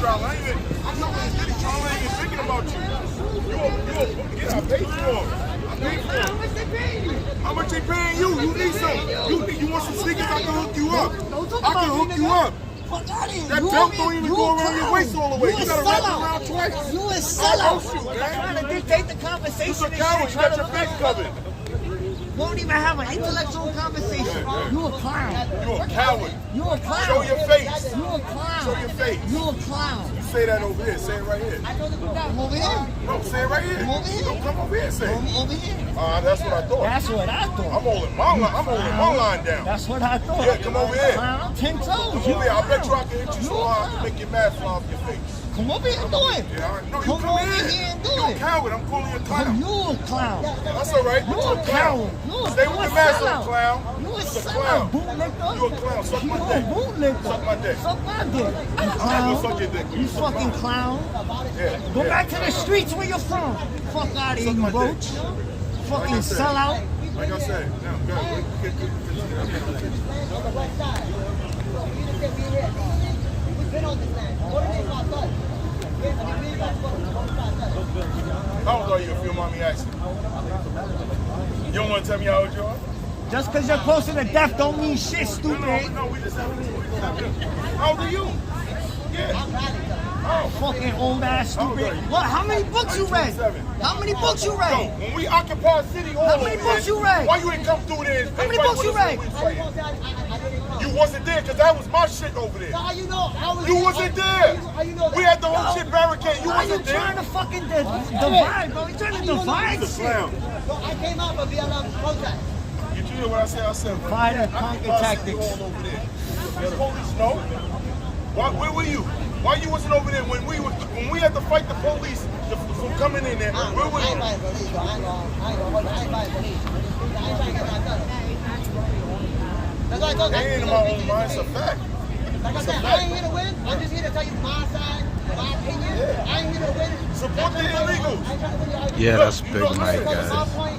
Charlie. I ain't even thinking about you. I paid for him. How much they paying you? How much they paying you? You need some. You want some sneakers? I can hook you up. I can hook you up. Fuck out of here. That belt don't even go around your waist all the way. You gotta wrap it around twice. You a sellout. You, trying to dictate the conversation. You're a coward. You got your face covered. Won't even have an intellectual conversation. You a clown. You a coward. You a clown. Show your face. You a clown. Show your face. You a clown. You say that over here. Say it right here. Come over here. No, say it right here. Come over here. No, come over here and say it. Over here. That's what I thought. That's what I thought. I'm holding my line down. That's what I thought. Yeah, come over here. Clown, 10 toes. Come over here. I bet you I can hit you so hard to make your mask fly off your face. Come over here and do it. Yeah, no, you come over here and do You're it. a coward. I'm calling you a clown. You a clown. That's all right. You a clown. Stay with the mask on, clown. You a clown. Bootlicker. You a clown. Suck my dick. Bootlicker. Suck my dick. Suck my dick. I'm gonna suck your dick. You fucking clown. Yeah. Go back to the streets where you're from. Fuck out of here, you roach. Fucking sellout. Like I said, now, go. How old are you, if you mind me asking? You don't want to tell me how old you are? Just because you're closer to death don't mean shit, stupid. No, we just having How old are you? Yeah. Oh. Fucking old ass stupid. What? How many books you read? How many books you read? No, when we occupied City Hall, how many books you read? Why you ain't come through there? How many books you read? You wasn't there because that was my shit over there. How you know? You wasn't there. How you know that? We had the whole shit barricade. You wasn't there. You're trying to fucking divide, bro. You're trying to divide He's a clown. I came out for BLM protest. Did you hear what I said? I said, fight and conquer tactics. Over there. The police know. Where were you? Why you wasn't over there when we had to fight the police from coming in there? Where were you? I ain't police, though. I ain't fighting police. I ain't trying to get my gun. That's why I told you. They ain't in my own mind. It's a fact. Like I said, I ain't here to win. I'm just here to tell you my side, my opinion. Yeah. I ain't here to win. Support the illegals. Yeah, that's Big Mike, guys.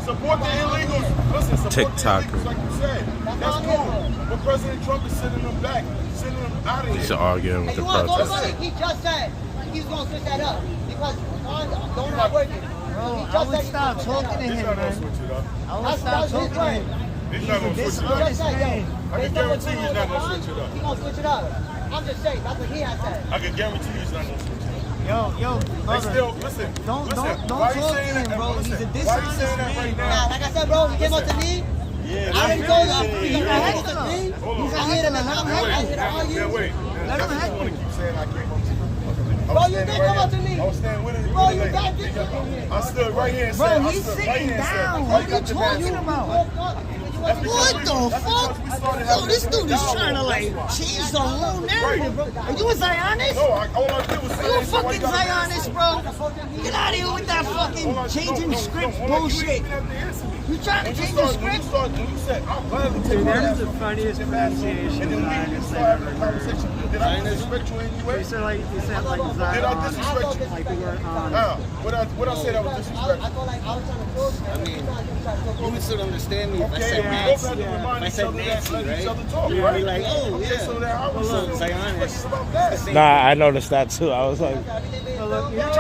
Support the illegals. Listen, support TikToker. the illegals, like you said. That's cool. But President Trump is sending them back, sending them out of here. He's arguing with the protesters. He just said he's going to switch that up because don't not working. Bro, I would stop talking to him, man. I would stop talking to him. He's not going to switch it up. I can guarantee you he's not going to switch it up. He's going to switch it up. I'm just saying, that's what he has said. I can guarantee you he's not going to switch it up. Yo, brother. Listen, don't why talk you to saying him, that, bro. He's a why you dishonest saying that right man. now? Like I said, bro, he came up to me. Yeah, I didn't go to He's a heckler. He's a heckler. Let him heckle. Wait. Let him I heckle. want to keep saying I came up to you. Bro, you did come up to me. I was standing with him. Bro, you got this. I stood right here and said, Bro, he's sitting down. What are you talking about? What the fuck? Yo, this dude is trying to like change the whole narrative, bro. Are you a Zionist? No, all I did was say, Are you a fucking Zionist, bro? Get out of here with that fucking changing scripts bullshit. You trying to change the script? When you said, I'm glad to take That is the funniest pronunciation and then we started having a conversation. Did I disrespect you in any way? You said like Zion. Did I disrespect you? Like we were Nah, what I said that was disrespectful. I mean, you would still understand me if I Okay, said we both have to remind each other that, let each other talk, You'd right? be like, oh, Okay, yeah. so then I was Well, Zion is about that. Nah, I noticed that too. I was like, So look, you You want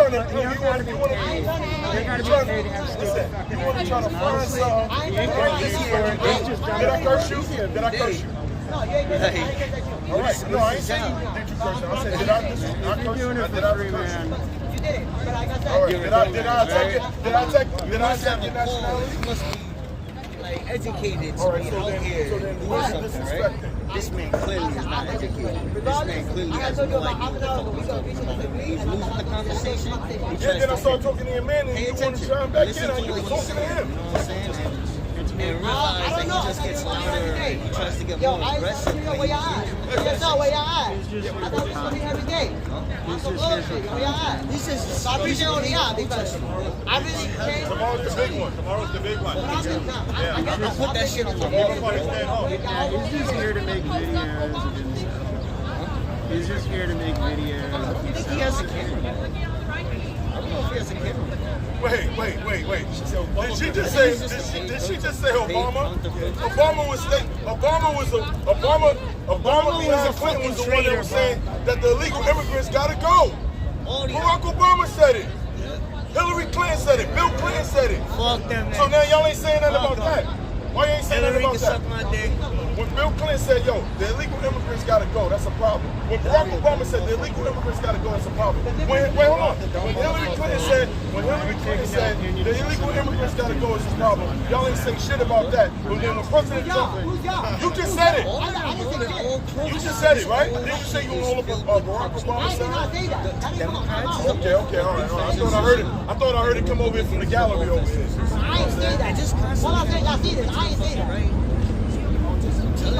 to trying to find something. Did I curse you? Did I curse you? No, you ain't gonna All right. No, I ain't saying did you curse you. I said, did I curse you? You're doing it for free, man. You did it. But like I said, All right. Did I attack it? Did I attack your nationality? You must be like educated to All right, be so out then here doing why something, disrespect right? then? This man clearly is not educated. This man clearly has no idea what the fuck he's talking about. He's losing the conversation. He Yeah, tries then I to started talking to your man and pay you want to attention. chime back Listen in to and you what were he's talking to saying. him. You know what I'm saying? And realize that he just gets louder. He tries to get yo, more I aggressive. know where y'all at. Yes, sir, where y'all at? I thought this was me every day. I'm so bullshit. Where y'all at? This is So I appreciate all of y'all because I really came. Tomorrow's the big one. Tomorrow's the big one. I Put that shit on the Tomorrow's going to stand home. He's just here to make videos and stuff. He's just here to make videos. I think he has a camera. Wait. Did she just say Obama? Obama behind Clinton was the one that was saying that the illegal immigrants gotta go. Barack Obama said it. Hillary Clinton said it. Bill Clinton said it. Fuck them, man. So now y'all ain't saying nothing about that. Why you ain't saying nothing Hillary about can that? suck my dick. When Bill Clinton said, yo, the illegal immigrants gotta go, that's a problem. When Barack Obama said the illegal immigrants gotta go, that's a problem. Wait, hold on. When Hillary Clinton said the illegal immigrants gotta go, it's a problem. Y'all ain't saying shit about that. But then when President Trump, you just said it. You just said it, right? Didn't you say you want to hold up Barack Obama said it? Okay, all right. I thought I heard it come over here from the gallery over here. I ain't say that. Just all I said, I see this. I ain't say that. Right? He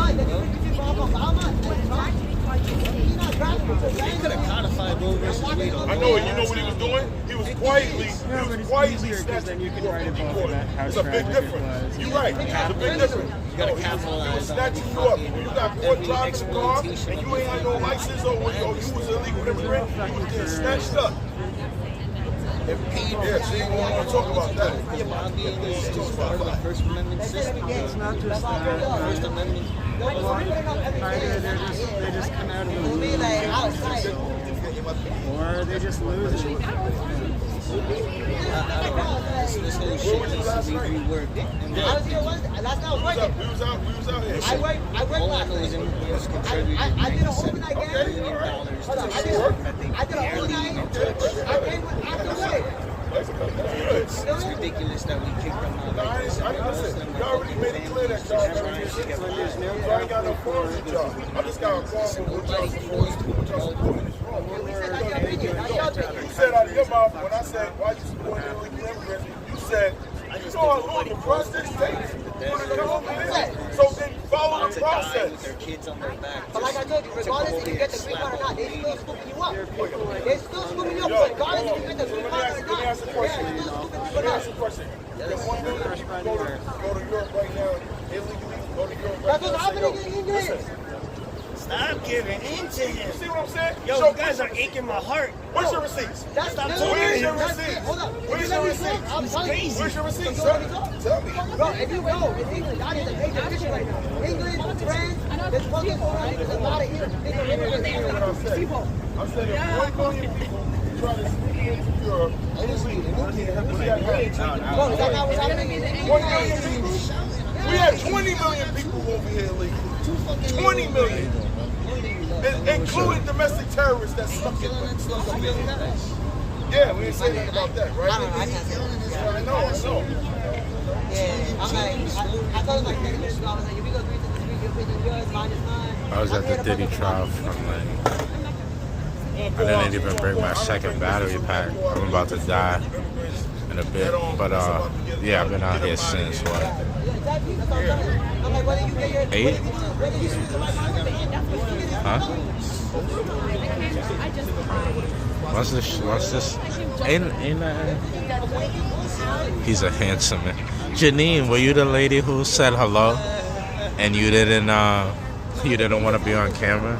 could have codified Roe versus Wade. I know it. You know what he was doing? He was quietly snatching people up in court. It's a big difference. You're right. It's a big difference. You gotta capitalize. He was snatching you up. When you got caught driving a car and you ain't had no license or you was an illegal immigrant, you was getting snatched up. Yeah, so you don't want to talk about that. First Amendment system. It's not just that. First Amendment. They just come out of the womb, or they just lose it. This whole shit needs to be reworked. We was out here. All I know is immigrants contributed $97 billion that they barely It's ridiculous that we kicked them out. Y'all already made it clear that y'all ain't got no forms with y'all. I just got a problem with y'all supporting this wrong. You said out of your mouth when I said, why you supporting illegal immigrants, you said, you know how long the process takes for the government. So then follow the process. With their kids on their back. But like I told you, regardless if you get the green card or not, they still scooping you up. They still scooping you up, regardless if you get the green card or not. Let me ask a question. One million people go to Europe right now, illegally go to Europe right That's now. what's happening in England. Listen, Stop giving in to you him. see what I'm saying? Yo, So, you guys are aching my heart. where's your receipts? That's Stop no, talking. Where's your that's receipts? it. Hold up. Where's your receipts? I'm telling you. crazy. Where's your receipts? So you want me to talk? Tell me. Bro, if you know, in England, that is a major issue right now. England, France, there's fucking there's a lot of illegal immigrants here. I said if 1 million people try to sneak into Europe, Bro, is that not what's happening? 1 million people. We have 20 million people over here illegally. 20 million. Including domestic terrorists that's stuck in Yeah, we ain't saying nothing about that, right? I can't say that. I know. Yeah, I'm like, I told him like $30 minutes ago, I was like, if we go 3 to the 3, you're pitching yours, mine is mine. I was at the Diddy trial from like, I didn't even bring my second battery pack. I'm about to die in a bit. But yeah, I've been out here since what? I'm like, whether you get your 8? whether you use the right mind, Huh? What's this? Ain't that? He's a handsome man. Janine, were you the lady who said hello, and you didn't want to be on camera?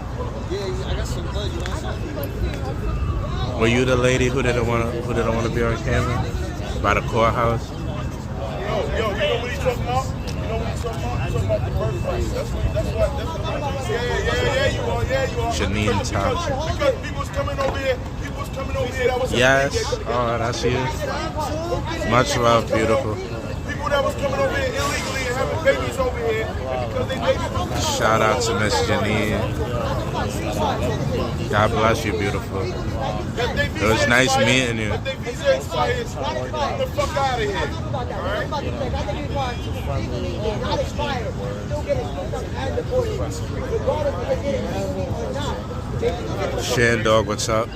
Yeah, I got some blood. You want some? Were you the lady who didn't want to be on camera by the courthouse? Yo, you know what he's talking about? You know what he's talking about? He's talking about the birthright. That's what you are. Janine Thompson. Because people's coming over here that was Yes. Oh, that's you. Much love, beautiful. people that was coming over here illegally and having babies over here, and because they babies. Shout out to Miss Janine. God bless you, beautiful. It was nice meeting you. If they visa expires, get the fuck out of here. Shan Dog, what's up?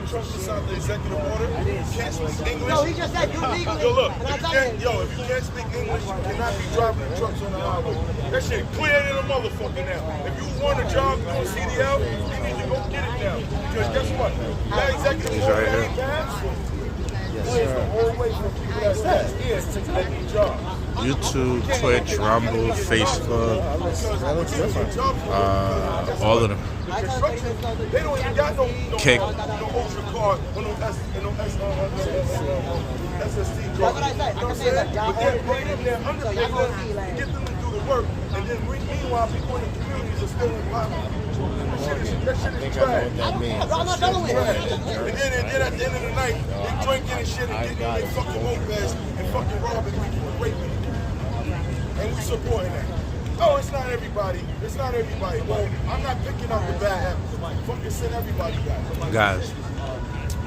Trump just signed the executive order. You can't speak English. No, he just said you legally. Yo, look, if you can't speak English, you cannot be driving the trucks on the highway. That shit clear than a motherfucker now. If you want a job doing CDL, you need to go get it now. Because guess what? That executive order ain't passed. It's the whole way for people that's here to get a job. YouTube, Twitch, Rumble, Facebook, all of them. They don't even got no Kick. no ultra card or no SSD card. You know what I'm saying? But then bring them there underpaid, get them to do the work, and then meanwhile people in the communities are still in poverty. That shit is trash. That means. And then at the end of the night, they drinking and shit and getting in their fucking mopeds and fucking robbing people and raping people. And we supporting that. Oh, it's not everybody. It's not everybody. Well, I'm not picking up the bad habits. Fucking send everybody back. Guys,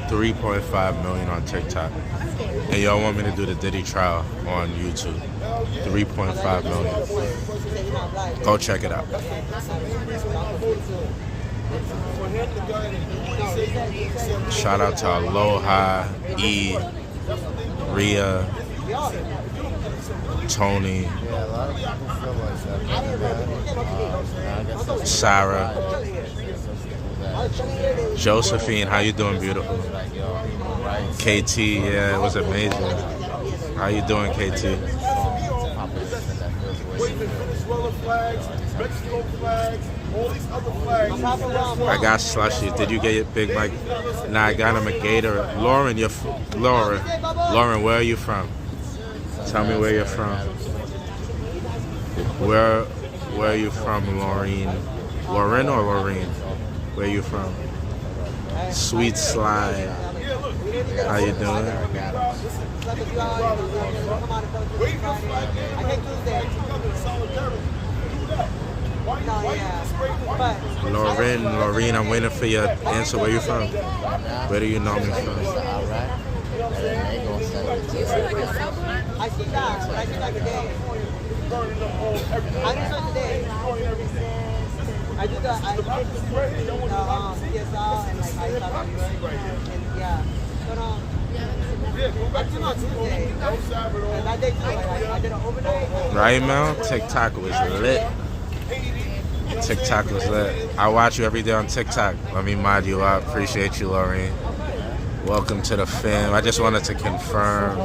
3.5 million on TikTok. And y'all want me to do the Diddy trial on YouTube. 3.5 million. Go check it out. Shout out to Aloha, E, Rhea, Tony, Yeah, a lot of people feel like that. Sarah, Josephine, how you doing, beautiful? Like, yo, right? KT, yeah, it was amazing. How you doing, KT? Venezuela flags, Mexico flags, all these other flags. I got slushy. Did you get your Big Mike? Nah, I got him a Gator. Lauren, Lauren, where are you from? Tell me where you're from. Where are you from, Lauren? Lauren or Laureen? Where you from? Sweet Slide. How you doing? Lauren, I'm waiting for your answer. Where you from? Where do you know me from? I see that, but I see that today. I do that today. I do the PSL and like I start on Newyork and yeah. But I came out Tuesday. And that day too, I did an overnight. Right, Mel? TikTok was lit. TikTok was lit. I watch you every day on TikTok. Let me mod you up. Appreciate you, Lauren. Welcome to the fam. I just wanted to confirm,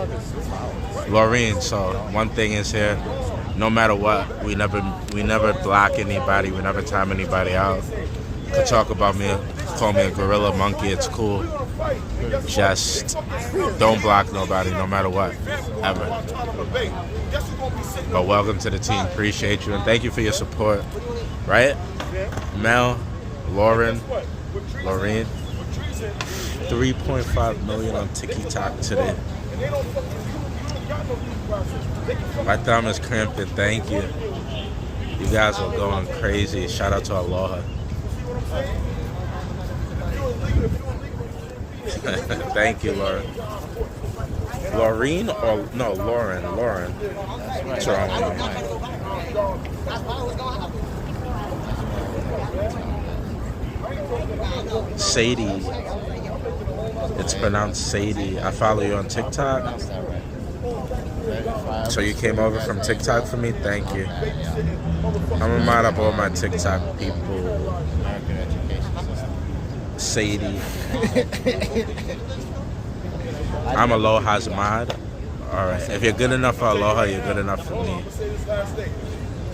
Lauren. So one thing is here, no matter what, we never block anybody. We never time anybody out. Could talk about me, call me a gorilla monkey. It's cool. Just don't block nobody, no matter what, ever. But welcome to the team. Appreciate you and thank you for your support. Right, Mel, Lauren. 3.5 million on TikTok today. My thumb is cramping. Thank you. You guys are going crazy. Shout out to Aloha. Thank you, Lauren. Laureen or no, Lauren? Lauren. What's wrong with me? Sadie. It's pronounced Sadie. I follow you on TikTok. So you came over from TikTok for me? Thank you. I'm gonna mod up all my TikTok people. Sadie. I'm Aloha's mod. Alright. If you're good enough for Aloha, you're good enough for me.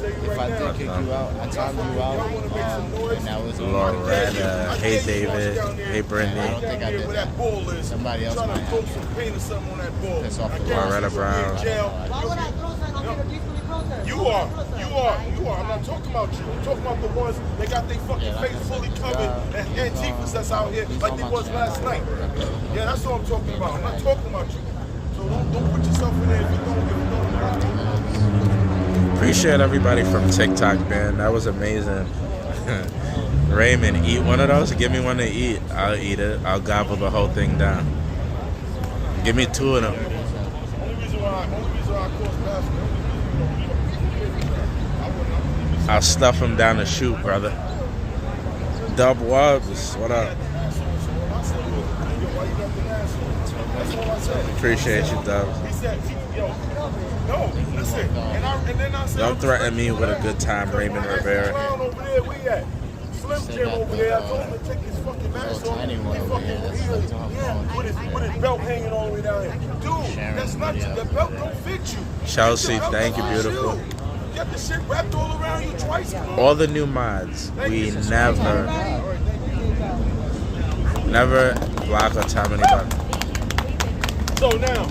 If I did kick you out, I timed you out, and that was Loretta. Hey, David. Hey, I Brittany. don't think I did that. Somebody else might have. That's off the Loretta Brown. Why would I throw something? I'm gonna peacefully protest. You are. I'm not talking about you. I'm talking about the ones that got their fucking face fully covered and Antifas that's out here like they was last night. Yeah, that's what I'm talking about. I'm not talking about you. So don't put yourself in there if you don't give a fuck. Appreciate everybody from TikTok, man. That was amazing. Raymond, eat one of those? Give me one to eat. I'll eat it. I'll gobble the whole thing down. Give me two of them. Only reason why I cross paths. I'll stuff them down the chute, brother. Dub Wubs, what up? Appreciate you, Dub. He said, no, listen. And then I said, Don't threaten me with a good time, Raymond Rivera. over there, we at. Slim Still Jim got over the, there. I told him to take his fucking mask little off. tiny He one over here. That's fucking still tough. with his belt hanging all the way down here. Dude, Sharing that's not you. video. That belt don't fit you. Chelsea, Get the belt thank you, around beautiful. You got the shit wrapped all around you twice. Come on. All the new mods, we never block or time anybody. So now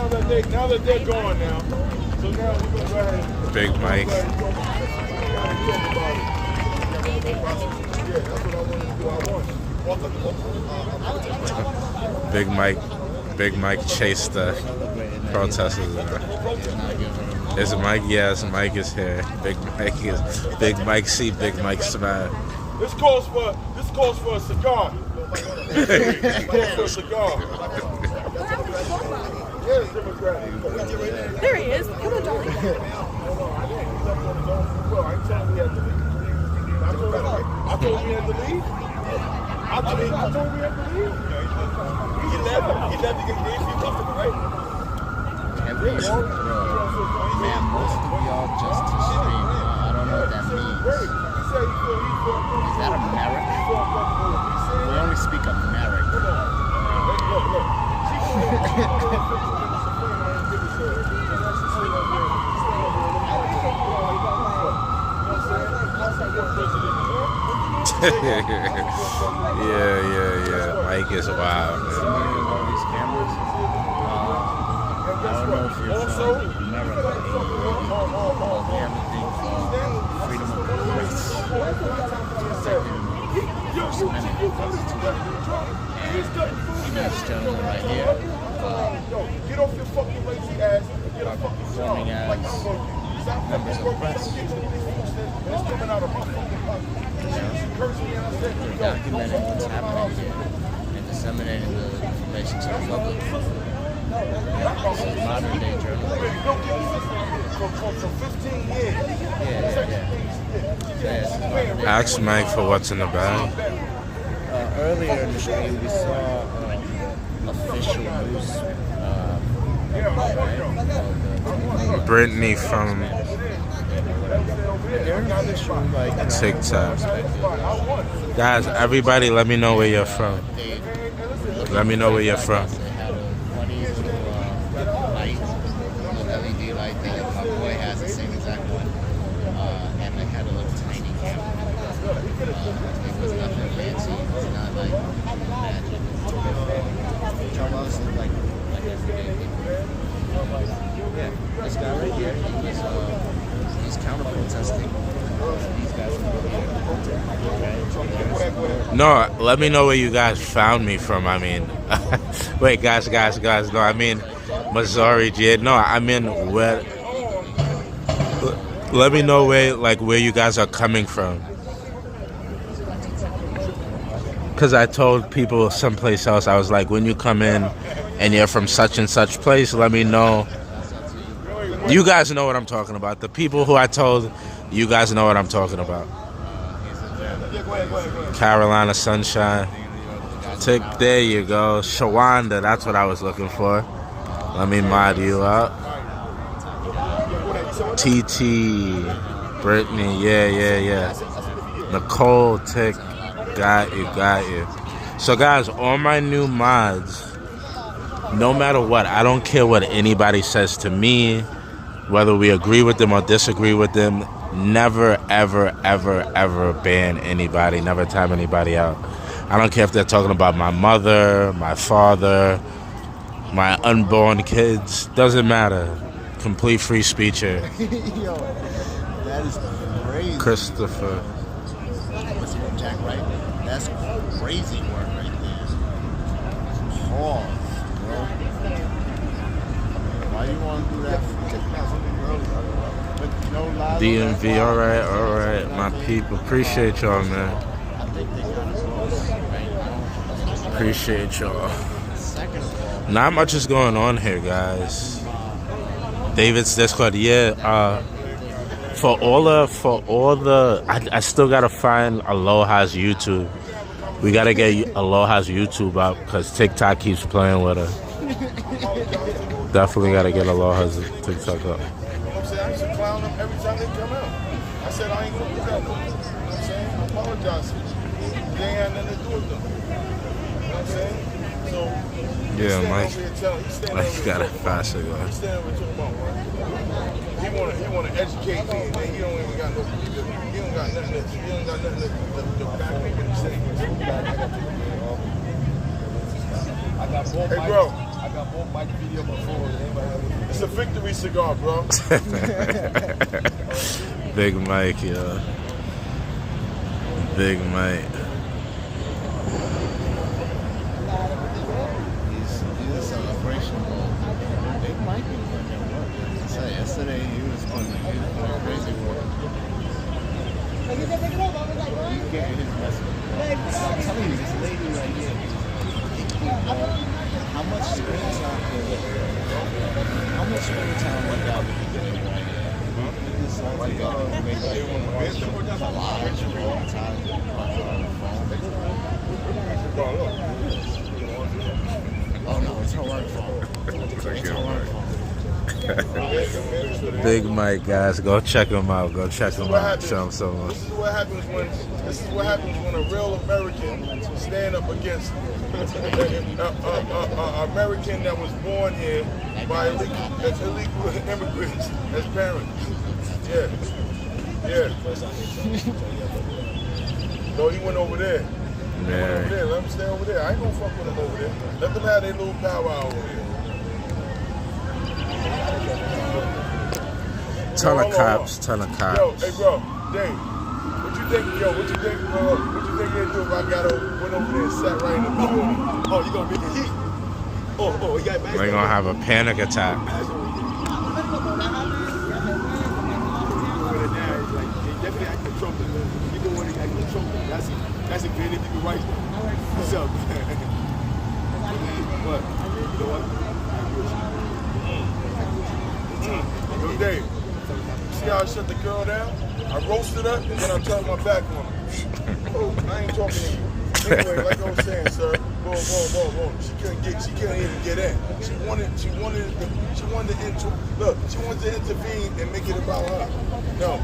that they're gone now. So now we're gonna go ahead. Big Mike. Big Mike chased the protesters. Is Mike? Yes, Mike is here. Big Mike see Big Mike smile. This calls for a cigar. This calls for a cigar. Where's Democrat? There he is. Come on, darling. I told him he had to leave. I told him he had to leave. He left to get the AC comfortable, right? Man, most of y'all just to stream. I don't know what that means. Is that American? We only speak American. yeah. Mike is wild, man. All these cameras. I don't know if you're from America. We have a thing called freedom of the press. And this gentleman right here, Get off your fucking lazy ass and get a fucking performing as members of the press. It's coming out of my fucking pocket. They're documenting what's happening here and disseminating the information to the public. This is modern day journalism. For 15 years. Yeah. Ask Mike for what's in the bag. Earlier in the stream, we saw official news. Brittany from They're official, like, TikTok. Guys, everybody let me know where you're from. Let me know where you're from. They had a funny little light, little LED light that my boy has the same exact one, and they had a little tiny camera. It was nothing fancy. It's not like magic. Almost like everyday people. Yeah, this guy right here, he's counter protesting. These guys are here. No, let me know where you guys found me from. I mean, wait, guys. No, I mean, Missouri, Jade. No, I mean, where? Let me know where you guys are coming from. Because I told people someplace else, I was like, when you come in and you're from such and such place, let me know. You guys know what I'm talking about. The people who I told, you guys know what I'm talking about. Carolina Sunshine. There you go. Shawanda, that's what I was looking for. Let me mod you up. TT. Brittany, yeah. Nicole, Tick. Got you. So guys, all my new mods, no matter what, I don't care what anybody says to me, whether we agree with them or disagree with them, never, ever ban anybody, never time anybody out. I don't care if they're talking about my mother, my father, my unborn kids, doesn't matter. Complete free speech here. Yo, that is crazy. Christopher. Listen, Jack, right? That's crazy work right there. Pause, bro. Why you want to do that? But no lie. DMV, all right. My people, appreciate y'all, man. I think they got us close, right? Appreciate y'all. Second of all, Not much is going on here, guys. David's Discord, yeah. For all the, I still gotta find Aloha's YouTube. We gotta get Aloha's YouTube up because TikTok keeps playing with her. Definitely gotta get Aloha's TikTok up. I used to clown them every time they come out. I said I ain't gonna do that no more. You know what I'm saying? I apologize to you. They ain't had nothing to do with them. You know what I'm saying? So, Yeah, Mike. He's got a fast cigar. He's standing over here talking about, he wanna educate me, and then he don't even got no, he don't got nothing to back up what he's saying. Hey, bro. I got both Mike video before. It's a victory cigar, bro. Big Mike, yo. Big Mike. He's a celebration mode. Big Mike is fucking working. So yesterday he was putting crazy work. He's getting his message. I'm telling you, this lady right here. How much screen time we got with the game right here? This sounds like a make a large long time on the phone. Oh no, it's her work phone. It's her work phone. Big Mike, guys, go check him out. Go check him out. Show him so much. This is what happens when a real American stand up against an American that was born here by illegal immigrants as parents. Yeah. No, he went over there. Let him stay over there. I ain't gonna fuck with him over there. Let them have their little powwow over there. Ton of cops. Yo, hey bro, Dave, what you think they'd do if I went over there and sat right in the middle? Oh, you gonna make it heat? Oh, you got back. They're gonna have a panic attack. That's a good if you can write. What's up? What? You know what? Yo, Dave. See how I shut the girl down? I roasted her and then I turned my back on her. I ain't talking to you. Anyway, like I was saying, sir, boom. She couldn't even get in. She wanted to intervene and make it about her. No,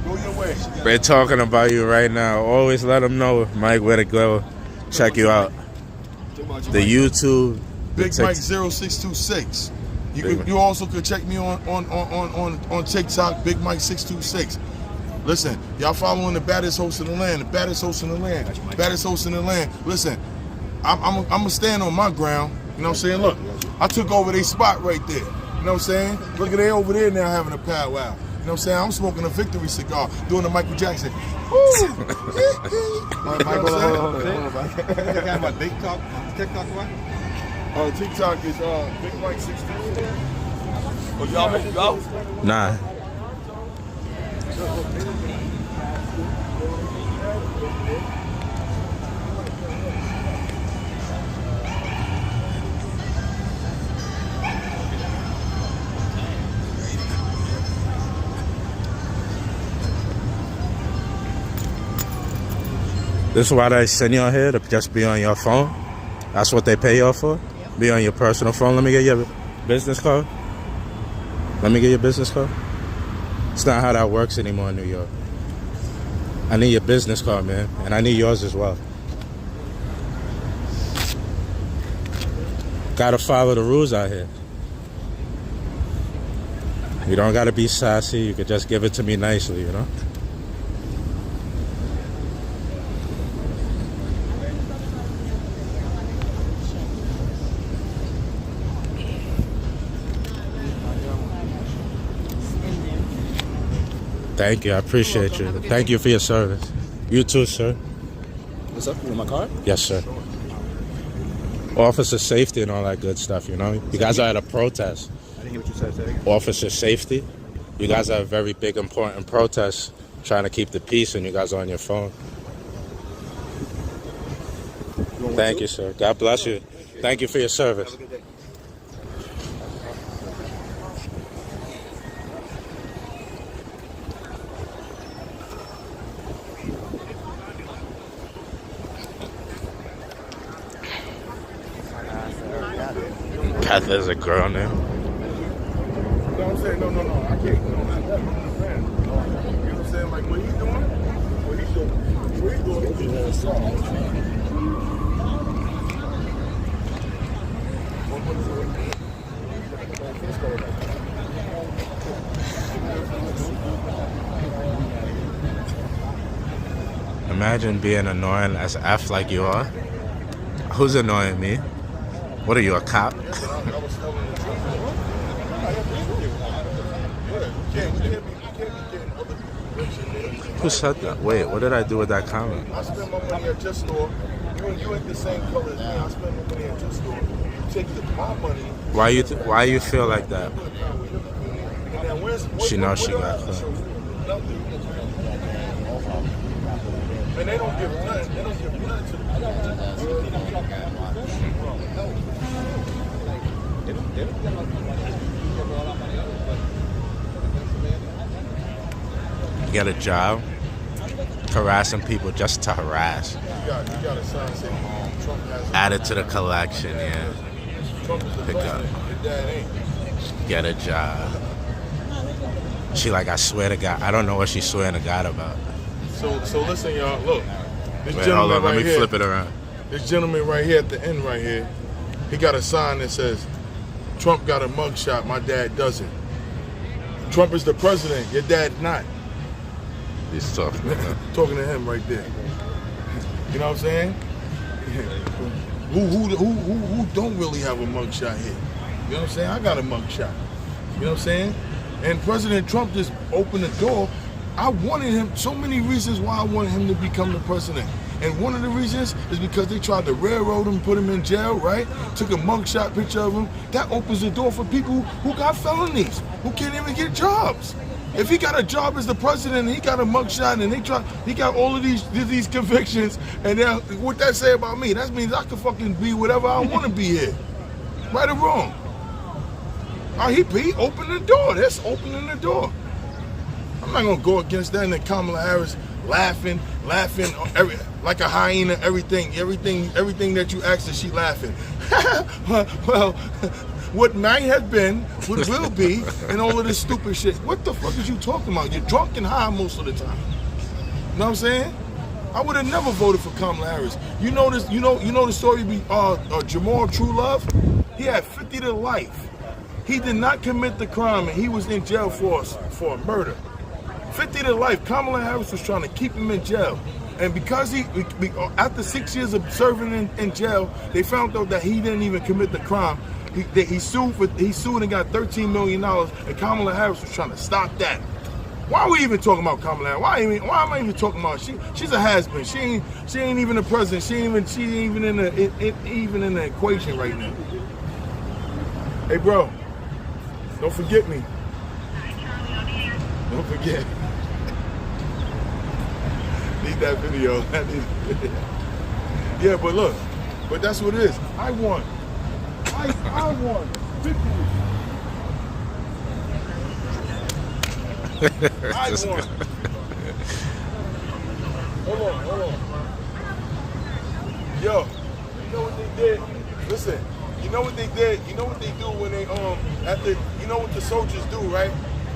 go your way. They're talking about you right now. Always let them know, Mike, where to go. Check you out. The YouTube. Big Mike 0626. You also could check me on TikTok, Big Mike 626. Listen, y'all following the baddest host in the land, baddest host in the land. Listen, I'm gonna stand on my ground. You know what I'm saying? Look, I took over their spot right there. You know what I'm saying? Look at they over there now having a powwow. You know what I'm saying? I'm smoking a victory cigar, doing the Michael Jackson. Woo! Hold on. My TikTok what? Oh, TikTok is Big Mike 16. Oh, y'all make it go? Nah. This is why they send you on here, to just be on your phone. That's what they pay you for? Be on your personal phone. Let me get your business card. It's not how that works anymore in New York. I need your business card, man. And I need yours as well. Gotta follow the rules out here. You don't gotta be sassy. You could just give it to me nicely, you know? Thank you. I appreciate you. Thank you for your service. You too, sir. What's up? You want my card? Yes, sir. Officer safety and all that good stuff, you know? You guys are at a protest. I didn't hear what you said. Say it again. Officer safety. You guys are a very big, important protest trying to keep the peace, and you guys are on your phone. Thank you, sir. God bless you. Thank you for your service. Have a good day. God, there's a girl now. No, I'm saying no. I can't. You know what I'm saying? Like Imagine being annoying as F like you are. Who's annoying me? What are you, a cop? Who said that? Wait, what did I do with that comment? I spend my money at your store. You ain't the same color as me. I spend my money at your store. You take my money. Why you feel like that? She knows she got caught. And they don't give nothing. They don't give nothing to the Get a job, harassing people just to harass. You got a sign saying Trump has Add it to the collection, yeah. Pick up. Your dad ain't. Get a job. She like, I swear to God. I don't know what she's swearing to God about. So listen, y'all. Look, this Wait, gentleman hold on, right let me here. flip it around. This gentleman right here at the end right here, he got a sign that says, Trump got a mugshot, my dad doesn't. Trump is the president, your dad's not. He's talking to him. Talking to him right there. You know what I'm saying? Who don't really have a mugshot here? You know what I'm saying? I got a mugshot. You know what I'm saying? And President Trump just opened the door. I wanted him, so many reasons why I wanted him to become the president. And one of the reasons is because they tried to railroad him, put him in jail, right? Took a mugshot picture of him. That opens the door for people who got felonies, who can't even get jobs. If he got a job as the president, and he got a mugshot, and he got all of these convictions, and then what that say about me? That means I can fucking be whatever I want to be here, right or wrong. He opened the door. That's opening the door. I'm not gonna go against that. And then Kamala Harris laughing like a hyena. Everything that you ask her, she laughing. Well, what might have been, what will be, and all of this stupid shit. What the fuck is you talking about? You're drunk and high most of the time. You know what I'm saying? I would have never voted for Kamala Harris. You know this. You know the story. Jamal True Love. He had 50 to life. He did not commit the crime, and he was in jail for a murder. 50 to life. Kamala Harris was trying to keep him in jail. And because after 6 years of serving in jail, they found out that he didn't even commit the crime. He sued and got $13 million, and Kamala Harris was trying to stop that. Why are we even talking about Kamala Harris? Why am I even talking about her? She's a has-been. She ain't even the president. She ain't even in the equation right now. Hey, bro, don't forget me. Don't forget. Need that video. Yeah, but look, that's what it is. I won. I won. Victory. I won. Hold on. Yo, you know what they did? Listen, you know what they did? You know what they do when they after, you know what the soldiers do, right?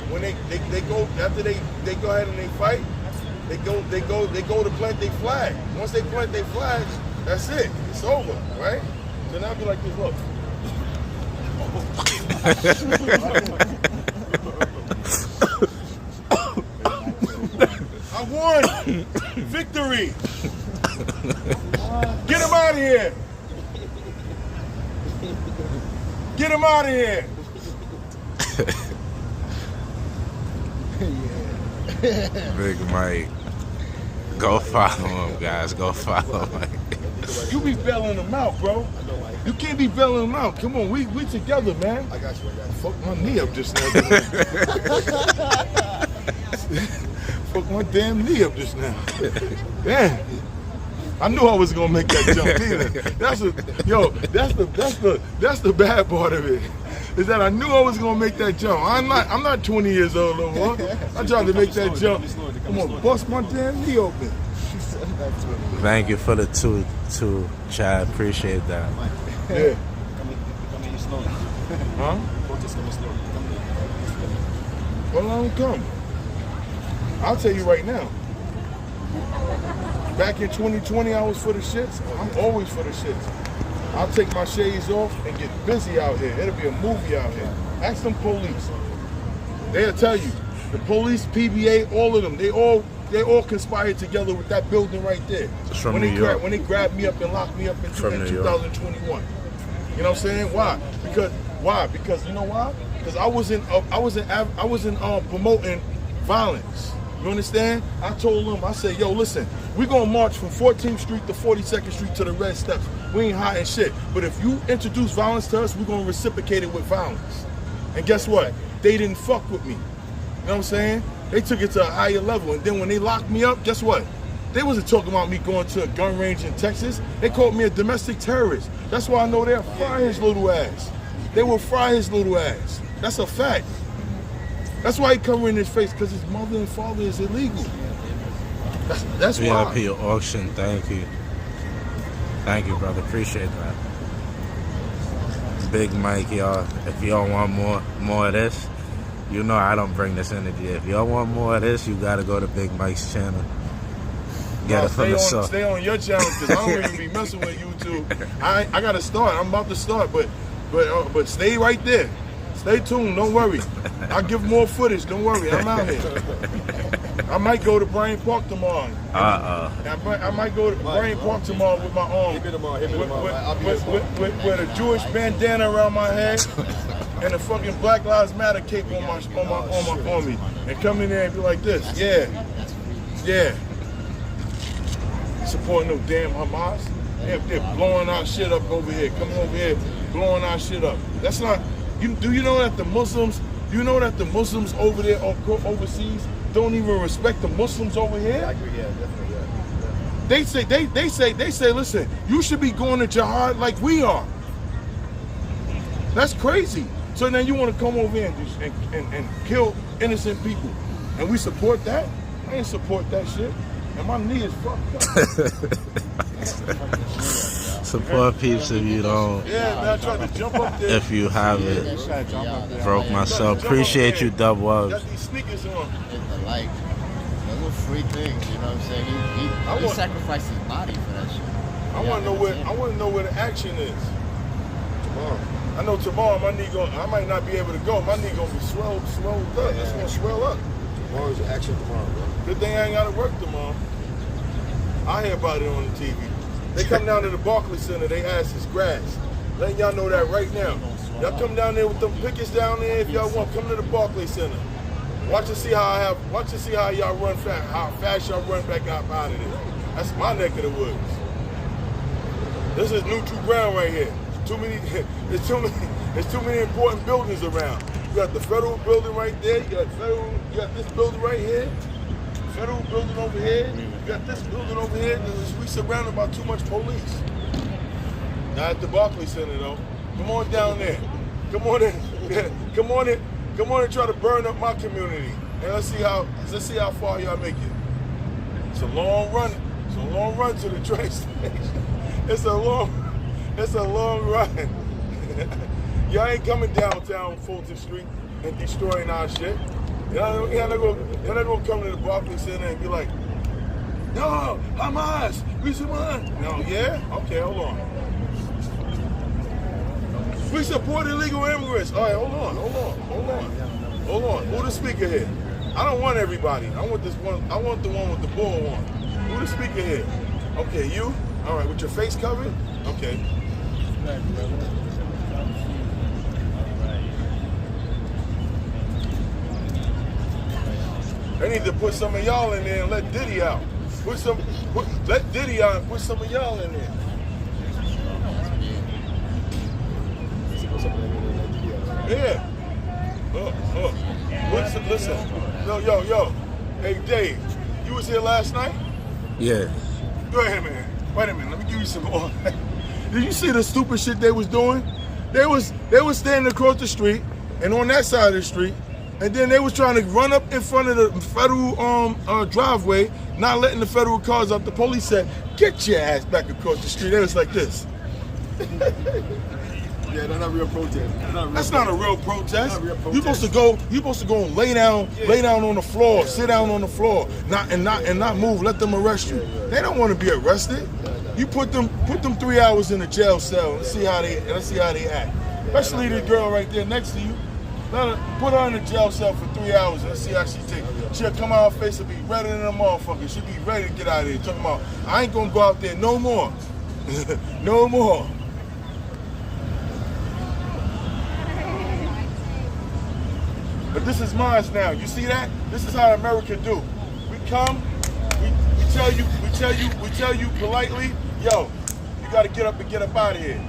When they go after they go ahead and they fight, they go to plant their flag. Once they plant their flag, that's it. It's over, right? So now be like this, look. I won! Victory! Get him out of here! Get him out of here! Big Mike. Go follow him, guys. Go follow Mike. You be bailing them out, bro. You can't be bailing them out. Come on, we together, man. I got you. Fuck my knee up just now. Fuck my damn knee up just now. Damn. I knew I was gonna make that jump either. That's the bad part of it. Is that I knew I was gonna make that jump. I'm not 20 years old no more. I tried to make that jump. I'm gonna bust my damn knee open. Thank you for the two, Chad. Appreciate that. Yeah. Coming slowly. Huh? Protest coming slowly. Well, I don't come. I'll tell you right now. back in 2020, I was for the shits. I'm always for the shits. I'll take my shades off and get busy out here. It'll be a movie out here. Ask them police. They'll tell you. The police, PBA, all of them, they all conspired together with that building right there. It's from New York. When they grabbed me up and locked me up in 2021. You know what I'm saying? Why? Because you know why? Because I wasn't promoting violence. You understand? I told them, I said, yo, listen, we're gonna march from 14th Street to 42nd Street to the Red Steps. We ain't hiding shit. But if you introduce violence to us, we're gonna reciprocate it with violence. And guess what? They didn't fuck with me. You know what I'm saying? They took it to a higher level. And then when they locked me up, guess what? They wasn't talking about me going to a gun range in Texas. They called me a domestic terrorist. That's why I know they'll fry his little ass. They will fry his little ass. That's a fact. That's why he covering his face, because his mother and father is illegal. That's why. VIP auction, thank you. Thank you, brother. Appreciate that. Big Mike, y'all. If y'all want more of this, you know I don't bring this energy. If y'all want more of this, you gotta go to Big Mike's channel. Get it from the source. Stay on your channel, because I don't even be messing with YouTube. I gotta start. I'm about to start, but stay right there. Stay tuned. Don't worry. I'll give more footage. Don't worry. I'm out here. I might go to Bryant Park tomorrow. I might go to Bryant Park tomorrow with my arm, with a Jewish bandana around my head and a fucking Black Lives Matter cape on me, and come in there and be like this. Yeah. Supporting no damn Hamas. They're blowing our shit up over here. Coming over here, blowing our shit up. That's not. Do you know that the Muslims? Do you know that the Muslims over there overseas don't even respect the Muslims over here? I agree. Yeah, definitely. Yeah. They say, listen, you should be going to jihad like we are. That's crazy. So now you want to come over here and kill innocent people, and we support that? I ain't support that shit. And my knee is fucked up. Support peeps if you don't. Yeah, man, I tried to jump up there. If you haven't, broke myself. Appreciate you, Dub Got Wubs. these sneakers on. Like, the little free things, you know what I'm saying? He sacrificed his body for that shit. I want to know where the action is. Tomorrow. I know tomorrow my knee I might not be able to go. My knee gonna be swelled up. It's gonna swell up. Tomorrow's the action tomorrow, bro. Good thing I ain't gotta work tomorrow. I hear about it on the TV. They come down to the Barclays Center, they ass is grass. Letting y'all know that right now. Y'all come down there with them pickets down there if y'all want. Come to the Barclays Center. Watch and see how y'all run fast, how fast y'all run back out of there. That's my neck of the woods. This is neutral ground right here. There's too many important buildings around. You got the federal building right there. You got this building right here. Federal building over here. You got this building over here. We surrounded by too much police. Not at the Barclays Center though. Come on down there. Come on in. Come on and try to burn up my community. And let's see how far y'all make it. It's a long run. It's a long run to the train station. It's a long run. Y'all ain't coming downtown Fulton Street and destroying our shit. Y'all not gonna come to the Barclays Center and be like, no, Hamas, we support. No, yeah? Okay, hold on. We support illegal immigrants. All right, hold on. Who the speaker here? I don't want everybody. I want this one. I want the one with the bull on. Who the speaker here? Okay, you? All right, with your face covered? Okay. They need to put some of y'all in there and let Diddy out. Let Diddy out and put some of y'all in there. Yeah. Listen. Yo. Hey, Dave, you was here last night? Yeah. Go ahead, man. Wait a minute. Let me give you some more. Did you see the stupid shit they was doing? They was standing across the street and on that side of the street, and then they was trying to run up in front of the federal driveway, not letting the federal cars up. The police said, "Get your ass back across the street." They was like this. Yeah, that's not real protest. That's not a real protest. Not real protest. You supposed to go and lay down on the floor, sit down on the floor, not move. Let them arrest you. They don't want to be arrested. You put them 3 hours in a jail cell and see how they act. Especially the girl right there next to you. Put her in a jail cell for 3 hours and see how she takes. She'll come out, her face will be redder than a motherfucker. She'll be ready to get out of here. Talking about, I ain't gonna go out there no more. No more. But this is mine now. You see that? This is how America do. We come, we tell you politely, yo, you gotta get up and get up out of here.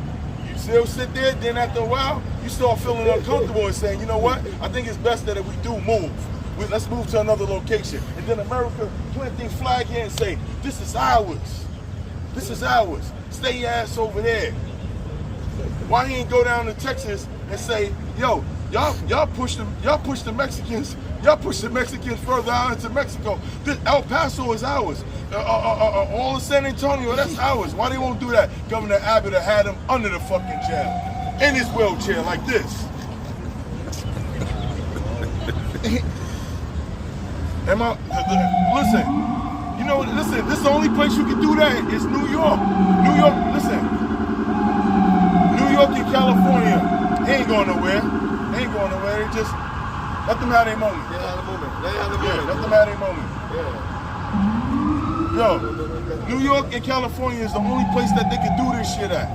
You still sit there, then after a while, you start feeling uncomfortable and saying, you know what? I think it's best that if we do move. Let's move to another location. And then America plant their flag here and say, this is ours. This is ours. Stay your ass over there. Why he ain't go down to Texas and say, yo, y'all push the Mexicans further out into Mexico. El Paso is ours. All of San Antonio, that's ours. Why they won't do that? Governor Abbott had him under the fucking jail. In his wheelchair like this. Listen, you know, listen, this is the only place you can do that is New York. New York, listen. New York and California, they ain't going nowhere. They ain't going nowhere. They just, let them have their moment. They have a moment. Let them have their moment. Yo, New York and California is the only place that they can do this shit at.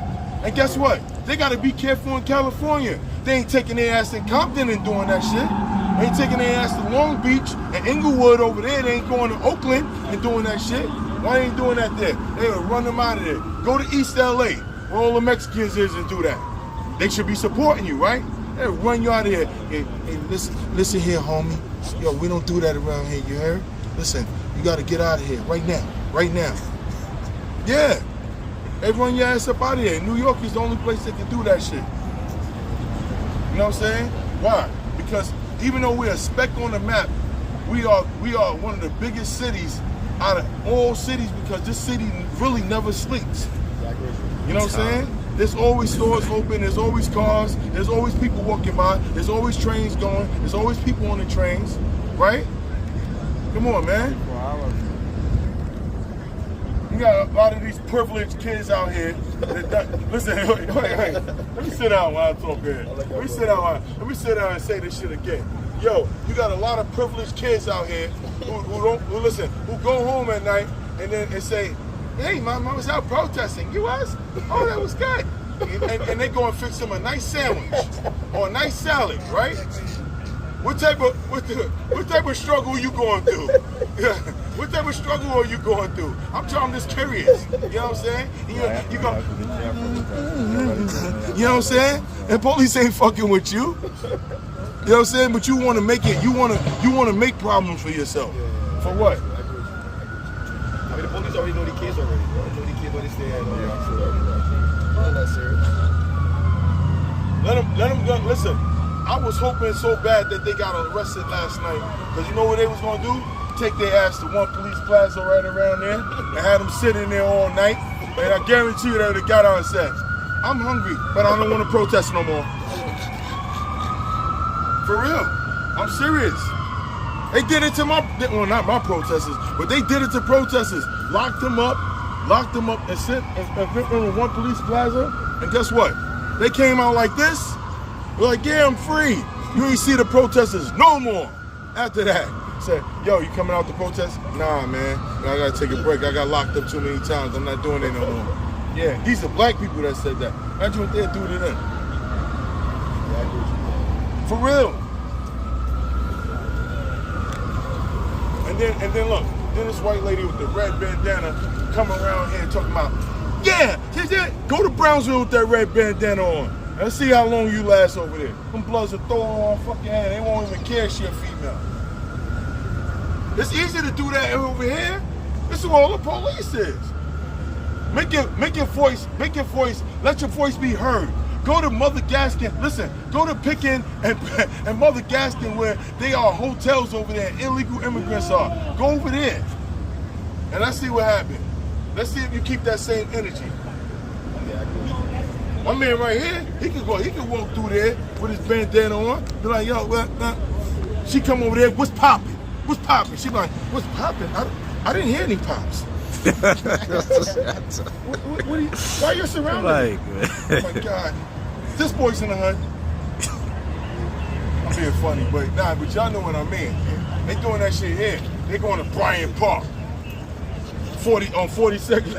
And guess what? They got to be careful in California. They ain't taking their ass in Compton and doing that shit. They ain't taking their ass to Long Beach and Inglewood over there. They ain't going to Oakland and doing that shit. Why ain't doing that there? They would run them out of there. Go to East LA, where all the Mexicans is, and do that. They should be supporting you, right? They would run you out of here. Hey, listen here, homie. Yo, we don't do that around here, you heard? Listen, you got to get out of here right now. Right now. Yeah. They run your ass up out of here. New York is the only place that can do that shit. You know what I'm saying? Why? Because even though we're a speck on the map, we are one of the biggest cities out of all cities because this city really never sleeps. You know what I'm saying? There's always stores open, there's always cars, there's always people walking by, there's always trains going, there's always people on the trains, right? Come on, man. You got a lot of these privileged kids out here. Listen, wait. Let me sit down while I talk here. Let me sit down and say this shit again. Yo, you got a lot of privileged kids out here who go home at night and then and say, hey, Mom, I was out protesting. You was? Oh, that was good. And they go and fix them a nice sandwich or a nice salad, right? What type of struggle are you going through? What type of struggle are you going through? I'm just curious. You know what I'm saying? You know what I'm saying? And police ain't fucking with you. You know what I'm saying? But you want to make it. You want to make problems for yourself. For what? I mean, the police already know the kids already. They know the kids where they stay at. Not that serious. Let them go. Listen. I was hoping so bad that they got arrested last night. Because you know what they was going to do? Take their ass to one police plaza right around there and had them sitting there all night. And I guarantee you they would have got out and said, I'm hungry, but I don't want to protest no more. For real. I'm serious. They did it to well, not my protesters, but they did it to protesters. Locked them up and sent them to one police plaza. And guess what? They came out like this. We're like, yeah, I'm free. You ain't see the protesters no more. After that, said, yo, you coming out to protest? Nah, man, I gotta take a break. I got locked up too many times. I'm not doing it no more. Yeah, these are black people that said that. Imagine what they'd do to them. For real. And then look, then this white lady with the red bandana come around here talking about, yeah, go to Brownsville with that red bandana on. Let's see how long you last over there. Them bloods will throw on fucking hand. They won't even care if she a female. It's easy to do that over here. This is where all the police is. Make your voice, let your voice be heard. Go to Mother Gaskin, listen, go to Pickin and Mother Gaskin where they are hotels over there and illegal immigrants are. Go over there. And let's see what happens. Let's see if you keep that same energy. My man right here, he can walk through there with his bandana on. Be like, yo, what? She come over there, what's popping? What's popping? She be like, what's popping? I didn't hear any pops. Why you surrounded? Oh my God, this boy's in the hood. I'm being funny, but y'all know what I mean. They doing that shit here. They going to Bryant Park, 42nd.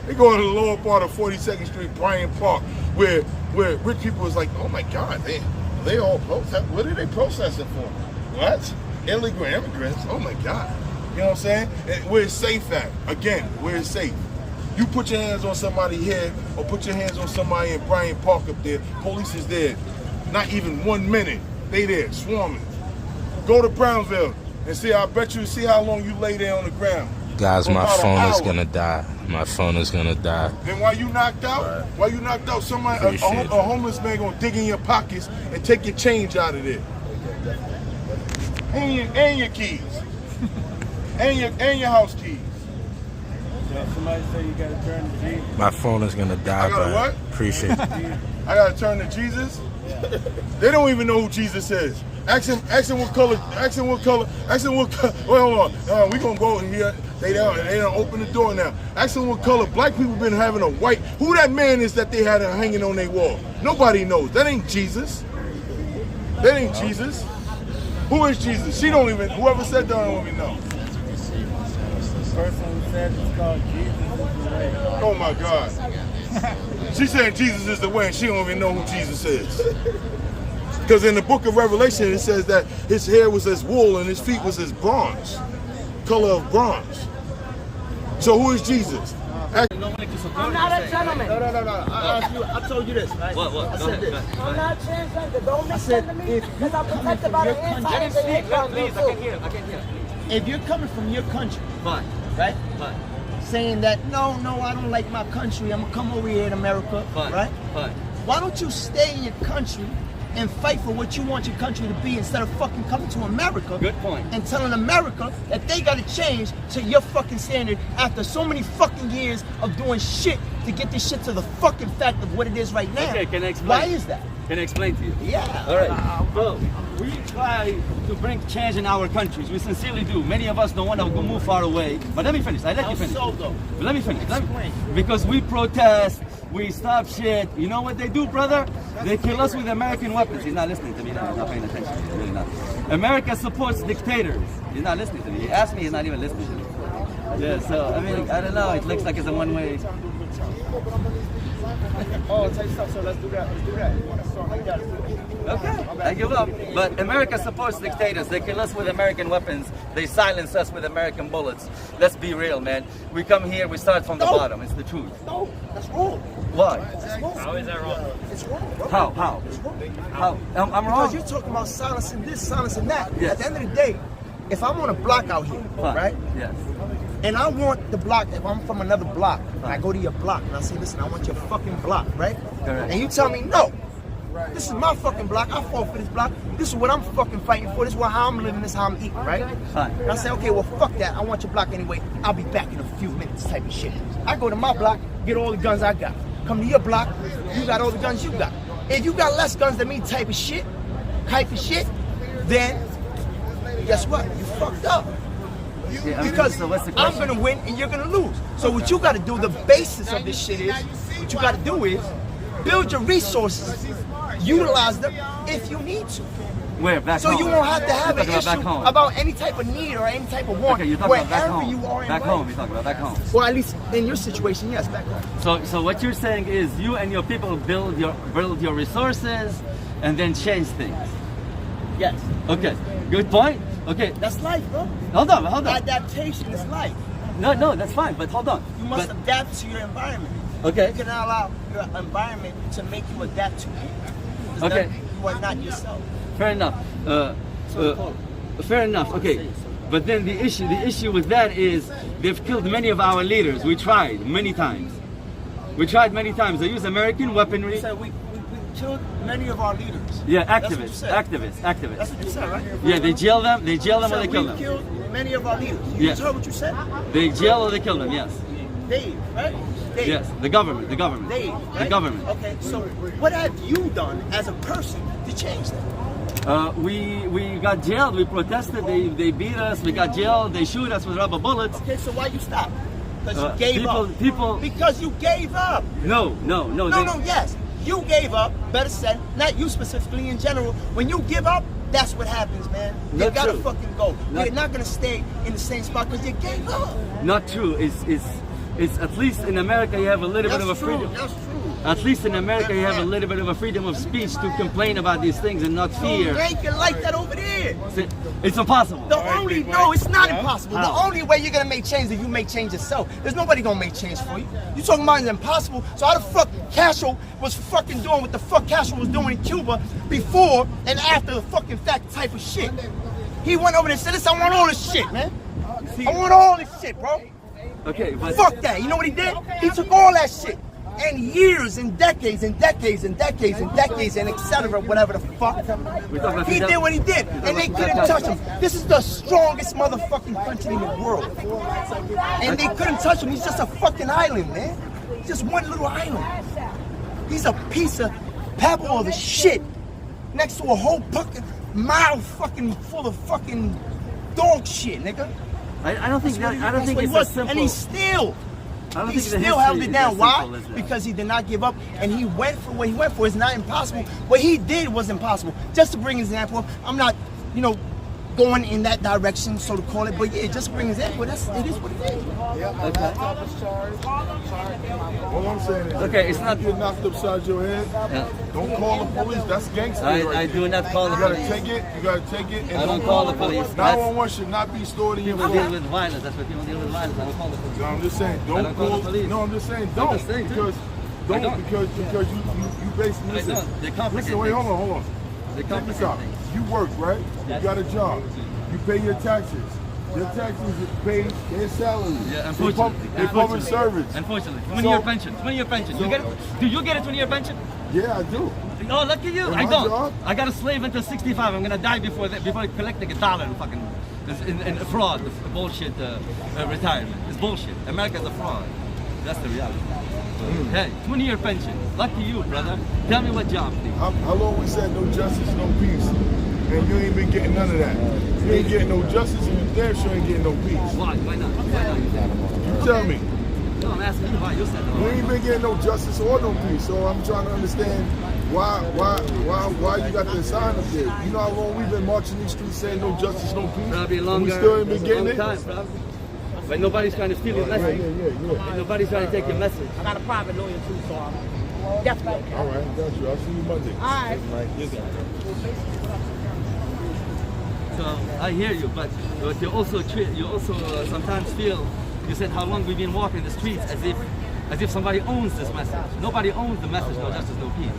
They going to the lower part of 42nd Street, Bryant Park, where rich people is like, oh my God, they all protest. What are they protesting for? What? Illegal immigrants? Oh my God. You know what I'm saying? Where it's safe at? Again, where it's safe. You put your hands on somebody here or put your hands on somebody in Bryant Park up there, police is there. Not even 1 minute. They there, swarming. Go to Brownsville and see, I bet you see how long you lay there on the ground. Guys, my phone is gonna die. My phone is gonna die. Then while you knocked out, somebody, a homeless man gonna dig in your pockets and take your change out of there. And your keys. and your house keys. Somebody say you gotta turn to Jesus. My phone is gonna die, but what? appreciate it. I gotta turn to Jesus? They don't even know who Jesus is. Ask him what color, wait, hold on. We gonna go in here. They don't open the door now. Ask them what color. Black people been having a white. Who that man is that they had hanging on their wall? Nobody knows. That ain't Jesus. That ain't Jesus. Who is Jesus? She don't even, whoever said that don't even know. The person who said it's called Jesus is the way. Oh my God. She said Jesus is the way and she don't even know who Jesus is. Because in the book of Revelation it says that his hair was as wool and his feet was as bronze. Color of bronze. So who is Jesus? I'm not a gentleman. No. I told you this, right? What? I said this. I'm not transgender. Don't make fun of me because I'm protected by the anti-Please, I can't hear. If you're coming from your country, right? Saying that, no, I don't like my country, I'm gonna come over here in America, right? Why don't you stay in your country and fight for what you want your country to be instead of fucking coming to America? Good point. And telling America that they gotta change to your fucking standard after so many fucking years of doing shit to get this shit to the fucking fact of what it is right now. Okay, can I explain? Why is that? Can I explain to you? Yeah. All right. Well, we try to bring change in our countries. We sincerely do. Many of us don't want to go move far away. But let me finish. I let you finish. So though? But let me finish. Because we protest, we stop shit. You know what they do, brother? They kill us with American weapons. He's not listening to me now. He's not paying attention. He's really not. America supports dictators. He's not listening to me. He asked me. He's not even listening to me. Yeah. So I mean, I don't know. It looks like it's a one-way. Oh, tell you something, so let's do that. Okay, I give up. But America supports dictators. They kill us with American weapons. They silence us with American bullets. Let's be real, man. We come here, we start from the bottom. It's the truth. No, that's wrong. Why? How is that wrong? It's wrong, bro. How? It's wrong. How? I'm Because wrong. you're talking about silencing this, silencing that. Yes. At the end of the day, if I'm on a block out here, Fine. right? Yes. And I want the block, if I'm from another block, and I go to your block and I say, listen, I want your fucking block, right? Correct. And you tell me, no, this is my fucking block, I fought for this block, this is what I'm fucking fighting for, this is how I'm living, this is how I'm eating, right? Fine. And I say, okay, well, fuck that, I want your block anyway, I'll be back in a few minutes type of shit. I go to my block, get all the guns I got. Come to your block, you got all the guns you got. If you got less guns than me type of shit, then guess what? You fucked up. Yeah, I mean, Because so what's the I'm question? gonna win and you're gonna lose. So what you gotta do, the basis of this shit is, what you gotta do is build your resources, utilize them if you need to. Where? Back So home? you won't have to have You're an talking issue about back home. about any type of need or any type of want, Okay, you're talking about back wherever home. you are in Back life. home, you're talking about back home. Well, at least in your situation, yes, back home. So what you're saying is you and your people build your resources and then change things. Yes. Okay, good point. Okay, That's life, bro. hold on. Adaptation is life. No, that's fine, but hold on. You must But- adapt to your environment. Okay. You cannot allow your environment to make you adapt to it. 'Cause Okay. then you are not yourself. Fair enough. Fair enough. Okay, but then the issue with that is they've killed many of our leaders. We tried many times. They use American weaponry. You said we killed many of our leaders. Yeah, That's what you activists. said. That's what you said, right? Yeah, they jail them. They jail them or You they said kill we them. killed many of our leaders. You Yes. heard what you said? They jail or they kill them. Yes. Dave, right? Dave. Yes, the government. Dave, right? The government. Okay, so what have you done as a person to change that? We got jailed. We protested. They beat us. We got jailed. They shoot us with rubber bullets. Okay, so why you stopped? Because you gave up. People. Because you gave up. No. Yes. You gave up. Better said, not you specifically, in general. When you give up, that's what happens, man. You Not gotta true. fucking go. Not- You're not gonna stay in the same spot because you gave up. Not true. It's at least in America you have a little bit of a freedom. That's true. At least in America you have a little bit of a freedom of speech to complain about these things and not fear. Make it like that over there. It's impossible. No, it's not impossible. How? The only way you're gonna make change is if you make change yourself. There's nobody gonna make change for you. You talking about it's impossible. So how the fuck Castro was fucking doing what the fuck Castro was doing in Cuba before and after the fucking fact type of shit? He went over there and said, "Listen, I want all this shit, man. I want all this shit, bro." Okay, but Fuck that. You know what he did? He took all that shit. And years and decades and decades and decades and decades and etc. Whatever the fuck. He did what he did. And they couldn't touch him. This is the strongest motherfucking country in the world. And they couldn't touch him. He's just a fucking island, man. He's just one little island. He's a piece of pebble of the shit next to a whole fucking mile fucking full of fucking dog shit, nigga. I don't think that. I don't think it's That's as what simple. he was. And he still. I don't He think the still history held it is down. as Why? simple as that. Because he did not give up, and he went for what he went for. It's not impossible. What he did was impossible. Just to bring an example up, I'm not, going in that direction, so to call it. But yeah, just to bring an example. It is what it is. All I'm saying is, Okay, it's not. if you're knocked upside your head, don't call the police. That's gangster. I do not call the You gotta police. take it. You gotta take it. And I don't call the police. 911 should not be stored in your People deal phone. with violence. That's what people deal with violence. I don't call the police. No, I'm just saying, I don't don't call the police. No, I'm just saying, I'm don't. just saying, too. because I don't don't. because you basically I listen. don't. They complicate Listen, wait, things. hold on. They Check this complicate out. things. You work, right? You got a job. You pay your taxes. Your taxes pay their salary. Yeah, They public unfortunately. service. Unfortunately. So- 20-year pension. 20-year pension. You get it? Do you get a 20-year pension? Yeah, I do. Oh, look at you. In I my don't. job? I got a slave until 65. I'm gonna die before collecting $1 in fucking in fraud, bullshit retirement. It's bullshit. America's a fraud. That's the reality. Hey, 20-year pension. Lucky you, brother. Tell me what job, please. How long we said no justice, no peace? And you ain't been getting none of that. You ain't getting no justice and you damn sure ain't getting no peace. Why? Why not? Why not? You tell me. No, I'm asking you why. You said You no. ain't been getting no justice or no peace. So I'm trying to understand why you got this sign up there. You know how long we've been marching these streets saying no justice, no peace? Probably And longer. we still ain't been getting long it? time, probably. But nobody's trying to steal your message. Yeah. Nobody's trying to take your message. I got a private lawyer too, so I'm definitely. All right, got you. I'll see you Monday. All right. You got it. So I hear you, but you also sometimes feel. You said how long we've been walking the streets as if somebody owns this message. Nobody owns the message. No justice, no peace.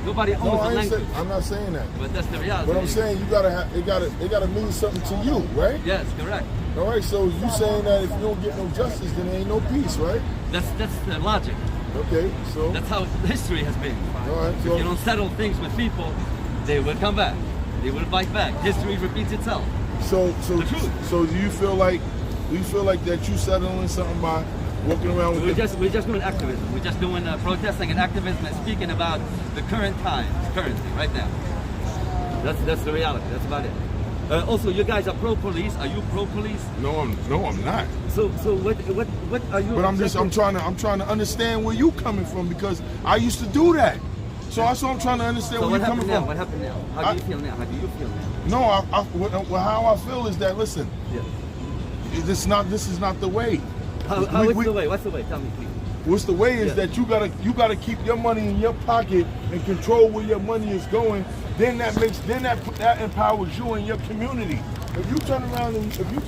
Nobody owns No, the I ain't language. I'm not saying that. But that's the reality. But I'm saying it gotta mean something to you, right? Yes, correct. All right, so you saying that if you don't get no justice, then there ain't no peace, right? That's the logic. Okay, so That's how history has been. all right, If you don't settle things with people, they will come back. They will fight back. History repeats itself. so The truth. so do you feel like that you settling something by walking around with We're just doing activism. We're just doing protesting and activism and speaking about the current times, currently, right now. That's the reality. That's about it. Also, you guys are pro-police. Are you pro-police? No, I'm not. So what are you? But I'm trying to understand where you coming from because I used to do that. So that's what I'm trying to understand So where what you coming happened now? from. What happened now? How do you feel now? How do you feel now? No, how I feel is that listen, Yeah. this is not the way. What's the way? What's the way? Tell me, please. What's the way is Yeah. that you gotta keep your money in your pocket and control where your money is going. Then that empowers you and your community. If you turn around and I'm saying you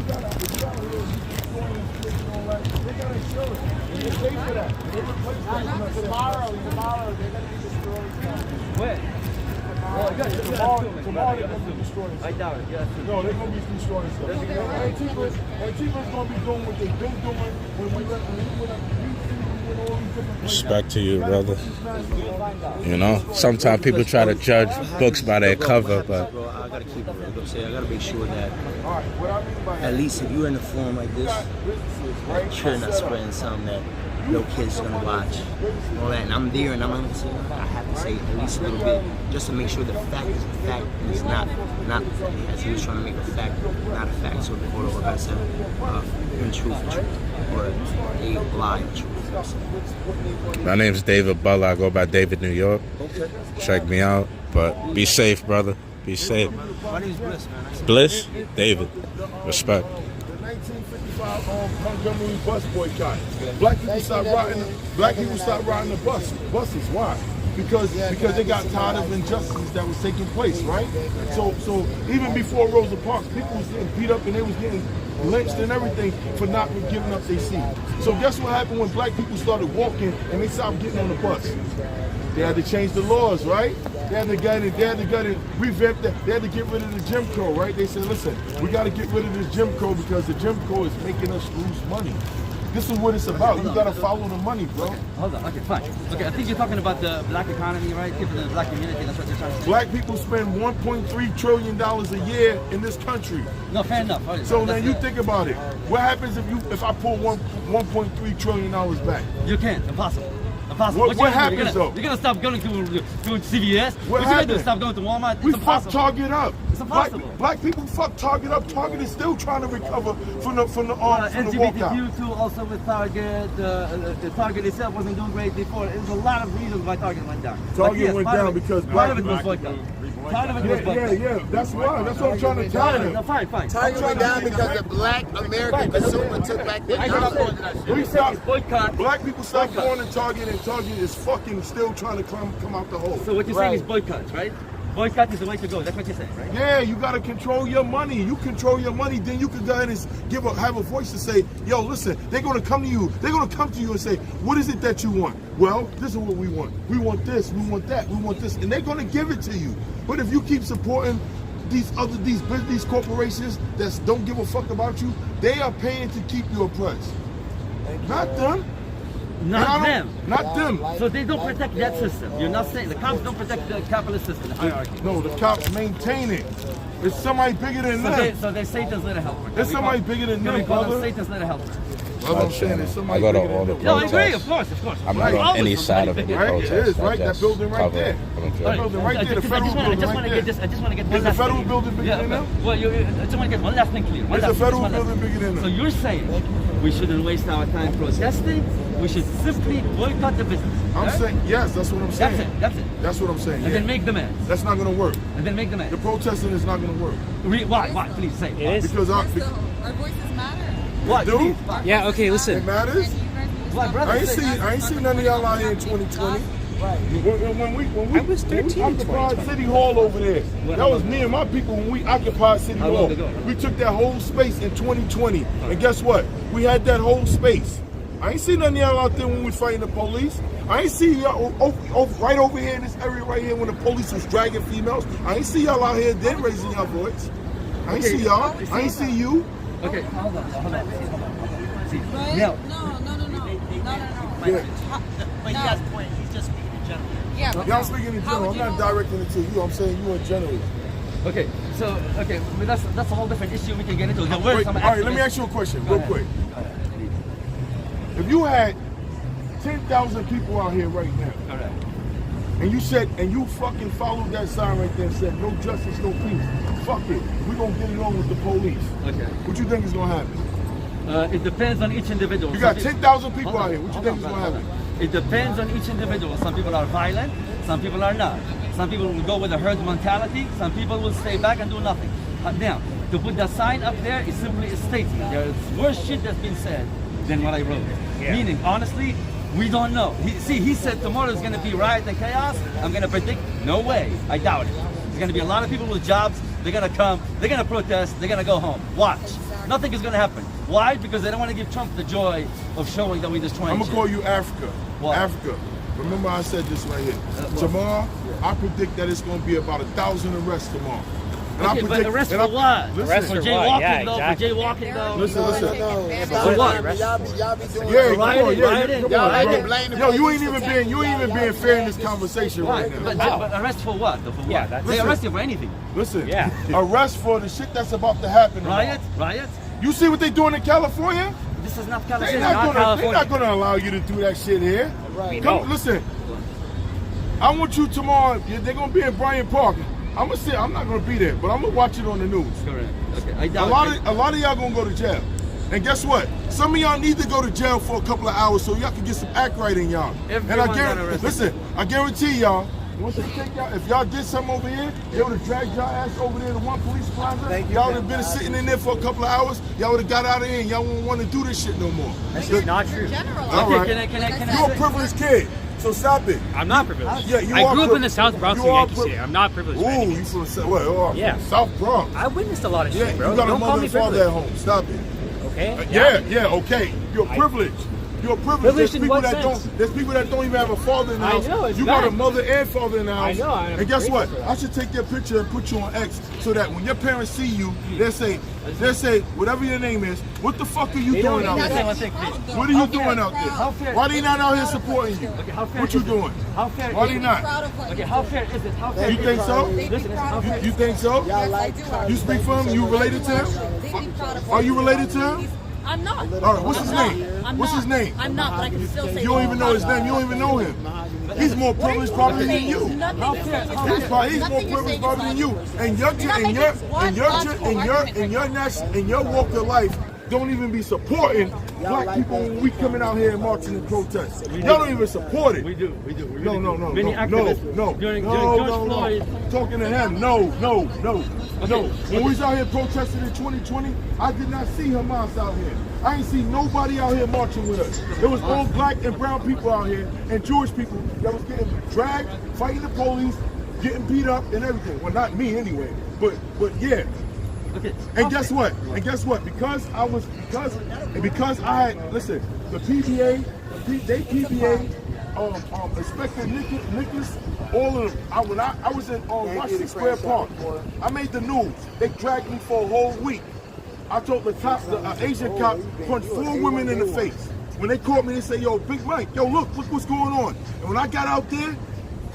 gotta they got insurance. And they pay for that. They replace that. Tomorrow they're gonna be destroyed. Where? Tomorrow they're gonna be destroying stuff. I doubt it. Yeah. No, they're gonna be destroying stuff. Antifa's gonna be doing what they've been doing when we went up. Respect to you, brother. You know, sometimes people try to judge books by their cover, but Bro, I gotta keep it real. I gotta make sure that at least if you're in a forum like this, that you're not spreading something that no kids are gonna watch. All that, and I'm there, and I'm gonna say, I have to say at least a little bit, just to make sure the fact is a fact, and it's not as he was trying to make a fact, not a fact. So the order of events in truth, or a lie, truth. my name's David Butler. I go by David Newyork. Okay. Check me out, but be safe, brother. Be safe. My name's Bliss, man. Bliss, David. Respect. The 1955 Montgomery bus boycott. Black people stopped riding the buses. Why? Because they got tired of injustices that was taking place, right? So even before Rosa Parks, people was getting beat up and they was getting lynched and everything for not giving up their seat. So guess what happened when black people started walking and they stopped getting on the bus? They had to change the laws, right? They had to get it revamped. They had to get rid of the Jim Crow, right? They said, listen, we got to get rid of this Jim Crow because the Jim Crow is making us lose money. This is what it's about. You got to follow the money, bro. Hold on. Okay, fine. Okay, I think you're talking about the black economy, right? People in the black community. That's what you're trying to say. Black people spend $1.3 trillion a year in this country. No, fair enough. So now you think about it. What happens if I pull $1.3 trillion back? You can't. Impossible. What happens though? You're gonna stop going to CVS. What you gonna do? Stop going to Walmart? It's We impossible. fuck Target up. It's impossible. Black people fuck Target up. Target is still trying to recover from the walkout. LGBTQ too, also with Target. The Target itself wasn't doing great before. There's a lot of reasons why Target went down. Target went down because part of it was boycott. Part of it was boycott. Yeah. That's why. That's what I'm trying to tell you. No, fine. Target went down because the black American consumer took back their dollar. Black people stopped going to Target, and Target is fucking still trying to come out the hole. So what you're saying is boycott, right? Boycott is the way to go. That's what you're saying, right? Yeah, you got to control your money. You control your money, then you can go ahead and have a voice to say, yo, listen, they're going to come to you. They're going to come to you and say, what is it that you want? Well, this is what we want. We want this. We want that. We want this. And they're going to give it to you. But if you keep supporting these corporations that don't give a fuck about you, they are paying to keep you oppressed. Not them. Not them. Not them. So they don't protect that system. You're not saying the cops don't protect the capitalist system. No, the cops maintain it. It's somebody bigger than them. So they're Satan's little helper. It's somebody bigger than them, We call them brother. Satan's little helper. I'm saying it's somebody I go to bigger all than the them. No, I agree. protests. Of course. I'm not on any side of any Right, protest. it is, I right? That just building right cover there. them. That building right there, the federal building right there. I just want to get Is the federal building bigger than them? Well, I just want to get one last thing clear. Is the federal building bigger than So them? you're saying we shouldn't waste our time protesting. We should simply boycott the business. I'm right? saying, yes, that's what I'm saying. That's it. That's what I'm saying. And yeah. then make demands. That's not going to work. And then make The demands. protesting is not going to work. Why? Please say. Because Our voices matter. What? do Please. Yeah, okay, it listen. matters. What, brother? I ain't seen none of y'all out here in 2020. When we I was 13 in occupied 2020. City Hall over there. That was me and my people when we occupied City How Hall. long ago? We took that whole space in 2020. And guess what? We had that whole space. I ain't seen none of y'all out there when we was fighting the police. I ain't see y'all right over here in this area right here when the police was dragging females. I ain't see y'all out here then raising your voice. I ain't see y'all. I ain't see you. Okay, hold on. See, Right? now, No. Yeah. But he has a point. He's just speaking in general. Yeah. but Y'all speaking in how general. would I'm you not know? directing it to you. I'm saying you in general. okay, but that's a whole different issue we can get into. There were Wait, some all right, let activists- me ask you a question Go real ahead. quick. If you had 10,000 people out here right now, Correct. and you fucking followed that sign right there and said, no justice, no peace, fuck it, we're going to get it on with the police. Okay. What you think is going to happen? It depends on each individual. You got Some 10,000 people Hold on, out here. What you hold think on, is going to brother. happen? It depends on each individual. Some people are violent, some people are not. Some people will go with a herd mentality, some people will stay back and do nothing. Now, to put that sign up there is simply a statement. There is worse shit that's been said than what I wrote. Meaning, honestly, we don't know. He said tomorrow is going to be riot and chaos. I'm going to predict, no way. I doubt it. There's going to be a lot of people with jobs. They're going to come. They're going to protest. They're going to go home. Watch. Nothing is going to happen. Why? Because they don't want to give Trump the joy of showing that we're destroying I'm going to shit. call you Africa. What? Africa. Remember I said this right here. what? Tomorrow, I predict that it's going to be about 1,000 arrests tomorrow. And I Okay, predict, but arrest and for I- what? Listen, Arrest for jaywalking, though. For jaywalking, though. Listen. For what? Y'all be doing Yeah, Rioting. come on, Y'all bro. ain't Yo, you ain't even being fair in this conversation right now. But arrest for what? Though, for what? They Listen. arrest you for anything. Listen, arrest for the shit that's about to happen. Riot? Riot? You see what they doing in California? This is not They're California. not gonna allow you to do that shit here. Come, listen. I want you tomorrow. They're gonna be in Bryant Park. I'm not gonna be there, but I'm gonna watch it on the news. Correct. Okay. A lot of y'all gonna go to jail. And guess what? Some of y'all need to go to jail for a couple of hours so y'all can get some act right in y'all. And I guarantee y'all, once they take y'all, if y'all did something over here, they would have dragged y'all ass over there to one police plaza. Y'all would have been sitting in there for a couple of hours. Y'all would have got out of here and y'all wouldn't want to do this shit no more. That's not true. All right. Can I You're a privileged kid. So stop it. I'm not privileged. Yeah, you I are grew up in the South Bronx, you New are York City. I'm not privileged. Ooh, you from the South Bronx. I witnessed a lot of Yeah, shit, bro. you got a Don't call mother me and father privileged. at home. Stop it. Okay. Okay. You're privileged. You're privileged. Privileged in what sense? There's people that don't even have a father in the house. I know, it's you bad. got a mother and father in the house. I know, and I'm And guess what? grateful for that. I should take your picture and put you on X so that when your parents see you, they'll say, whatever your name is, what the fuck are you doing out there? What are you doing out there? Why they not out here supporting you? What you doing? How fair Why is they it? not? Okay, how fair is it? How fair You think so? Listen, how fair You think so? Yes, I do. You speak for him? You related to him? They'd be proud of Are you related to him? I'm not. All right, what's his I'm not. name? I'm What's not. his name? I'm not, but I can still say You don't even know his name. You don't even know him. He's more privileged probably than you. He's more privileged probably than you. And your walk of life don't even be supporting black people when we coming out here and marching and protesting. Y'all don't even support it. We do. No. Many activists During George Floyd. Talking to him. No. When we was out here protesting in 2020, I did not see Hamas out here. I ain't see nobody out here marching with us. There was all black and brown people out here and Jewish people that was getting dragged, fighting the police, getting beat up and everything. Well, not me anyway, but yeah. Okay. And guess what? Because I had, listen, the PBA, Inspector Nicholas, all of them. I was in Washington Square Park. I made the news. They dragged me for a whole week. I told the Asian cop punched 4 women in the face. When they caught me, they said, yo, Big Mike, look what's going on. And when I got out there,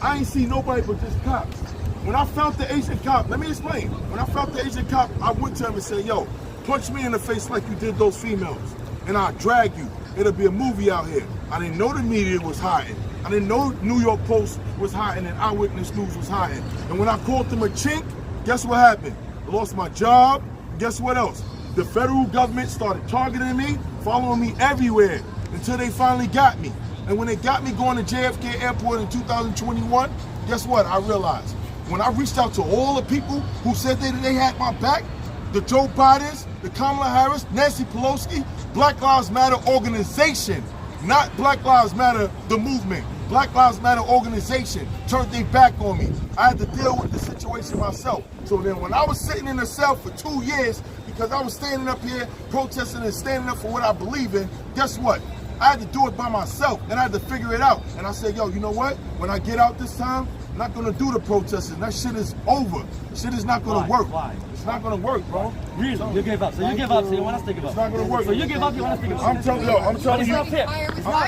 I ain't see nobody but just cops. When I felt the Asian cop, let me explain. When I felt the Asian cop, I went to him and said, yo, punch me in the face like you did those females. And I'll drag you. It'll be a movie out here. I didn't know the media was hiding. I didn't know New York Post was hiding and Eyewitness News was hiding. And when I called them a chink, guess what happened? I lost my job. Guess what else? The federal government started targeting me, following me everywhere until they finally got me. And when they got me going to JFK Airport in 2021, guess what? I realized when I reached out to all the people who said they had my back, the Joe Bidens, the Kamala Harris, Nancy Pelosi, Black Lives Matter organization, not Black Lives Matter the movement. Black Lives Matter organization turned their back on me. I had to deal with the situation myself. So then when I was sitting in the cell for 2 years, because I was standing up here protesting and standing up for what I believe in, guess what? I had to do it by myself and I had to figure it out. And I said, yo, you know what? When I get out this time, I'm not gonna do the protesting. That shit is over. Shit is not gonna work. Why? It's not gonna work, bro. Really? You gave up. So you give up. So you want us to give up. It's not gonna work. So you give up. You want us to give up. I'm telling you. It's not fair.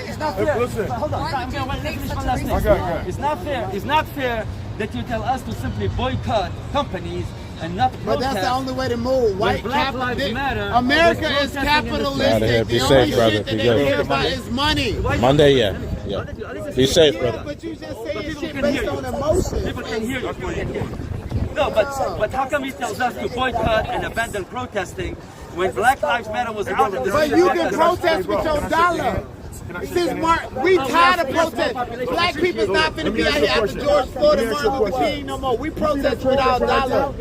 It's not fair. Listen. Hold on. I'm going to finish one last thing. It's not fair. It's not fair that you tell us to simply boycott companies and not protest. But that's the only way to move. White Black Lives Matter. America is capitalistic. Be The safe, only brother. shit that Be they good. care about is money. Monday, yeah. Be safe, brother. But you just say shit based on emotion. People can hear you. No, but how come he tells us to boycott and abandon protesting when Black Lives Matter was out of the But you can protest with your dollar. Since we tired of protest. Black people's not finna be out here after George Floyd and Martin Luther King no more. We protest with our dollar.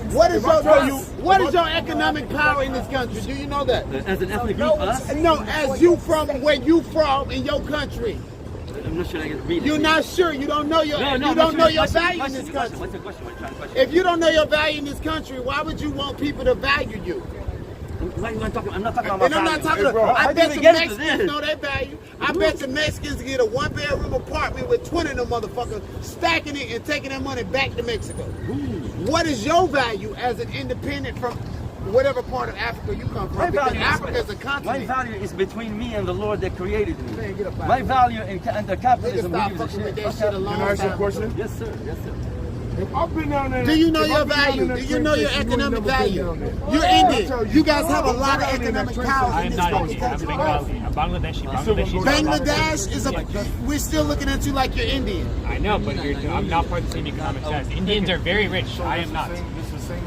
What is your economic power in this country? Do you know that? As an ethnic group, us? No, as you from where you from in your country. I'm not sure I can read it. You're not sure. You don't know your value in this country. What's the question? If you don't know your value in this country, why would you want people to value you? Why you talking? I'm not talking about And my I'm not value. talking about, I bet the get into Mexicans this. know their value. I bet the Mexicans get a 1-bedroom apartment with 20 of them motherfuckers, stacking it and taking that money back to Mexico. What is your value as an independent from whatever part of Africa you come from? Because Africa is a continent. My value is between me and the Lord that created me. My value in the capitalism. Niggas stop fucking with that shit a long Can I ask you a time question? ago. Yes, sir. Yes, sir. If I've been down there, Do you know if your I've been down value? in that Do you know your train station, economic you ain't never been value? down there. You're I'll Indian. tell You guys have a I've been lot of down in that economic train power I in am this not fucking Indian. I'm country. Bengali. I'm Bangladeshi. Bangladeshi. Bangladesh is a. We're still looking at you like you're Indian. I know, but I'm not part of the same economic status. Indians are very rich. I am not.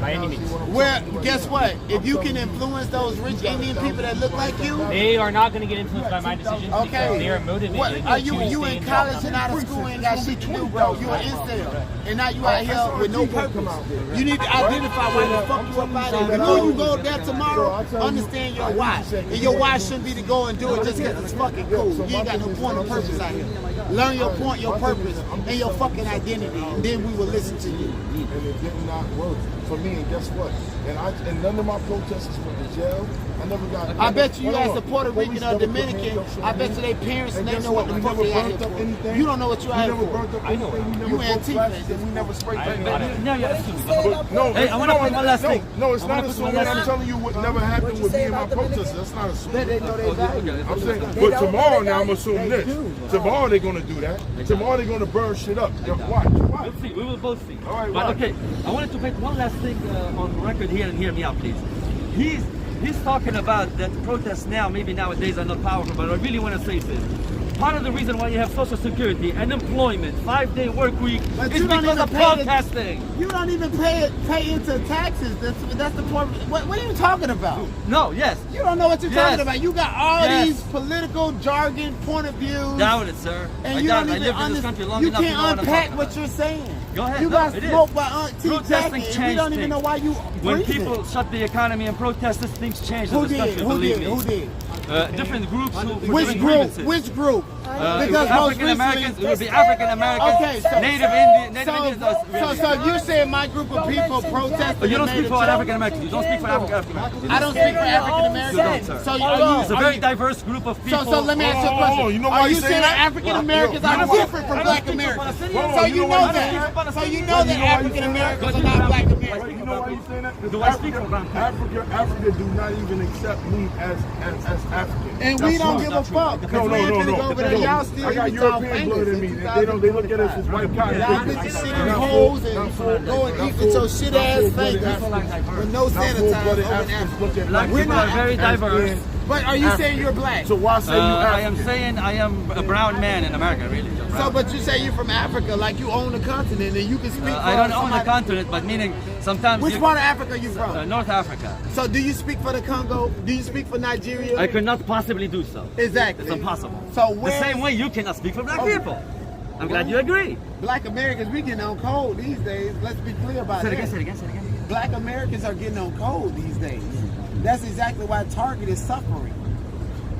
By any means. Well, guess what? If you can influence those rich Indian people that look like you, They are not going to get influenced by my decisions because they are motivated. What, are you to you stay in in college power. and out of school and got shit to do, bro? You an incel, and now you out here with no purpose. You need to identify why the fuck you up out here. Before you go there tomorrow, understand your why. And your why shouldn't be to go and do it just because it's fucking cool. You ain't got no point of purpose out here. Learn your point, your purpose, and your fucking identity, and then we will listen to you. And it did not work for me. And guess what? And none of my protesters went to jail. I never got. I bet you ask a Puerto Rican or Dominican, I bet you their parents and they know what the fuck they out here for. You don't know what you out here for. I know. You Antifa. We never sprayed that. Now you're assuming. No, Hey, I want to put one last thing. No, it's I not wanna put one assuming. last I'm telling you what never happened with me and my protesters. That's not assuming. They know their value. I'm saying, but tomorrow now I'm assuming this. Tomorrow they're gonna do that. Tomorrow they're gonna burn shit up. Watch. We'll see. We will both see. All right, but watch. okay, I wanted to make one last thing on record here and hear me out, please. He's talking about that protests now, maybe nowadays are not powerful, but I really want to say this. Part of the reason why you have Social Security and employment, 5-day work week, is because of protesting. You don't even pay into taxes. That's the point. What are you talking about? No, yes. You don't know what you're talking about. You got all Yes. these political jargon, point of views. Doubt it, sir. And I you doubt don't it. I even lived in this country long You enough to know can't what I'm unpack talking what about. you're saying. Go ahead. You No, got it is. smoked by Aunt T. Protesting Jackie, and we changed don't even things. know why you When breathing. people shut the economy and protested, things changed in Who this did? country, Who believe did? me. Who did? Different groups who for Which different group? grievances. Which group? Because African Americans, it would be African Americans, Okay, so Native Indians. So you saying my group of people protested? But you don't and speak made for a African Americans. You don't speak for African Americans. I don't speak for African You Americans. don't, sir. So are It's a you? very diverse group of people. So let me ask you a question. You know why Are you you saying saying that? African Americans You know are why- different from I don't Black speak for Americans? Palestinians. So You you know know why you that. So you Well, know you that know why you African saying that? Americans are not Black Americans. You know why you saying that? Do I speak for brown people? Africa do not even accept me as African. And we That's don't why. give a fuck. Because we ain't finna go over there. Y'all still I got use our European blood fingers in me. in They look at us as white guys. Y'all bitches sit in holes and go and eat with your shit ass fingers with no sanitizer over in Africa. Black We're people are not very diverse. But are you saying you're Black? So why say you I am African? saying I am a brown man in America, really. So, but you say you're from Africa, like you own the continent, and you can speak for I don't own the somebody. continent, but meaning sometimes. Which part of Africa are you from? North Africa. So, do you speak for the Congo? Do you speak for Nigeria? I could not possibly do so. Exactly. It's impossible. So, The where same way you cannot speak for black people. I'm glad you agree. Black Americans, we getting on cold these days. Let's be clear about Say it that. again, say it again, say it again. Black Americans are getting on cold these days. That's exactly why Target is suffering.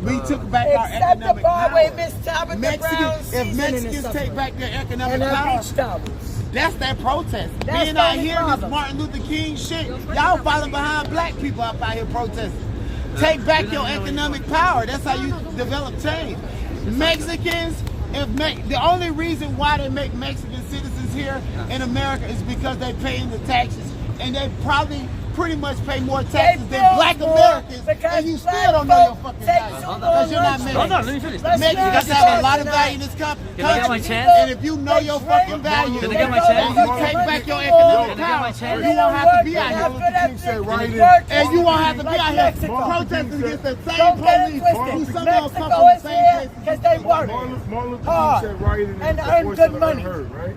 We took back our Except the economic bar power. way Miss Tabitha Brown Mexicans, if seasoning Mexicans is take suffering. back their economic And her power, beach towels. that's their protest. That's Being the out only here, this problem. Martin Luther King shit, y'all falling behind black people up out here protesting. Take back your economic power. That's how you develop change. Mexicans, the only reason why they make Mexican citizens here in America is because they pay in the taxes, and they probably pretty much pay more taxes than Black Americans, and you still don't know your fucking value because you're not Hold on, let me Mexican. finish. Mexicans have a lot of value in this country, Can I get my chance? and if you know your fucking value, Can I get my chance? and you take back your economic Can I get my power, chance? you won't have to be out Martin here. Luther King said, right in. And you won't have to be out here protesting against the same police who somehow come from the same place. Because they work Martin Luther King hard said, right in. and the earn voice good of the money. unheard, right?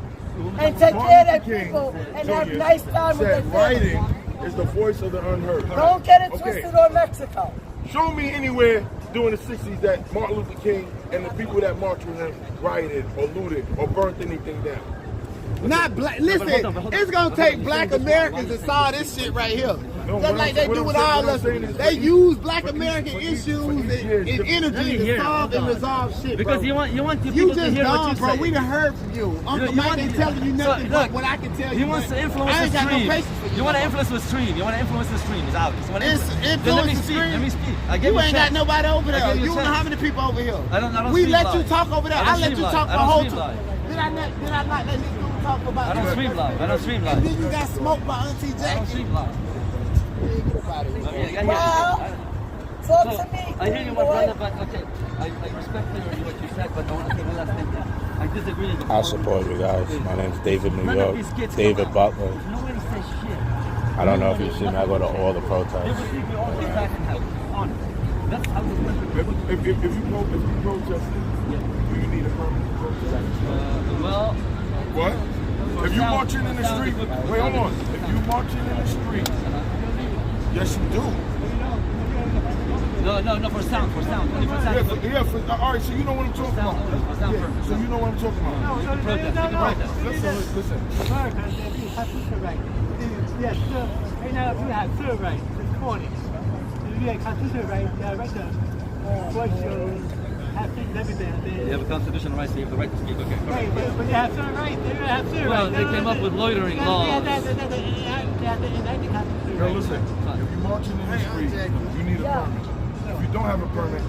and take Martin care of their Luther King people and have Jr. nice time with their said, family. writing is the voice of the unheard. Don't get it Okay. twisted on Mexico. Show me anywhere during the 60s that Martin Luther King and the people that marched with him rioted or looted or burnt anything down. Not black. Listen, it's gonna take Black Americans to solve this shit right here. Just like they do with all of us. They use black American issues and energy to solve and resolve shit, bro. Because you want the You people to just hear what dumb, you bro. say. We done heard from you. Uncle Mike ain't telling you nothing but what I can tell you. He wants to influence I the ain't got no stream. patience for you. You want to influence the stream. You want to influence the stream. It's obvious. You want to Influence Then let me the speak. stream? Let me speak. I gave You you a ain't got chance. nobody over I there. gave you a You know chance. how many people over here? I don't We stream let live. you talk over there. I I don't let stream you live. talk I for don't a whole stream two. live. Did I not let this dude talk about I don't stream live. I don't stream And live. then you got smoked by Auntie I don't Jackie. stream live. Talk to me. I hear you, my brother, but okay. I respect what you said, but I want to say one last thing. I disagree with you. I support you guys. My name's David New None of York. these kids David come out. Butler. Nobody says shit. I don't know if you've seen me. I go to all the They protests. will leave you all the back in hell. Honest. That's how the country If you protest, do you need a permit to protest? well, What? If you marching in the street, wait, hold on. If you marching in the street, yes, you do. no, for sound, only for sound. All right, so you know what I'm talking about. Yeah, so you know what I'm talking about. You can protest. Listen. America, they have civil rights. Yes, sir. Right now, we have civil rights. This morning. We have constitutional rights. We have right to voice your have things, everything. You have a constitutional right, so you have the right to speak. Okay. Right, but they have civil rights. They have civil Well, rights. they came up with loitering laws. They have the United Constitution. Yo, listen. If you're marching in the street, you need a permit. If you don't have a permit,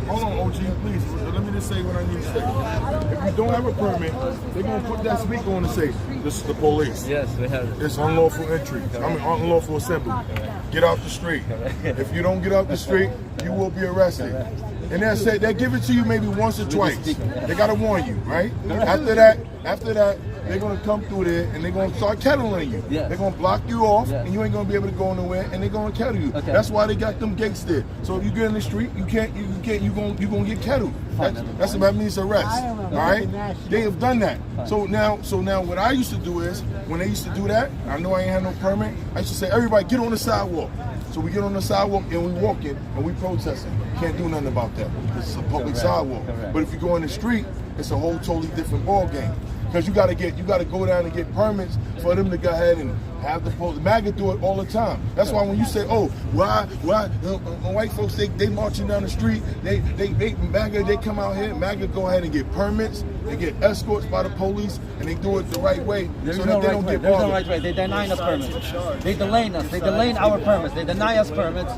hold on, OG, please. Let me just say what I need to say. If you don't have a permit, they're gonna put that speaker on and say, "This is the police. Yes, we have it. It's unlawful entry. Unlawful assembly. Get out the street. If you don't get out the street, you will be arrested." And they give it to you maybe once or twice. They gotta warn you, right? After that, they're gonna come through there and they're gonna start kettling you. Yes. They're gonna block you off, Yes. and you ain't gonna be able to go nowhere, and they're gonna kettle you. Okay. That's why they got them gates there. So if you get in the street, you gonna get kettled. That's what means arrest. All right? They have done that. So now what I used to do is when they used to do that, I know I ain't had no permit. I used to say, everybody get on the sidewalk. So we get on the sidewalk and we walking and we protesting. Can't do nothing about that. It's a public sidewalk. But if you go in the street, it's a whole totally different ball game. Because you gotta go down and get permits for them to go ahead and have the police. MAGA do it all the time. That's why when you say, "Oh, why white folks they marching down the street, MAGA they come out here, MAGA go ahead and get permits, they get escorts by the police, and they do it the right way There's so no that they right don't way. get There's no bothered. right way. They deny us permits. They delaying us. They delaying our permits. They deny us permits.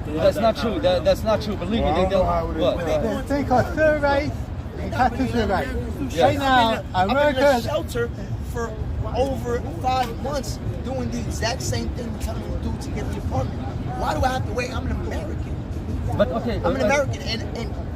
That's not true. That's not true. Believe me, they don't. What? There's a thing called civil rights and constitutional rights. Yes. Right now, I've been in America a shelter for over 5 months doing the exact same thing they're telling me to do to get the apartment. Why do I have to wait? I'm an American. But okay. I'm an American, and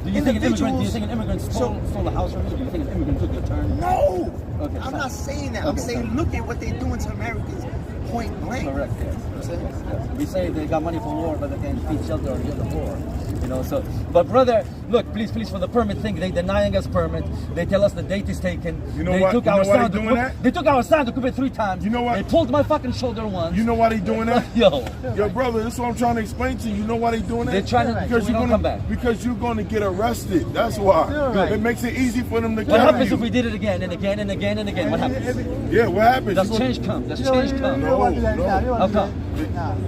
Do you think individuals. an immigrant stole a house from you? Do you think an immigrant took your turn? No, Okay, I'm fine. not saying that. I'm Okay, saying fine. look at what they're doing to Americans, point blank. Correct. Yes. Yes. We say they got money for war, but they can't feed shelter or get the poor. You know. So, but brother, look, please, for the permit thing, they denying us permit. They tell us the date is taken. You know they what? Took You our know why sound they to doing cook- that? They took our sound to equip 3 times. You know what? They pulled my fucking shoulder once. You know why they doing that? Yo, brother, that's what I'm trying to explain to you. You know why they doing that? They're trying to because so we don't come back. Because you're gonna get arrested. That's why. Right. It makes it easy for them to What catch happens you. if we did it again and again and again and again? What happens? Yeah, what happens? Does You change gonna- come? Does change come? How come?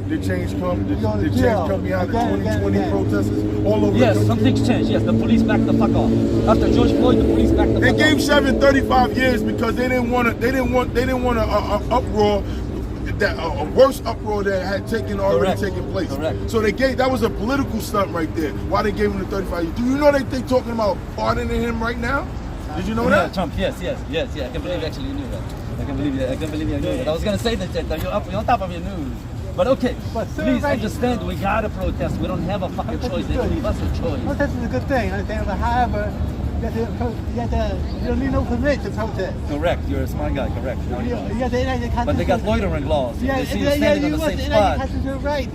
The change come. The change jail. come behind the Again, 2020 again. protesters all over. Yes, the some country. things change. Yes, the police backed the fuck off. After George Floyd, the police backed the They fuck gave off. Chevin 35 years because they didn't want a uproar. A worse uproar that had already taken place. Correct. So that was a political stunt right there. Why they gave him the 35 years? Do you know they talking about pardoning him right now? Did you know Yeah, that? Trump. Yes. I can believe actually you knew that. I can believe you knew that. I was gonna say that you're on top of your news. But okay, please understand, we gotta protest. We don't have a fucking choice. They don't leave us a choice. Protest is a good thing, understand? But however, you don't need no permit to protest. Correct. You're a smart guy. Correct. But they got Yeah, loitering laws. If they see you standing on the same spot. constitutional right.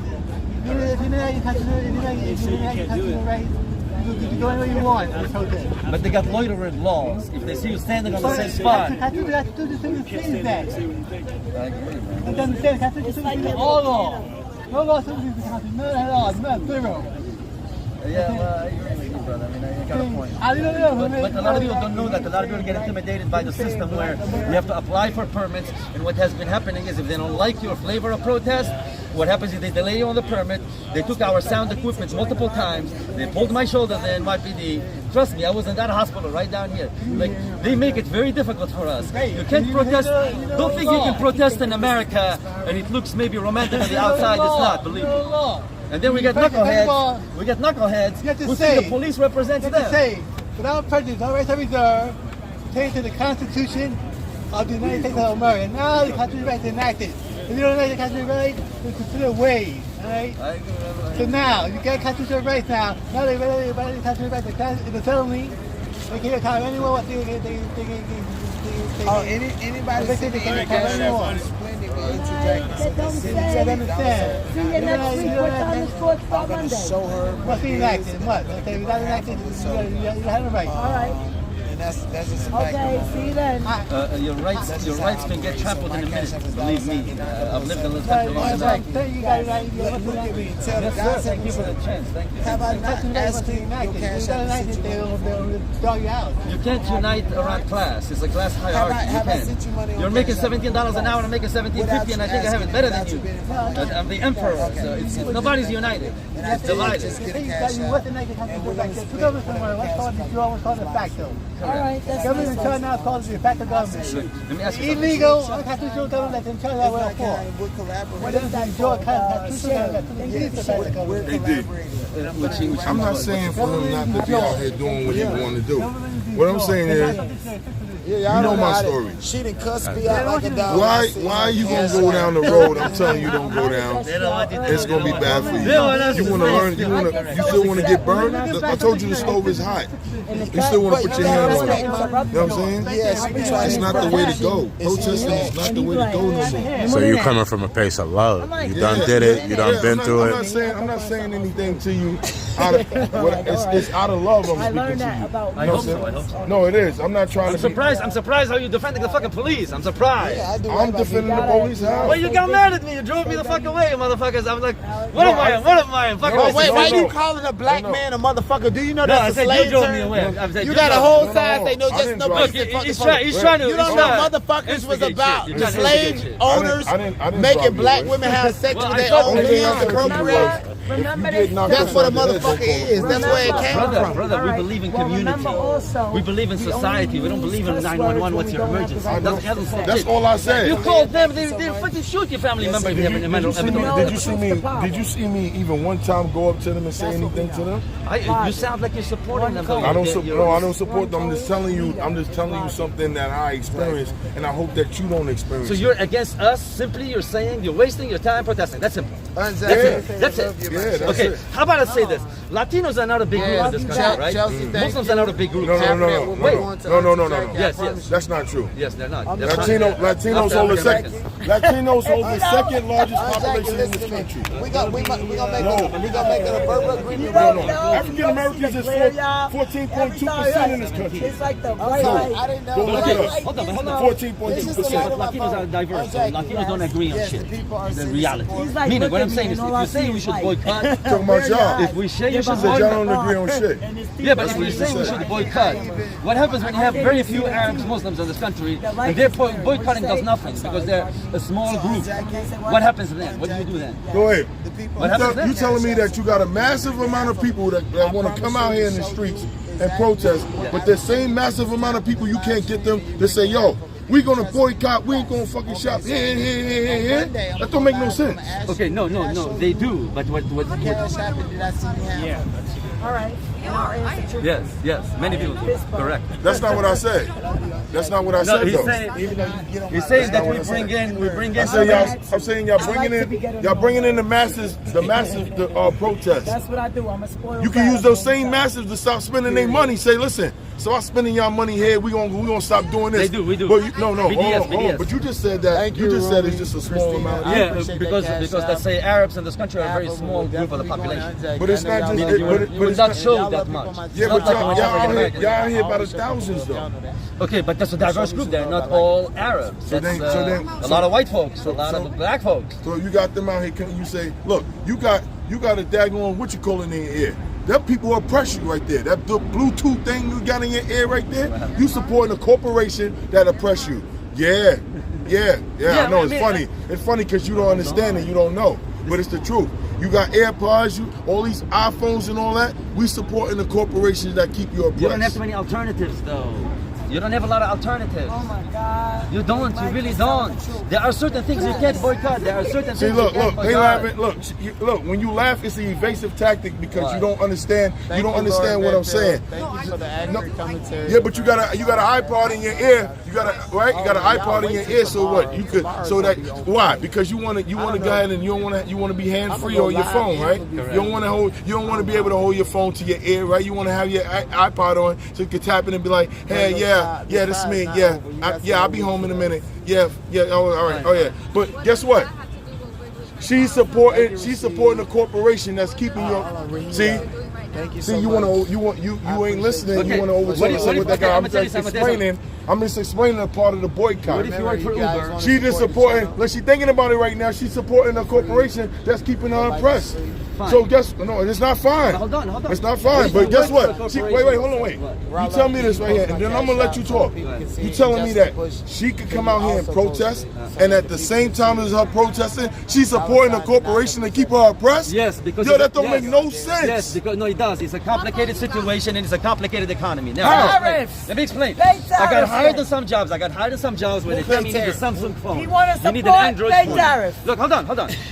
If you deny your constitutional right, you can go anywhere you want and protest. But they got loitering laws. If they see you standing on the same spot. Constitution says that. I agree, man. It doesn't say Constitution says all law. No law says the Constitution. None at all. None. Zero. Yeah, well, I agree with you, brother. I mean, I got a point. I don't know. But a lot of people don't know that. A lot of people get intimidated by the system where you have to apply for permits. And what has been happening is if they don't like your flavor of protest, What happens is they delay you on the permit. They took our sound equipment multiple times. They pulled my shoulder, the NYPD. Trust me, I was in that hospital right down here. Like, they make it very difficult for us. You can't protest. Don't think you can protest in America and it looks maybe romantic on the outside. It's not, believe me. And then we get knuckleheads. We get knuckleheads who think the police represents them. Without prejudice, all rights are reserved, pertaining to the Constitution of the United States of America. Now the Constitution right is enacted. If you don't like the Constitution right, it's considered waived. Alright? So now, you get constitutional rights now. Now they ready the constitutional rights. It's a felony. They can't tell anyone what they anybody they think they can't tell anyone. Show her. What's the enacted? What? Okay, without enacted, you have the right. All right. That's just Okay, see you then. Your rights can get trampled in a minute. Believe me, I've lived in this country long enough. You got it right. Yes, sir. Thank you for the chance. Thank you. How about not asking they'll dog you out. You can't unite around class. It's a class hierarchy. You can't. You're making $17 an hour. I'm making $17.50, and I think I have it better than you. I'm the emperor. So it's nobody's united. It's divided. What's the negative constitution? Put over somewhere. Let's call it. You always call it de facto. All right, that's Government in charge now calls it de facto government. Let me ask you something. Illegal, unconstitutional government that's in charge of that for. What is that? Your constitutional I'm not saying for him not to be out here doing what he want to do. What I'm saying is, you know my story. She done cussed me out like a dog. Why you gonna go down the road? I'm telling you, don't go down. It's gonna be bad for you. You wanna learn? You still wanna get burned? I told you the stove is hot. You still wanna put your hand on it? You know what I'm saying? It's not the way to go. Protesting is not the way to go no more. So you coming from a place of love. You done did it. You done been through it. I'm not saying anything to you. It's out of love. I'm speaking to you. I hope so. No, it is. I'm not trying to. I'm surprised how you defending the fucking police. I'm surprised. I'm defending the police. How? Well, you got mad at me. You drove me the fuck away, motherfuckers. I was like, what am I? Wait, why you calling a black man a motherfucker? Do you know that's a slave term? You got a whole side say no, just no. Look, he's trying to. You don't know motherfuckers was about the slave owners making black women have sex with their own kids, appropriate. That's what a motherfucker is. That's where it came from. Brother, we believe in community. We believe in society. We don't believe in 911. What's your emergency? That's all I said. You called them. They fucking shoot your family member if you have a mental evidence. Did you see me even one time go up to them and say anything to them? You sound like you're supporting them. I don't support them. I'm just telling you something that I experienced, and I hope that you don't experience. So you're against us? Simply, you're saying you're wasting your time protesting. That's simple. That's it. Yeah, that's okay, it. how about I say this? Latinos are not a big group in this country, right? Muslims are not a big group. No. Yes. That's not true. Yes, they're not. Latinos hold the second. Latinos hold the second largest population in this country. We gonna make it a verbal agreement. African Americans is 14.2% in this country. It's like the I didn't know. Go look it up. Hold on. 14.2%. Latinos are diverse. So Latinos don't agree on shit. The reality. Meaning, what I'm saying is, if you say we should boycott, Talking about y'all. if we say you should Y'all boycott, don't agree on shit. yeah, but if we say we should boycott, what happens when you have very few Arabs, Muslims in this country, and therefore boycotting does nothing because they're a small group? What happens then? What do you do then? Go ahead. What happens then? You telling me that you got a massive amount of people that want to come out here in the streets and protest, but the same massive amount of people you can't get them to say, yo, we're gonna boycott, we ain't gonna fucking shop here. That don't make no sense. Okay, no, they do, but what Yeah. All right. Yes, many people do. Correct. That's not what I said. That's not what I said, he's though. saying that we bring in. I'm saying y'all bringing in the masses, protest. That's what I do. I'm a spoiled. You can use those same masses to stop spending their money. Say, listen, so I'm spending y'all money here. We gonna stop doing this. We do. But hold on. BDS. But you just said that. You just said it's just a small amount. Yeah, because let's say Arabs in this country are a very small group of the population. But it's not just. It would not show that much. Yeah, but y'all out here by the thousands though. Okay, but that's a diverse group. They're not all Arabs. That's a lot of white folks, a lot of black folks. So you got them out here. You say, look, you got a daggone what you calling in your ear. That people oppress you right there. That the Bluetooth thing you got in your ear right there. You supporting a corporation that oppress you. Yeah. I know it's funny. It's funny because you don't understand and you don't know. but it's the truth. You got AirPods, all these iPhones and all that. We supporting the corporations that keep you oppressed. You don't have too many alternatives, though. You don't have a lot of alternatives. Oh my God. You don't. You really don't. There are certain things you can't boycott. There are certain things look, you can't they boycott. laughing. Look. When you laugh, it's an evasive tactic because you don't understand. You don't understand what I'm saying. Thank you for the accurate commentary. Yeah, but you got an iPod in your ear. You got an iPod in your ear. So what? You could. So that why? Because you want to go ahead and you want to be hands free on your phone, right? You don't want to be able to hold your phone to your ear, right? You want to have your iPod on so you can tap it and be like, hey, yeah, this me, I'll be home in a minute. Yeah, all right, oh yeah. But guess what? She's supporting the corporation that's keeping you. See, you ain't listening. Okay. You want to overtake us with that guy. I'm just explaining a part of the boycott. What if you work for Uber? She just supporting. Like she's thinking about it right now. She's supporting a corporation that's keeping her oppressed. So it's not fine. Hold on. It's not fine. But guess what? Wait. You tell me this right here, and then I'm gonna let you talk. You telling me that she could come out here and protest, and at the same time as her protesting, she's supporting a corporation to keep her oppressed? Yes, because that don't make no sense. Yes, because it does. It's a complicated situation and it's a complicated economy. Now, let me explain. I got hired in some jobs. Where they tell me you need a Samsung phone. You need an Android phone. Look, hold on.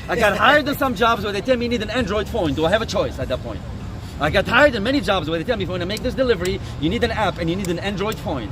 I got hired in some jobs where they tell me you need an Android phone. Do I have a choice at that point? I got hired in many jobs where they tell me if you want to make this delivery, you need an app and you need an Android phone.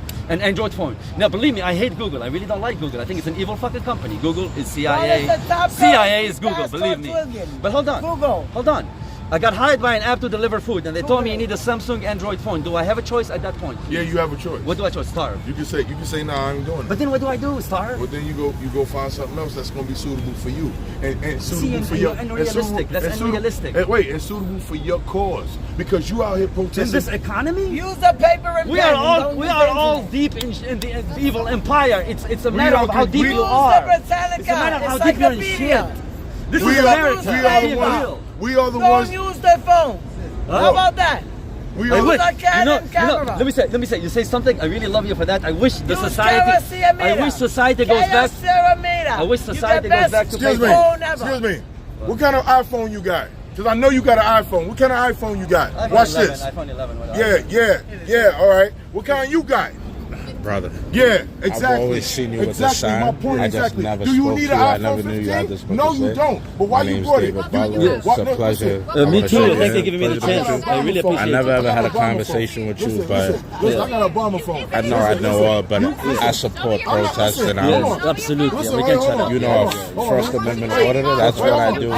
Now, believe me, I hate Google. I really don't like Google. I think it's an evil fucking company. Google is CIA. CIA is Google, believe me. But hold on. I got hired by an app to deliver food, and they told me you need a Samsung Android phone. Do I have a choice at that point? Yeah, you have a choice. What do I choose? Starve. You can say, nah, I ain't doing it. But then what do I do? Starve? Well, then you go find something else that's gonna be suitable for you, and suitable for your. Unrealistic. That's unrealistic. And suitable for your cause because you out here protesting. In this economy, use the paper and we are all deep in the evil empire. It's a matter of how deep you are. It's a matter of how deep you're in shit. This is America. We are the ones. Don't use their phone. How about that? Let me say. You say something. I really love you for that. I wish the society. I wish society goes back. I wish society goes back to. Excuse me. What kind of iPhone you got? Because I know you got an iPhone. What kind of iPhone you got? Watch this. iPhone 11. Yeah. All right. What kind you got? Brother. Yeah, exactly. I've always seen you with the sign. My point, I just never Do you spoke need to an you. I iPhone never knew you had this 15? much No, to you say. don't. But why My you name's brought it? David Butler. It's a pleasure. Me too. Thank Thank you for giving me the chance. I really appreciate it. I never ever had a conversation with you, but Listen, I got a bomber phone. I know all, but I support protests and I'm, Absolutely. We can chat. you know, a First Amendment auditor. That's what I do.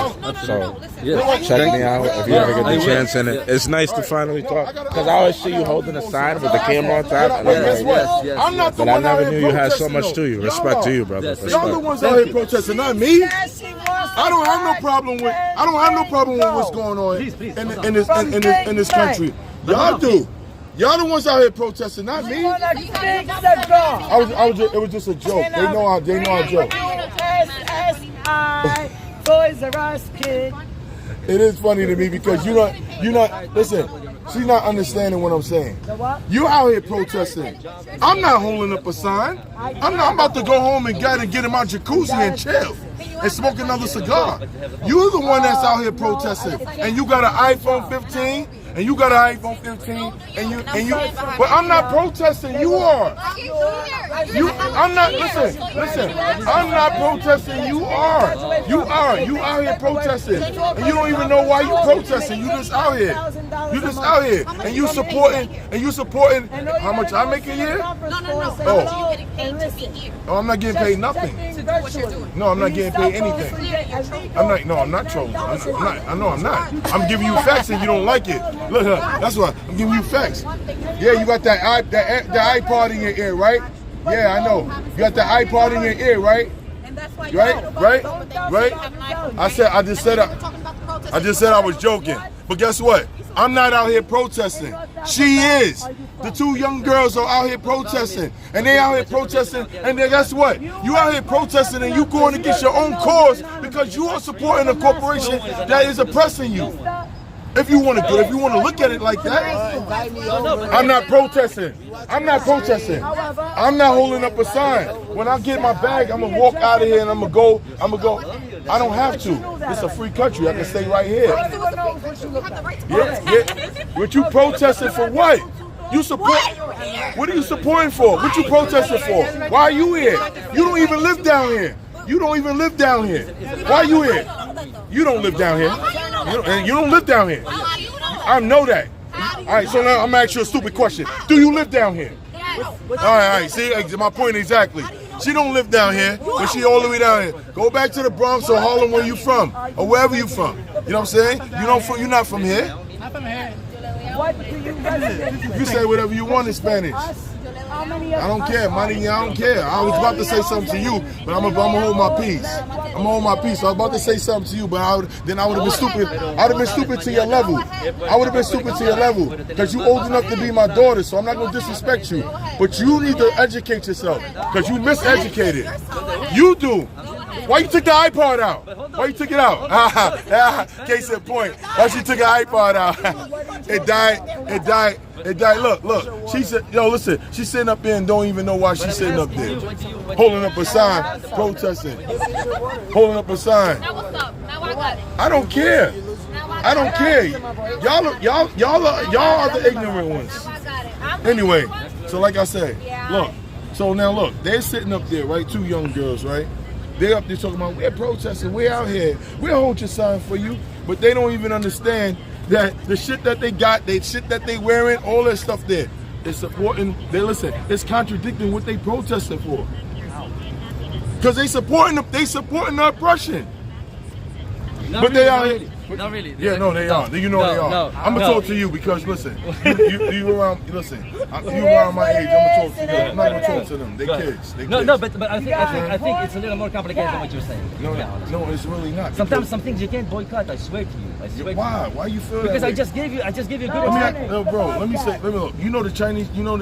So check me out if you ever get the chance. And it's nice to finally talk because I always see you holding a sign with the camera on top. And I'm like, I'm not the but I one out never here knew you had so protesting, much to you. Respect to you, brother. Y'all the ones out here protesting, not me. I don't have no problem with what's going on in this country. Y'all do. Y'all the ones out here protesting, not me. It was just a joke. They know I joke. Toys R Us kid. It is funny to me because you're not listen. She's not understanding what I'm saying. You out here protesting. I'm not holding up a sign. I'm about to go home and get in my jacuzzi and chill and smoke another cigar. You're the one that's out here protesting, and you got an iPhone 15. And you got an iPhone 15, but I'm not protesting. You are. I'm not. Listen. I'm not protesting. You are. You out here protesting, and you don't even know why you protesting. You just out here. And you supporting. How much I make a year? Oh, I'm not getting paid nothing. No, I'm not getting paid anything. I'm not trolling. I'm not. I'm giving you facts and you don't like it. Look, that's why I'm giving you facts. Yeah, you got that the iPod in your ear, right? Yeah, I know. You got the iPod in your ear, right? Right? I just said I was joking. But guess what? I'm not out here protesting. She is. The two young girls are out here protesting. And they out here protesting. And then guess what? You out here protesting and you going against your own cause because you are supporting a corporation that is oppressing you. If you want to look at it like that, I'm not protesting. I'm not protesting. I'm not holding up a sign. When I get my bag, I'm gonna walk out of here and I'm gonna go. I don't have to. It's a free country. I can stay right here. Yeah. But you protesting for what? You support? What are you supporting for? What you protesting for? Why are you here? You don't even live down here. You don't even live down here. Why are you here? You don't live down here. You don't live down here. I know that. All right, so now I'm gonna ask you a stupid question. Do you live down here? All right. See, my point exactly. She don't live down here, but she all the way down here. Go back to the Bronx or Harlem, where you from, or wherever you from. You know what I'm saying? You're not from here. I'm from here. What do you resonate with? You say whatever you want in Spanish. How many I don't care, money. I don't care. I was about to say something to you, but I'm gonna hold my peace. I'm gonna hold my peace. I was about to say something to you, but I would have been stupid. I'd have been stupid to your level. I would have been stupid to your level because you old enough to be my daughter. So I'm not gonna disrespect you, but you need to educate yourself because you miseducated. You do. Why you took the iPod out? Why you took it out? Case in point. Why she took her iPod out? It died. Look. She said, yo, listen. She's sitting up there and don't even know why she's sitting up there. Holding up a sign, protesting. Holding up a sign. Now what's up? Now I got it. I don't care. I don't care. Y'all are the ignorant ones. Anyway, so like I said, look. So now look, they're sitting up there, right? Two young girls, right? They're up there talking about, we're protesting, we're out here, we'll hold your sign for you. But they don't even understand that the shit that they got, the shit that they wearing, all that stuff there, is supporting, it's contradicting what they protesting for. Because they supporting the oppression. But they are here. Not really. Yeah, no, they are. You know they are. I'm gonna talk to you because listen, you around. Listen, you around my age. I'm gonna talk to you. I'm not gonna talk to them. They kids. No, but I think it's a little more complicated than what you're saying. No, it's really not. Sometimes some things you can't boycott. I swear to you. Why? Why you feel that? Because way? I just gave you a good example. Bro, let me look. You know the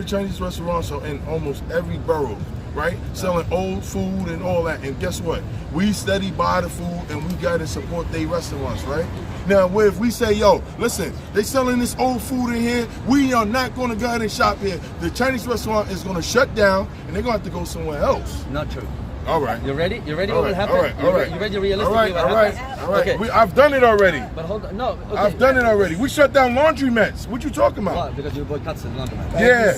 Chinese restaurants are in almost every borough. Right? Selling old food and all that. And guess what? We steady buy the food and we got to support their restaurants, right? Now, if we say, yo, listen, they selling this old food in here, we are not going to go ahead and shop here. The Chinese restaurant is going to shut down and they're going to have to go somewhere else. Not true. All right. You ready? You ready? All What will right, happen? all right. You ready realistically? All right. Okay. I've done it already. But hold on. No. Okay. I've done it already. We shut down laundromats. What you talking about? Why? Because you boycott the laundromat. Yeah.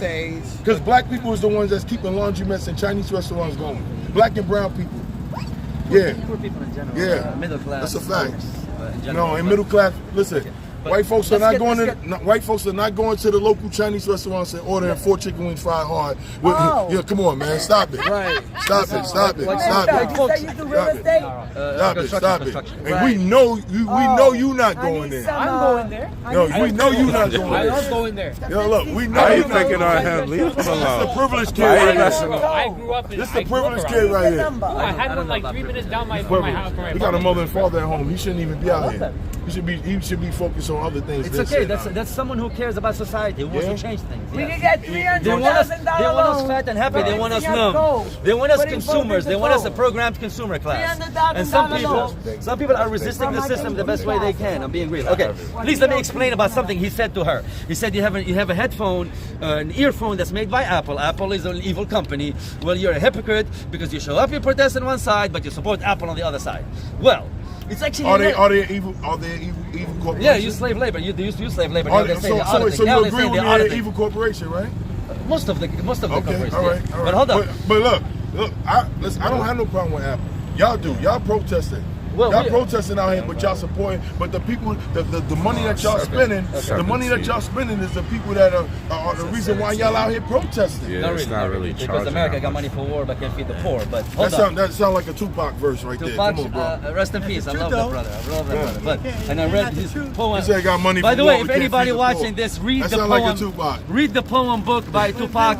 Because black people is the ones that's keeping laundromats and Chinese restaurants going. Black and brown people. Yeah. Poor people in general. Yeah. Middle class. That's a fact. No, in middle class. Listen. But white folks are not going to the local Chinese restaurants and ordering 4 chicken wings fried hard. Yeah, come on, man, stop it. Right. Stop it. Stop it. And we know you not going there. I'm going there. No, we know you not going there. I'm going there. Yo, look, we know Why you you not picking going on there. him? Leave him This is alone. the privileged kid Why you right messing here. with him? I grew up in. This is the privileged kid right here. I had one like 3 minutes down my house. He got a mother and father at home. He shouldn't even be out here. He should be focused on other things. It's okay. That's someone who cares about society, who wants to change things. We Yes. can get They want us $300,000 loan. fat and happy. They want us numb. They want us consumers. They want us a programmed consumer class. And some people are resisting the system the best way they can. I'm being real. Okay, please let me explain about something he said to her. He said you have a headphone, an earphone that's made by Apple. Apple is an evil company. Well, you're a hypocrite because you show up, you protest on one side, but you support Apple on the other side. Well, it's actually are they evil corporations? Yeah, you slave labor. You used to use slave labor. Now they say So they're auditing. you Now they agree say with they're me auditing. they're evil corporation, right? Most of the corporations. All right. But hold on. But look, I don't have no problem with Apple. Y'all do. Y'all protesting. Y'all protesting out here, but y'all supporting. But the people, the money that y'all spending, is the people that are the reason why y'all out here protesting. Yeah, it's not really because America got money for war, but can't feed the poor. But that sound like a Tupac verse right there. Come on, bro. Rest in peace. I love that brother. I love that brother. And I read his poem. He said I got money. By the for way, war, if we can't anybody feed the watching poor. this, read that the sound poem. Like a Tupac. Read the poem book by Tupac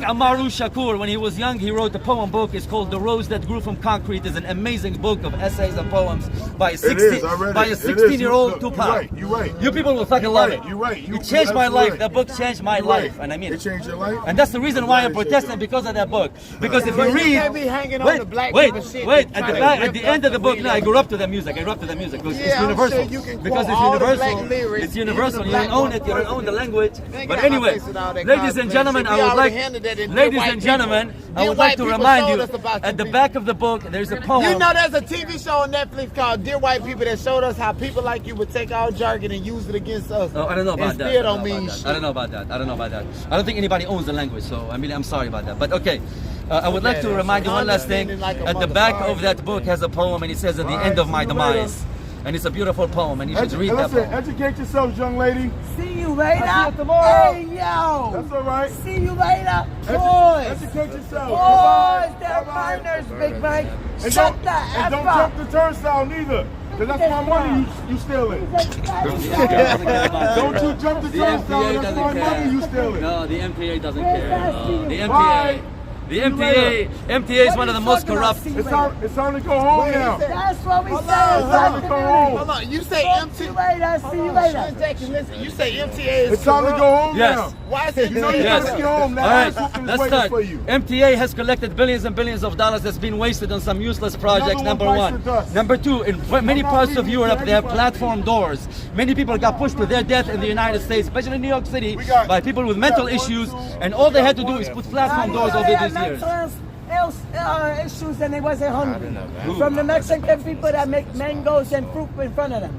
Amaru Shakur. When he was young, he wrote a poem book. It's called "The Rose That Grew from Concrete." It is an amazing book of essays and poems by a It is. I read it. a It is. 16-year-old Look, Tupac. You're right. You're right. You people will fucking love it. You're right. It changed my life. Right. That book changed my You're right. life, and I mean It changed your life. And that's the reason why I'm protesting, because of that book. Because if you read, can't be hanging on wait, the black wait, people shit wait. and At try the to back, rip at the up end of the the book, freedom. no, I grew up to the music. I grew up to the music. Because it's Yeah, I'm universal. sure you can Because quote it's all the universal. black lyrics, It's even universal. the You black don't own ones. it. You don't own the language. They But got anyway, my face with all that ladies and cosplay gentlemen, shit. I We would already like, handled that in ladies Dear White and gentlemen, People. I Dear would White like to People remind told you us about at the you back of the book there's a poem. You know, there's a TV show on Netflix called Dear White People that showed us how people like you would take our jargon and use it against us. Oh, I don't know about and that. still don't mean shit. I don't know about that. I don't know about that. I don't think anybody owns the language, so I mean, I'm sorry about that. But okay, I would like to remind you one last thing. At the back of that book has a poem, and it says, "At the end of my demise," and it's a beautiful poem, and you should read that Listen, poem. educate yourself, young lady. See you later. I'll see you tomorrow. Hey, yo. That's all right. See you later. Boys. Educate yourself. Boys, they're Bye-bye. minors, Big Mike. And Shut don't, the and F don't up. jump the turnstile neither. Because that's my money you stealing. Don't you jump the turnstile, that's my money you stealing. No, the MTA doesn't care. The Bye. MTA is one of the most corrupt. It's time to go home now. That's what we Hold say. on, It's time to go home. Hold on, you say See you later. See you later. Jackson, listen, you say MTA is It's time to corrupt. go home Yes. now. Why is it You know you Yes. gotta get home now. All right, Ice Whooping is let's waiting start. for you. MTA has collected billions and billions of dollars that's been wasted on some useless projects, Another number one one. bites the dust. Number two, in many not parts of reading Europe, they have anybody. platform doors. Many people got pushed to their death in the United States, especially in New York City, by people with mental issues, and all they had to do is put platform doors over these years. Issues and they wasn't hungry. From the Mexican people that make mangoes and fruit in front of them.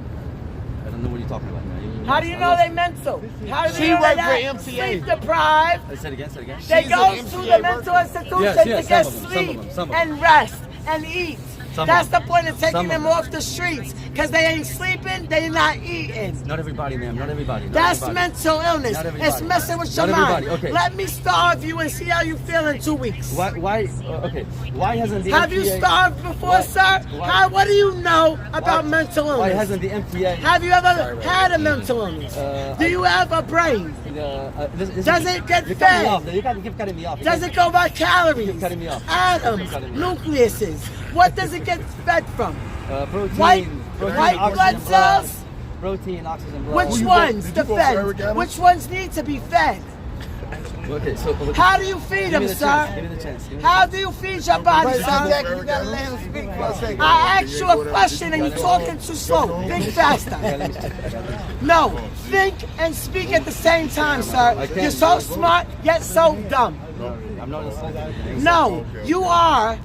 I don't know what you're talking about, man. How do you know they mental? How do She you know worked they're for not MTA. sleep deprived? Say it again, say it again. They She's go an to MTA the mental worker. institution Yes, to yes, get some of them, sleep some of them. and rest and eat. Some That's of the them. point of taking Some of them them. off the streets. Because they ain't sleeping, they not eating. Not everybody, ma'am. Not everybody. Not That's everybody. mental illness. Not everybody. It's messing with your Not mind. everybody, okay. Let me starve you and see how you feel in 2 weeks. Why? Okay. Why hasn't the Have you MTA starved before, Why- sir? why- What do you know about Why- mental illness? Why hasn't the MTA? Have you ever had a mental illness? Do you have a brain? Does it get You're cutting me fed? off. You can't keep cutting me off. Does it go by calories? Keep cutting me off. Atoms, cutting me off. nucleuses. What does it get fed from? Protein. White oxygen, blood cells? Protein, oxygen, blood. Which ones did to you go for Eric fed? Adams? Which ones need to be fed? Okay, so How do you feed give me them, the chance. Give sir? me the chance. Give me the How chance. do you feed your body, Jackson, sir? you gotta let him speak for a second. I asked you a question and you're talking too slow. Think faster. No, think and speak at the same time, sir. You're so smart, yet so dumb. I'm not insulting. No, you are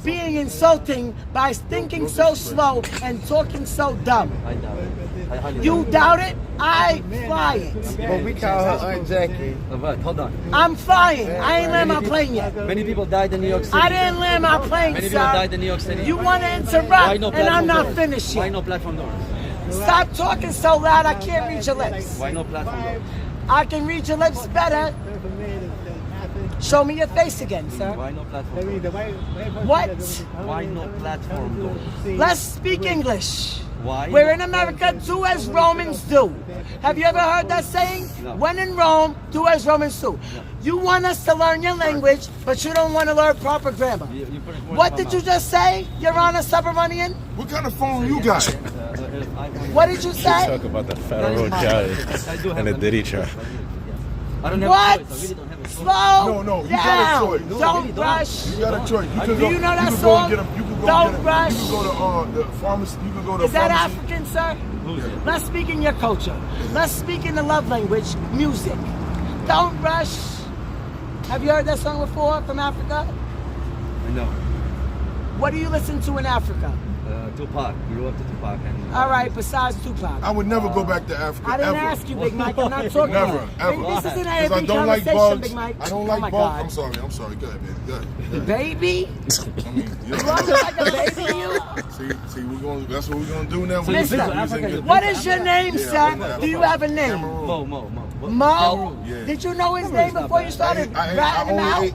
being insulting by thinking so slow and talking so dumb. I doubt it. I highly You doubt it. doubt it? I fly it. But we call her Aunt Jackie. But hold on. I'm flying. I ain't land my plane yet. Many people died in New York City. I didn't land my plane, Many people died sir. in New York City. You want to Why interrupt, no and platform I'm not doors? finished Why yet. no platform doors? Stop talking so loud, I can't read your lips. Why no platform doors? I can read your lips better. Show me your face again, sir. Why no platform doors? What? Why no platform doors? Let's speak English. Why? We're in America, do as Romans do. Have you ever heard that saying? No. When in Rome, do as Romans do. You want us to learn your language, but you don't want to learn proper grammar. You put it What did you just say, Your Honor, Subramanian? What kind of phone you got? What did you say? Talk about the federal judge and the Diddy trial. I don't have What? a choice. I really don't have a choice. Slow No, you down. got a choice. No, Don't really don't. rush. You got a choice. You Do can go, you know that can song? Go get a, you can go Don't get a, rush. You can go to the pharmacy. You can go to Is that pharmacy. African, sir? Who's it? Let's speak in your culture. Let's speak in the love language, music. Don't rush. Have you heard that song before from Africa? No. What do you listen to in Africa? Tupac. Grew up to Tupac. And, All right, besides Tupac. I would never go back to Africa. I didn't ever. ask you, Big Mike. I'm not talking Never, to you. ever. This isn't a Because I big don't like conversation, bugs. Big Mike. I don't Oh like my bugs. God. I'm sorry, go ahead, man. Go ahead. Baby? I mean, you You know, acting like a baby, you? see, that's what we're gonna do now. So We're you've been to gonna Africa? use it. What is your name, Yeah, I've sir? been to Do you Africa. have a name? Cameroon. Mo. Mo? Yeah. Did you know his name before you started ratting him out?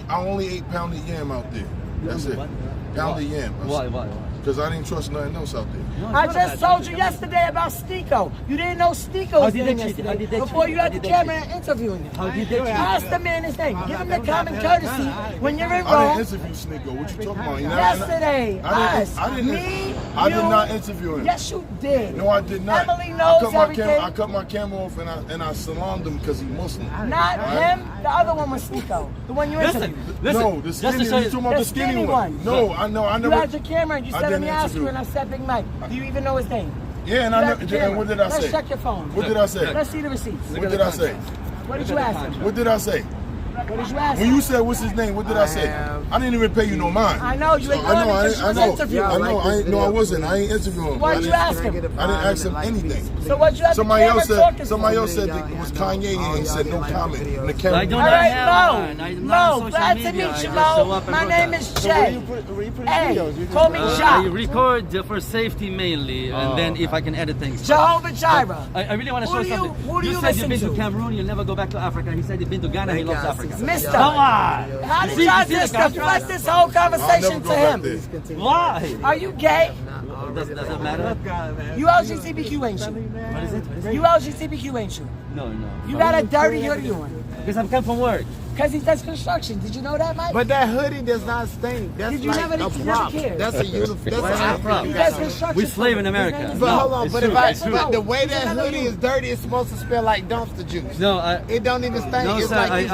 I only ate pound of yam out there. That's it. Pound of yam. Why? Because I didn't trust nothing else out there. I just told you yesterday about Stiko. You didn't know Stiko was there yesterday before you had the camera interviewing him. How did they cheat? Ask the man his name. Give him the common courtesy when you're in I Rome. didn't interview Sneeko. What you talking about? Yesterday, us, I did you, not interview him. Yes, you did. No, I did not. Emily knows everything. I cut my camera off and I salaamed him because he's Muslim. Not him. The other one was Stiko. The one you interviewed. No, the skinny one. You talking about the skinny one? No, I know. I You never. had your camera and you said, let me ask you, and I said, Big Mike. Do you even know his name? Yeah, and and what did I say? Let's check your phone. What did I say? Let's see the receipts. What did I say? What did you ask him? What did I say? What did you ask When him? you said what's his name, what did I say? I didn't even pay you no mind. I know you ignored him because you was interviewing. I wasn't. I ain't interviewing him. What did you ask him? I didn't ask him anything. So what you have Somebody else talking said it was Kanye and he said no comment. And the camera. I do All not right, have one. I'm not on Mo, social glad to media. meet I you, just show Mo. up and My name protest. is Jay. Hey, call me I Ja. record for safety mainly, and then if I can edit things. Jehovah Jireh. I really want to Who show do you- something. who do you said you've been listen to to? Cameroon, you'll never go back to Africa. He said you've been to Ghana, he loves Africa. Mister. Come on. How did See, y'all you see the just contrast? deflect this whole conversation to him? Why? Are you gay? Does it matter? You LGBTQ ain't you? What is it? You LGBTQ ain't you? No. You got a dirty hoodie on. Because I'm come from work. Because he does construction. Did you know that, Mike? But that hoodie does not stink. That's Did you like never- a you prop. never cared? That's a uniform. That's Why is that a prop? He does construction. We slave in America. But No, hold on, it's but true, if I, it's true. but the way that hoodie is dirty, it's supposed to smell like dumpster juice. No, It don't even stink. no, it's sir. like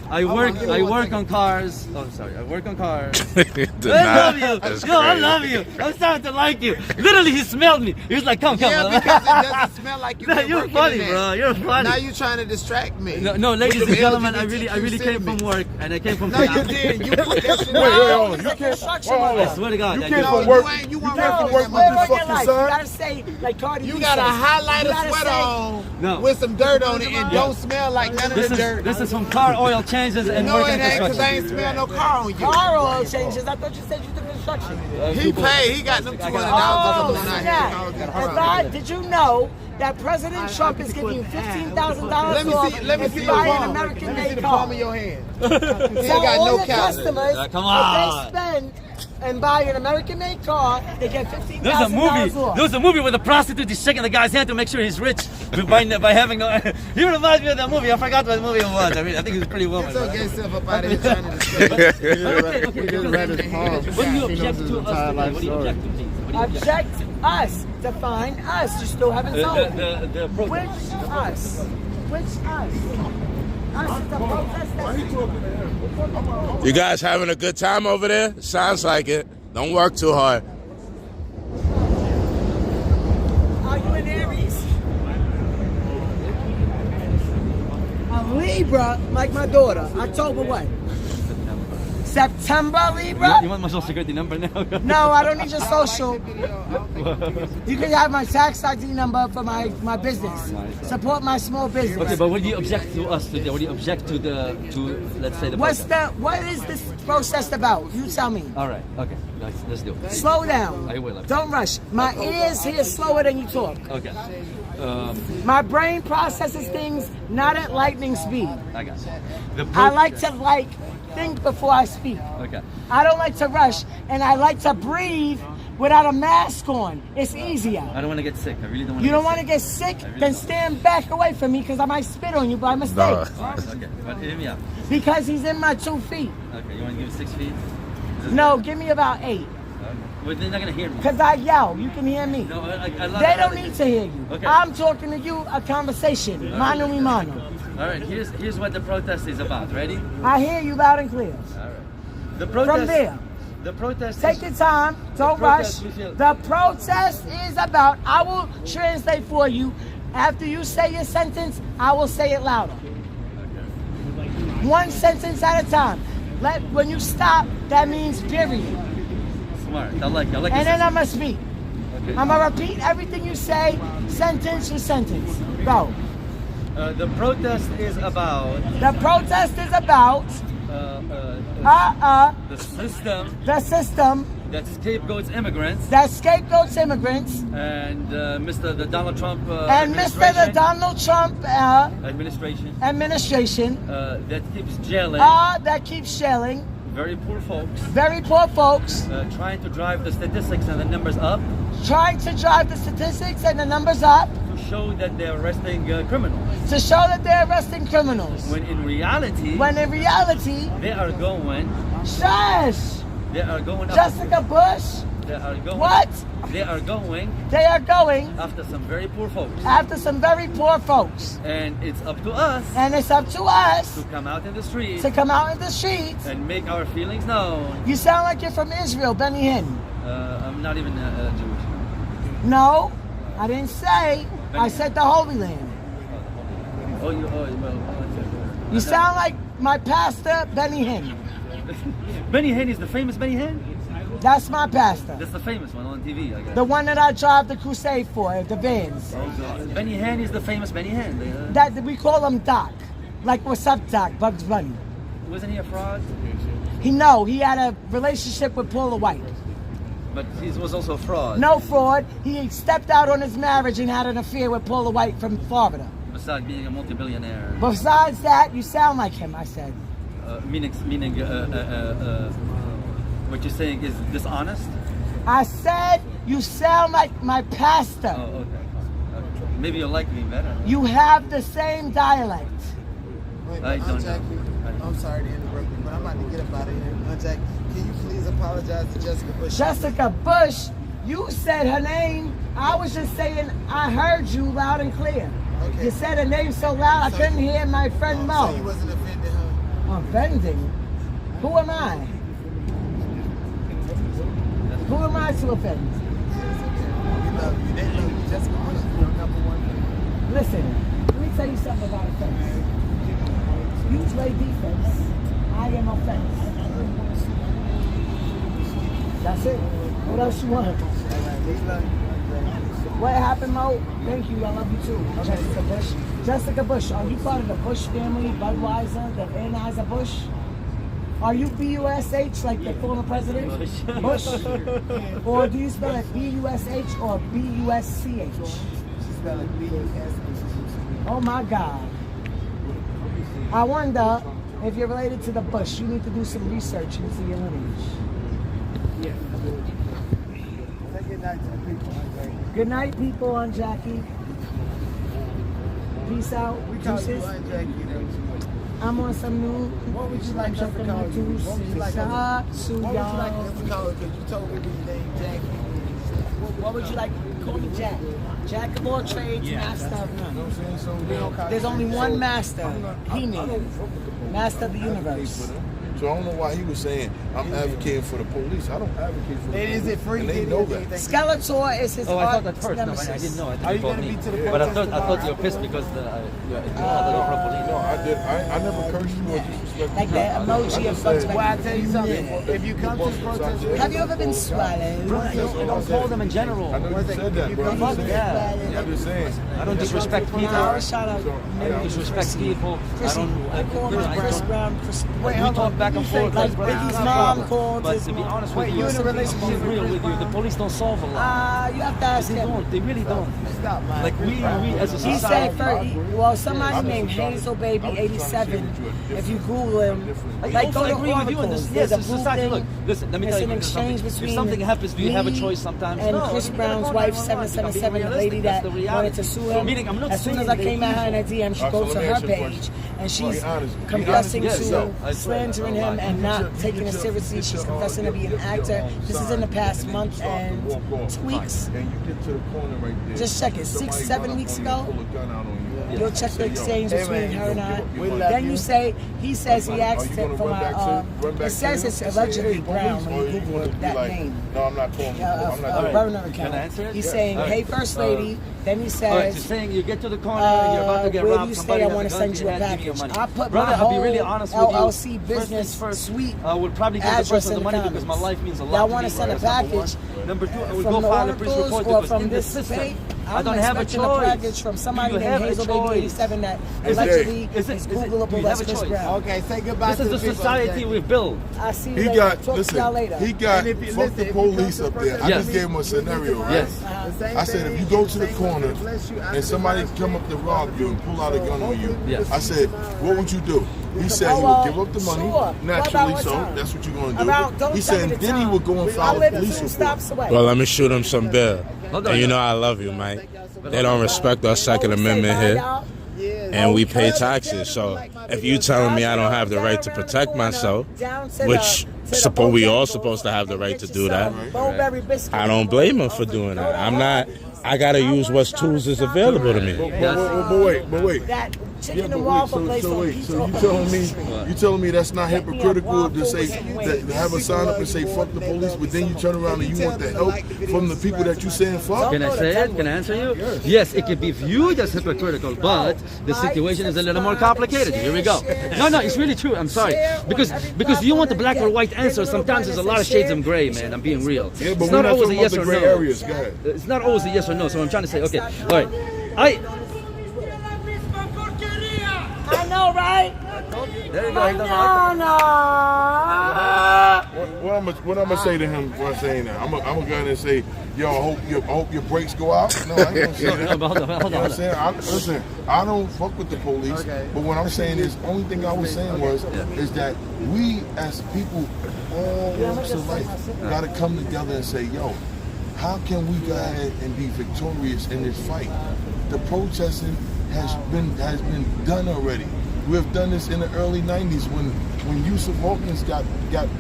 I work on cars. Oh, sorry. I work on cars. Do I not. love you. That's Yo, I crazy. love you. I'm starting to like you. Literally, he smelled me. He was like, come. Yeah, because it doesn't smell like you've been You're working funny, in there. bro. You're funny. Now you trying to distract me. No, ladies and With the gentlemen, I LGBTQ really came from sentiment. work, and I came from. No, you did. You put that shit Wait, on. hold on. You can't. I swear to God. You I can't do. from No, work. you ain't. You You weren't can't working from work in with that your Live your fucking life. You son. gotta say, like Cardi B You got a says. highlighter You gotta sweater say- on No. with some dirt on it and don't smell like none of the dirt. This is from car oil changes and No, working it ain't, because I construction. ain't smell no car on you. Car oil changes. I thought you said you did construction. He paid. He got them $200 Oh, or something snap. Did you know that President Trump is giving you $15,000 Let me off see. Let me if see you your buy an palm. Let me see American-made the car? palm of your hand. He So ain't got all no the calories. customers, Come if on. they spend and buy an American-made car, they get $15,000 There's a movie. off. There's a movie where the prostitute is shaking the guy's hand to make sure he's rich by having no. He reminds me of that movie. I forgot what movie it was. I mean, I think it was Pretty Woman. Get your gay self up out of here trying to What do you object to us today? What do you object to, please? What do you Object us. Define us. You still haven't told me. The Which us? Which us? Us is the protest that You guys having a good time over there? Sounds like it. Don't work too hard. Are you in Aries? A Libra, like my daughter. October what? September Libra? You want my social security number now? No, I don't need your social. You can have my tax ID number for my business. Support my small business. Okay, but what do you object to us today? What do you object to let's say the protest? What is this protest about? You tell me. All right, okay, let's do it. Slow down. I will. Don't rush. My ears hear slower than you talk. Okay. My brain processes things not at lightning speed. I got it. I like to think before I speak. Okay. I don't like to rush, and I like to breathe without a mask on. It's easier. I don't want to get sick. I really don't want to You don't want to get sick? Then stand back away from me because I might spit on you by mistake. Okay, but hear me out. Because he's in my 2 feet. Okay, you want to give it 6 feet? No, give me about 8. Well, they're not going to hear me. Because I yell. You can hear me. No, I They don't need to hear you. Okay. I'm talking to you, a conversation. Mano y mano. All right, here's what the protest is about. Ready? I hear you loud and clear. All right. The protest. From there. The protest. Take your time. Don't rush. The protest is about, I will translate for you. After you say your sentence, I will say it louder. One sentence at a time. When you stop, that means period. Smart. I like And then I'm going to speak. Okay. I'm going to repeat everything you say, sentence for sentence. Go. The protest is about. The protest is about the system. The system that scapegoats immigrants. That scapegoats immigrants. And Mr. Donald Trump. And Mr. The Donald Trump administration. Administration. That keeps jailing. That keeps shelling. very poor folks. Very poor folks. Trying to drive the statistics and the numbers up. Trying to drive the statistics and the numbers up. To show that they're arresting criminals. To show that they're arresting criminals. When in reality. They are going. Shush. They are going. Jessica Bush. They are going. What? They are going. They are going. After some very poor folks. After some very poor folks. And it's up to us. And it's up to us. To come out in the streets. To come out in the streets. And make our feelings known. You sound like you're from Israel, Benny Hinn. I'm not even Jewish. No, I didn't say. I said the Holy Land. You sound like my pastor, Benny Hinn. Benny Hinn is the famous Benny Hinn? That's my pastor. That's the famous one on TV, I guess. The one that I drive the crusade for, the vans. Oh, God. Benny Hinn is the famous Benny Hinn. That we call him Doc. Like, what's up, Doc? Bugs Bunny. Wasn't he a fraud? He had a relationship with Paula White. But he was also a fraud. No fraud. He stepped out on his marriage and had an affair with Paula White from Florida. Besides being a multi-billionaire. Besides that, you sound like him, I said. Meaning, what you're saying is dishonest? I said you sound like my pastor. Oh, okay. Maybe you'll like me better. You have the same dialect. Wait, I don't know. I'm sorry to interrupt you, but I'm about to get up out of here. Jackie, can you please apologize to Jessica Bush? Jessica Bush, you said her name. I was just saying I heard you loud and clear. Okay. You said her name so loud I couldn't hear my friend Mo. So you wasn't offended, huh? Offending? Who am I? Who am I to offend? We love you. They love you. Jessica Bush is your number one fan. Listen, let me tell you something about offense. You play defense. I am offense. That's it. What else you want? What happened, Mo? Thank you. I love you too. Jessica Bush. Jessica Bush, are you part of the Bush family, Budweiser, the Anheuser-Bush? Are you B-U-S-H like the former president? Bush? Or do you spell it B-U-S-H or B-U-S-C-H? She spelled it B-U-S-H. Oh my God. I wonder if you're related to the Bush. You need to do some research into your lineage. Yeah. Say good night to the people. Good night, people. On Jackie. Peace out. Deuces. I'm on some new. What would you like us to call you? What would you like us to call you? Because you told me your name, Jackie. What would you like? Call me Jack. Jack of all trades, master of none. There's only one master. He-Man. Master of the universe. So I don't know why he was saying I'm advocating for the police. I don't advocate for the police. Is it free? And they know that. Skeletor is his I thought that arch first. No, nemesis. I didn't know. Are you going to be to the protest? But I thought you were pissed because No, I did. I never cursed you or disrespected Like that emoji of Bugs Bunny. Well, I tell you something. If you come to the protest, Have you ever been swallowed? don't call them in general. I know you said that, bro. I'm just saying. Yeah. I'm just saying. I don't disrespect people. No, shout out. I don't disrespect people. Chrissy, I call him Chris Brown. We talk back and forth Like brother. Biggie's mom called But his to be mom. honest with you, to be real with you, the police don't solve a lot. You have to ask They him. don't. They really don't. stop, man. Like we as a He society. said, somebody named Hazel Baby 87. If you Google him, I go to agree with you in this. articles. Yes, There's a it's blue society. thing. Look, listen, let me It's tell you an exchange something. between If something happens, do you have a me choice sometimes? and No, Chris you gotta Brown's call wife, 911. 777, the lady That's that the reality. wanted to sue him. Meaning, I'm not As soon saying as I they came at her in a DM, she goes to her page and she's confessing to slandering him and not taking it seriously. She's confessing to be an actor. This is in the past month and 2 weeks. Just check it. 6-7 weeks ago. You'll check the exchange between her and I. Then you say, he says he asked him for my, it says it's allegedly Brown when you Google that name. No, I'm not calling you. I'm not A calling burner you. account. He's saying, hey, First Lady. Then he All right, you're says, saying you get to the corner and you're about to get where robbed. do you somebody stay? I has want to gun send to you a your head, give me package. your money. I put Brother, my I'll be whole really honest with you. LLC First business things first, suite I would probably give the address person in the the money because my comments. life means a lot Y'all to want me. to send a That's number one. package Number two, I would from go the file a police oracles report or because from in the this system, page? I don't have a expecting choice. package from somebody Do you named have a Hazel Baby choice? 87 that Is it- allegedly is it- is do you Googleable have as a Chris choice? Brown. Okay, say goodbye This to is the the people, society okay? we've built. I see you He later. got, Talk to y'all later. he got, And if you- fuck listen, the if you come police to up there. I Yes. just gave him a scenario, right? Yes. I said, if you go to the corner and somebody come up to rob you and pull out a gun on you, Yes. I said, what would you do? He said he would give up the money, Sure. naturally What so, time? that's what you're going to About- do. don't He tell me said, the then he time. would go and I file a live police 2 report. stops away. Well, let me shoot him some bill. Hold on. And you know I love you, Mike. They don't respect our Second Amendment here. And we pay taxes. So if you telling me I don't have the right to protect myself, which we all supposed to have the right to do that, I don't blame him for doing that. I gotta use what tools is available to me. But wait. That Yeah, chicken but and wait, waffle so place on wait, Peach so Orchard. you telling me that's not hypocritical to say that to have a sign up and say fuck the police, but then you turn around and you want the help from the people that you saying fuck? Can I say it? Can I answer you? Yes, it can be viewed as hypocritical, but the situation is a little more complicated. Here we go. No, it's really true. I'm sorry. Because you want the black or white answer, sometimes there's a lot of shades of gray, man. I'm being real. Yeah, but It's we're not not always a talking yes about or the no. gray areas. Go ahead. It's not always a yes or no, so I'm trying to say, okay, all right. I know, right? There you go. He doesn't like What I'm gonna say to him when I'm saying that? I'm gonna go ahead and say, yo, I hope your brakes go out. No, I ain't gonna say that. No, but hold on. You know what I'm saying? Listen, I don't fuck with the police, but what I'm saying is, only thing I was saying is that we as people, all walks of life, gotta come together and say, yo, how can we go ahead and be victorious in this fight? The protesting has been done already. We've done this in the early 90s when Yusuf Hawkins got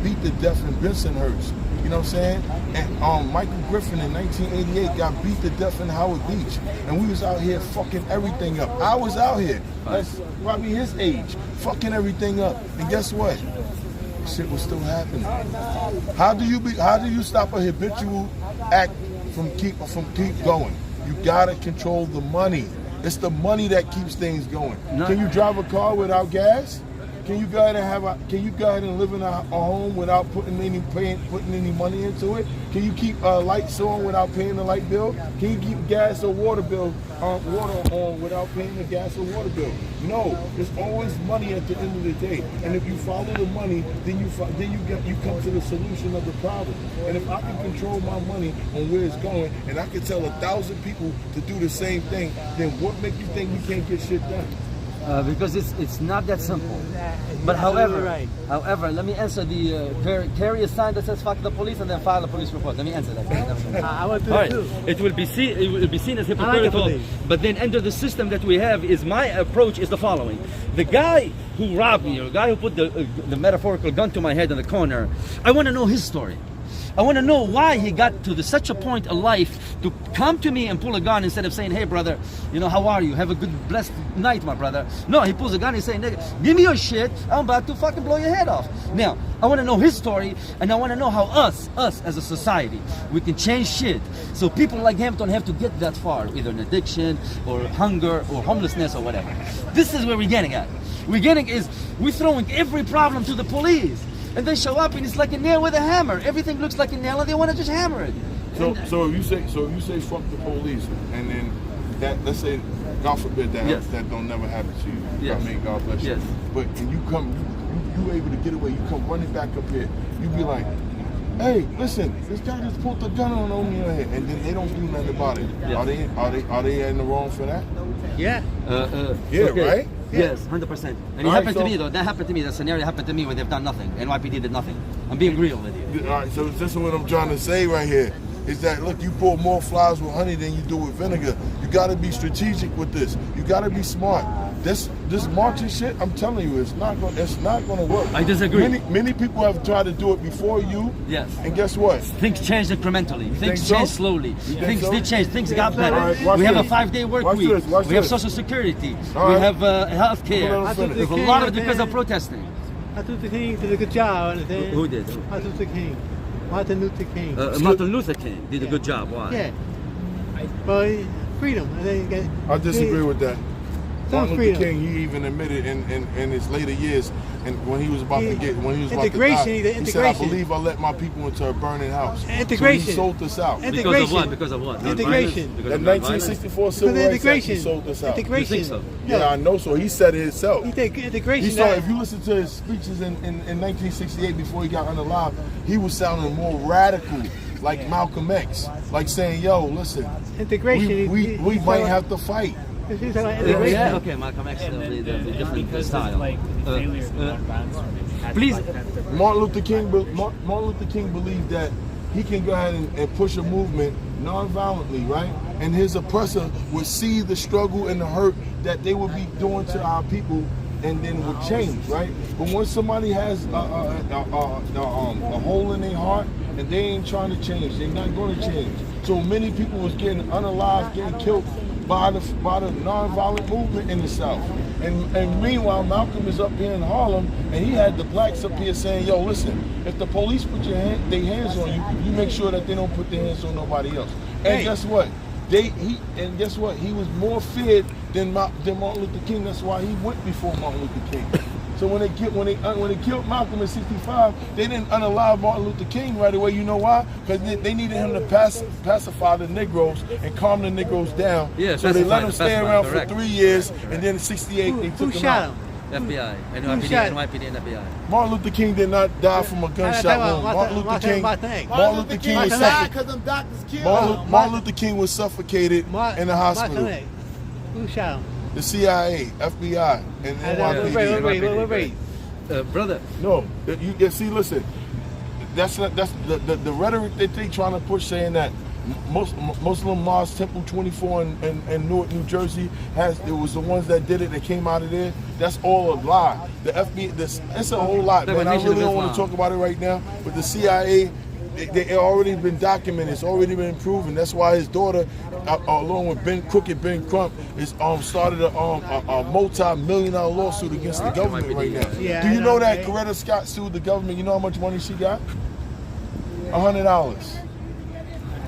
beat to death in Bensonhurst. You know what I'm saying? And Michael Griffin in 1988 got beat to death in Howard Beach. And we was out here fucking everything up. I was out here. That's probably his age. Fucking everything up. And guess what? Shit was still happening. How do you stop a habitual act from keep going? You gotta control the money. It's the money that keeps things going. Can you drive a car without gas? Can you go ahead and live in a home without putting any money into it? Can you keep lights on without paying the light bill? Can you keep gas or water on without paying the gas or water bill? No, there's always money at the end of the day. And if you follow the money, then you come to the solution of the problem. And if I can control my money on where it's going, and I can tell 1,000 people to do the same thing, then what makes you think we can't get shit done? Because it's not that simple. But however, let me answer the carry a sign that says "fuck the police" and then file a police report. Let me answer that. I would do All it right. too. It will be seen as I like the hypocritical. police. But then under the system that we have, is my approach is the following: the guy who robbed me, or the guy who put the metaphorical gun to my head in the corner, I want to know his story. I want to know why he got to such a point in life to come to me and pull a gun instead of saying, "Hey, brother, how are you? Have a good, blessed night, my brother." No, he pulls a gun and he's saying, "Nigga, give me your shit. I'm about to fucking blow your head off." Now, I want to know his story, and I want to know how us as a society, we can change shit so people like him don't have to get that far, either in addiction or hunger or homelessness or whatever. This is where we're getting at. We're throwing every problem to the police. And they show up and it's like a nail with a hammer. Everything looks like a nail and they want to just hammer it. So if you say fuck the police, and then let's say, God forbid that don't never happen to you. Yes. I mean, God bless you. Yes. But and you able to get away. You come running back up here. You be like, "Hey, listen, this guy just pulled the gun on me here," and then they don't do nothing about it. Yes. Are they in the wrong for that? Yeah. Yeah. Right. Yes, 100%. And it happened to me though. That happened to me. That scenario happened to me where they've done nothing. NYPD did nothing. I'm being real with you. All right, so this is what I'm trying to say right here. Is that, look, you pour more flowers with honey than you do with vinegar. You got to be strategic with this. You got to be smart. This marching shit, I'm telling you, it's not going to work. I disagree. Many people have tried to do it before you. Yes. And guess what? Things changed incrementally. Things so? changed slowly. Things did change. Things got better. Right, we have a this. 5-day work Watch week. this, watch we have this. Social Security. All we right. have health care. There's a lot of it because of protesting. Martin Luther King did a good job. Understand? Who did? Martin Luther King. Martin Luther King. Martin Luther King did a good job. Why? Yeah. But freedom. And then I disagree with that. Martin Luther freedom. King, he even admitted in his later years, and when he was about to die, Integration, he said, "I integration. believe I let my people into a burning house." Integration. So he sold us out. Integration. Because of what? Because of what? Integration. Because That of nonviolence? 1964 Civil Because of Rights Act, he integration. sold us out. Integration. You think so? Yeah, I know. So he said it himself. Integration. He saw, if you listen to his speeches in 1968 before he got unalive, he was sounding more radical, like Malcolm X, like saying, "Yo, listen, Integration. we might have to fight." He's talking about integration. Yeah, okay, Malcolm X will be the different style. Please. Please. Martin Luther King believed that he can go ahead and push a movement non-violently, right? And his oppressor would see the struggle and the hurt that they would be doing to our people, and then would change, right? But when somebody has a hole in their heart and they ain't trying to change, they're not going to change. So many people was getting unalive, getting killed by the non-violent movement in the South. And meanwhile, Malcolm is up here in Harlem, and he had the blacks up here saying, "Yo, listen, if the police put their hands on you, you make sure that they don't put their hands on nobody else." And guess what? He was more feared than Martin Luther King. That's why he went before Martin Luther King. So when they killed Malcolm in '65, they didn't unalive Martin Luther King right away. You know why? Because they needed him to pacify the Negroes and calm the Negroes down. Yeah, so they let him pacify, stay around correct. for 3 years, and then in '68 they took him out. FBI, Who shot him? NYPD and FBI. Martin Luther King did not die from a gunshot wound. Martin Luther King was suffocated. because them doctors killed Martin Luther King was suffocated in the hospital. Who shot him? The CIA, FBI, and NYPD. Wait. Brother. No, you see. Listen, that's the rhetoric that they trying to push, saying that Muslim Mosque Temple 24 in Newark, New Jersey it was the ones that did it that came out of there. That's all a lie. The FBI, it's a whole lot, man. I really don't want to talk about it right now. But the CIA, they already been documented. It's already been proven. That's why his daughter, along with Ben Crump, is started a multi-million-dollar lawsuit against the government right now. Yeah, Do you know that Coretta Scott sued the government? You know how much money she got? $100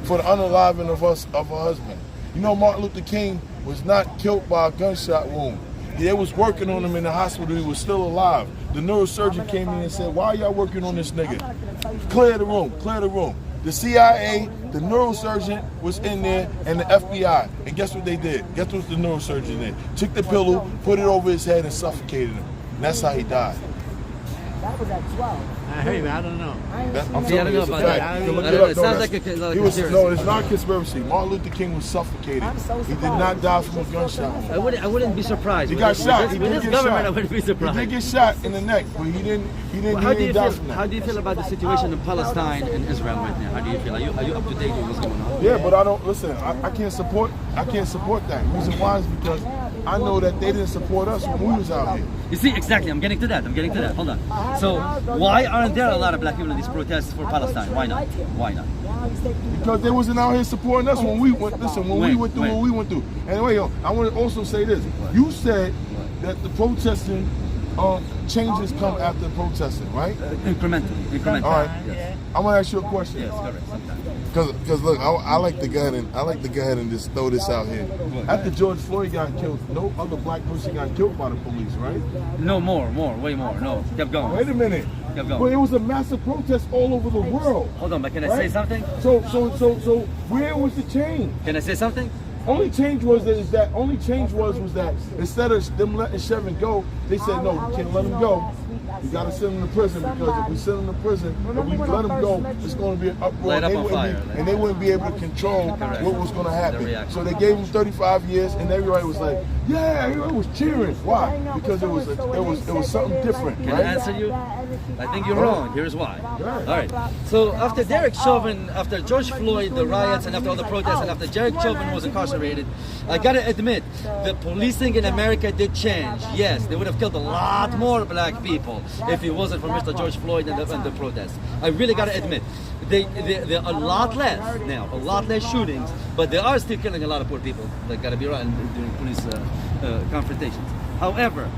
for the unaliving of her husband. You know, Martin Luther King was not killed by a gunshot wound. They was working on him in the hospital. He was still alive. The neurosurgeon came in and said, "Why are y'all working on this nigga? Clear the room, clear the room." The CIA, the neurosurgeon was in there, and the FBI. And guess what they did? Guess what the neurosurgeon did? Took the pillow, put it over his head, and suffocated him. And that's how he died. That was at 12. I heard, I don't know. I'm telling you, it's a fact. You can look it up. It sounds like a conspiracy. No, it's not a conspiracy. Martin Luther King was suffocated. I'm so He did surprised. not die from a gunshot wound. I wouldn't be surprised. He got shot. With this get government, shot. I wouldn't be He surprised. did get shot in the neck, but he didn't How do you die feel? from that. How do you feel about the situation in Palestine and Israel right now? How do you feel? Are you up to date with what's going on? Yeah, but I don't listen. I can't support that. The reason why is because I know that they didn't support us when we was out here. You see, exactly. I'm getting to that. Hold on. So why aren't there a lot of black people in these protests for Palestine? Why not? Why not? Because they wasn't out here supporting us when we went. Listen, we went through what we went through. Anyway, I want to also say this. You said that the protesting changes come after protesting, right? Incrementally. All right. Yes. I'm gonna ask you a question. Yes, correct. Because look, I like to go ahead and just throw this out here. After George Floyd got killed, no other black person got killed by the police, right? No, way more. No, kept going. Wait a minute. Kept going. But it was a massive protest all over the world. Hold on, but can I say something? So where was the change? Can I say something? Only change was that instead of them letting Chevin go, they said no, we can't let him go. We got to send him to prison because if we send him to prison, if we let him go, it's going to be an uproar. And they wouldn't be able to control what was going to happen. So they gave him 35 years, and everybody was like, "Yeah!" Everybody was cheering. Why? Because it was something different. Can I answer you? I think you're wrong. Here's why. All right. So after after George Floyd, the riots, and after all the protests, and after Derek Chauvin was incarcerated, I gotta admit, the policing in America did change. Yes, they would have killed a lot more black people if it wasn't for Mr. George Floyd and the protests. I really gotta admit, there are a lot less shootings, but they are still killing a lot of poor people. They gotta be right during police confrontations. However,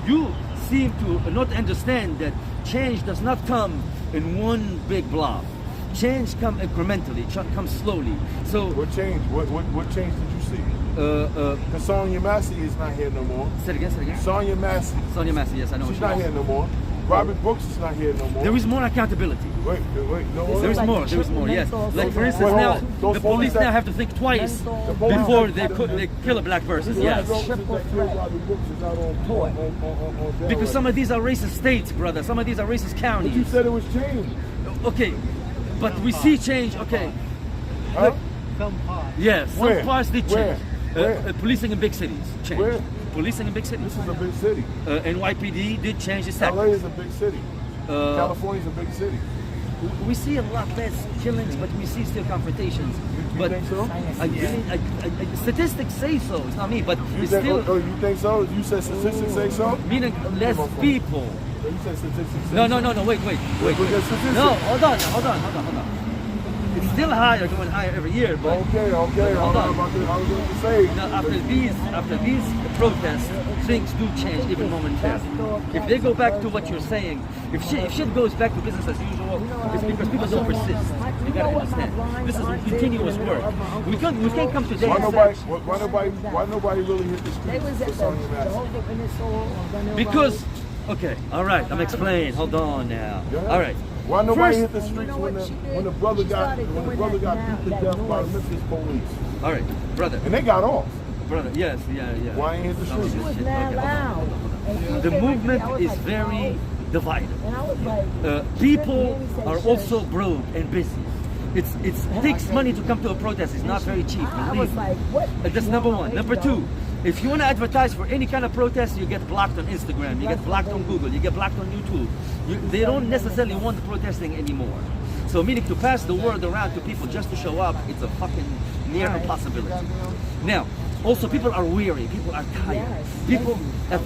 you seem to not understand that change does not come in one big blob. Change comes incrementally, comes slowly. So what change? What change did you see? Sonya Massey is not here no more. Say it again. Sonya Massey. Sonya Massey, yes, I know. She's not here no more. Robert Brooks is not here no more. There is more accountability. Wait, no. There is more, yes. Like for instance, now the police now have to think twice before they kill a black person. Yes. Because some of these are racist states, brother. Some of these are racist counties. But you said it was changed. Okay, but we see change. Okay. Huh? Yes, some parts did change. Where? Policing in big cities changed. Where? Policing in big cities. This is a big city. NYPD did change its tactics. LA is a big city. California's a big city. We see a lot less killings, but we see still confrontations. You think so? Statistics say so. It's not me, but you still. Oh, you think so? You said statistics say so? Meaning less people. You said statistics say No, so? wait. No, hold on. It's still higher, going higher every year. But okay. Hold on. I was going to say. Now, after these protests, things do change even momentarily. If they go back to what you're saying, if shit goes back to business as usual, it's because people don't persist. You gotta understand. This is a continuous work. We can't come today. Why nobody really hit the streets for Sonya Massey? Because, okay, all right, I'm explaining. Hold on now. All right. Why nobody hit the streets when the brother got beat to death by Memphis police? All right, brother. And they got off. Brother, yes. Why ain't hit the streets? She was mad loud. The movement is very divided. People are also broke and busy. It takes money to come to a protest. It's not very cheap. Believe me. That's number one. Number two, if you want to advertise for any kind of protest, you get blocked on Instagram, you get blocked on Google, you get blocked on YouTube. They don't necessarily want protesting anymore. So meaning to pass the word around to people just to show up, it's a fucking near impossibility. Now, also people are weary, people are tired. I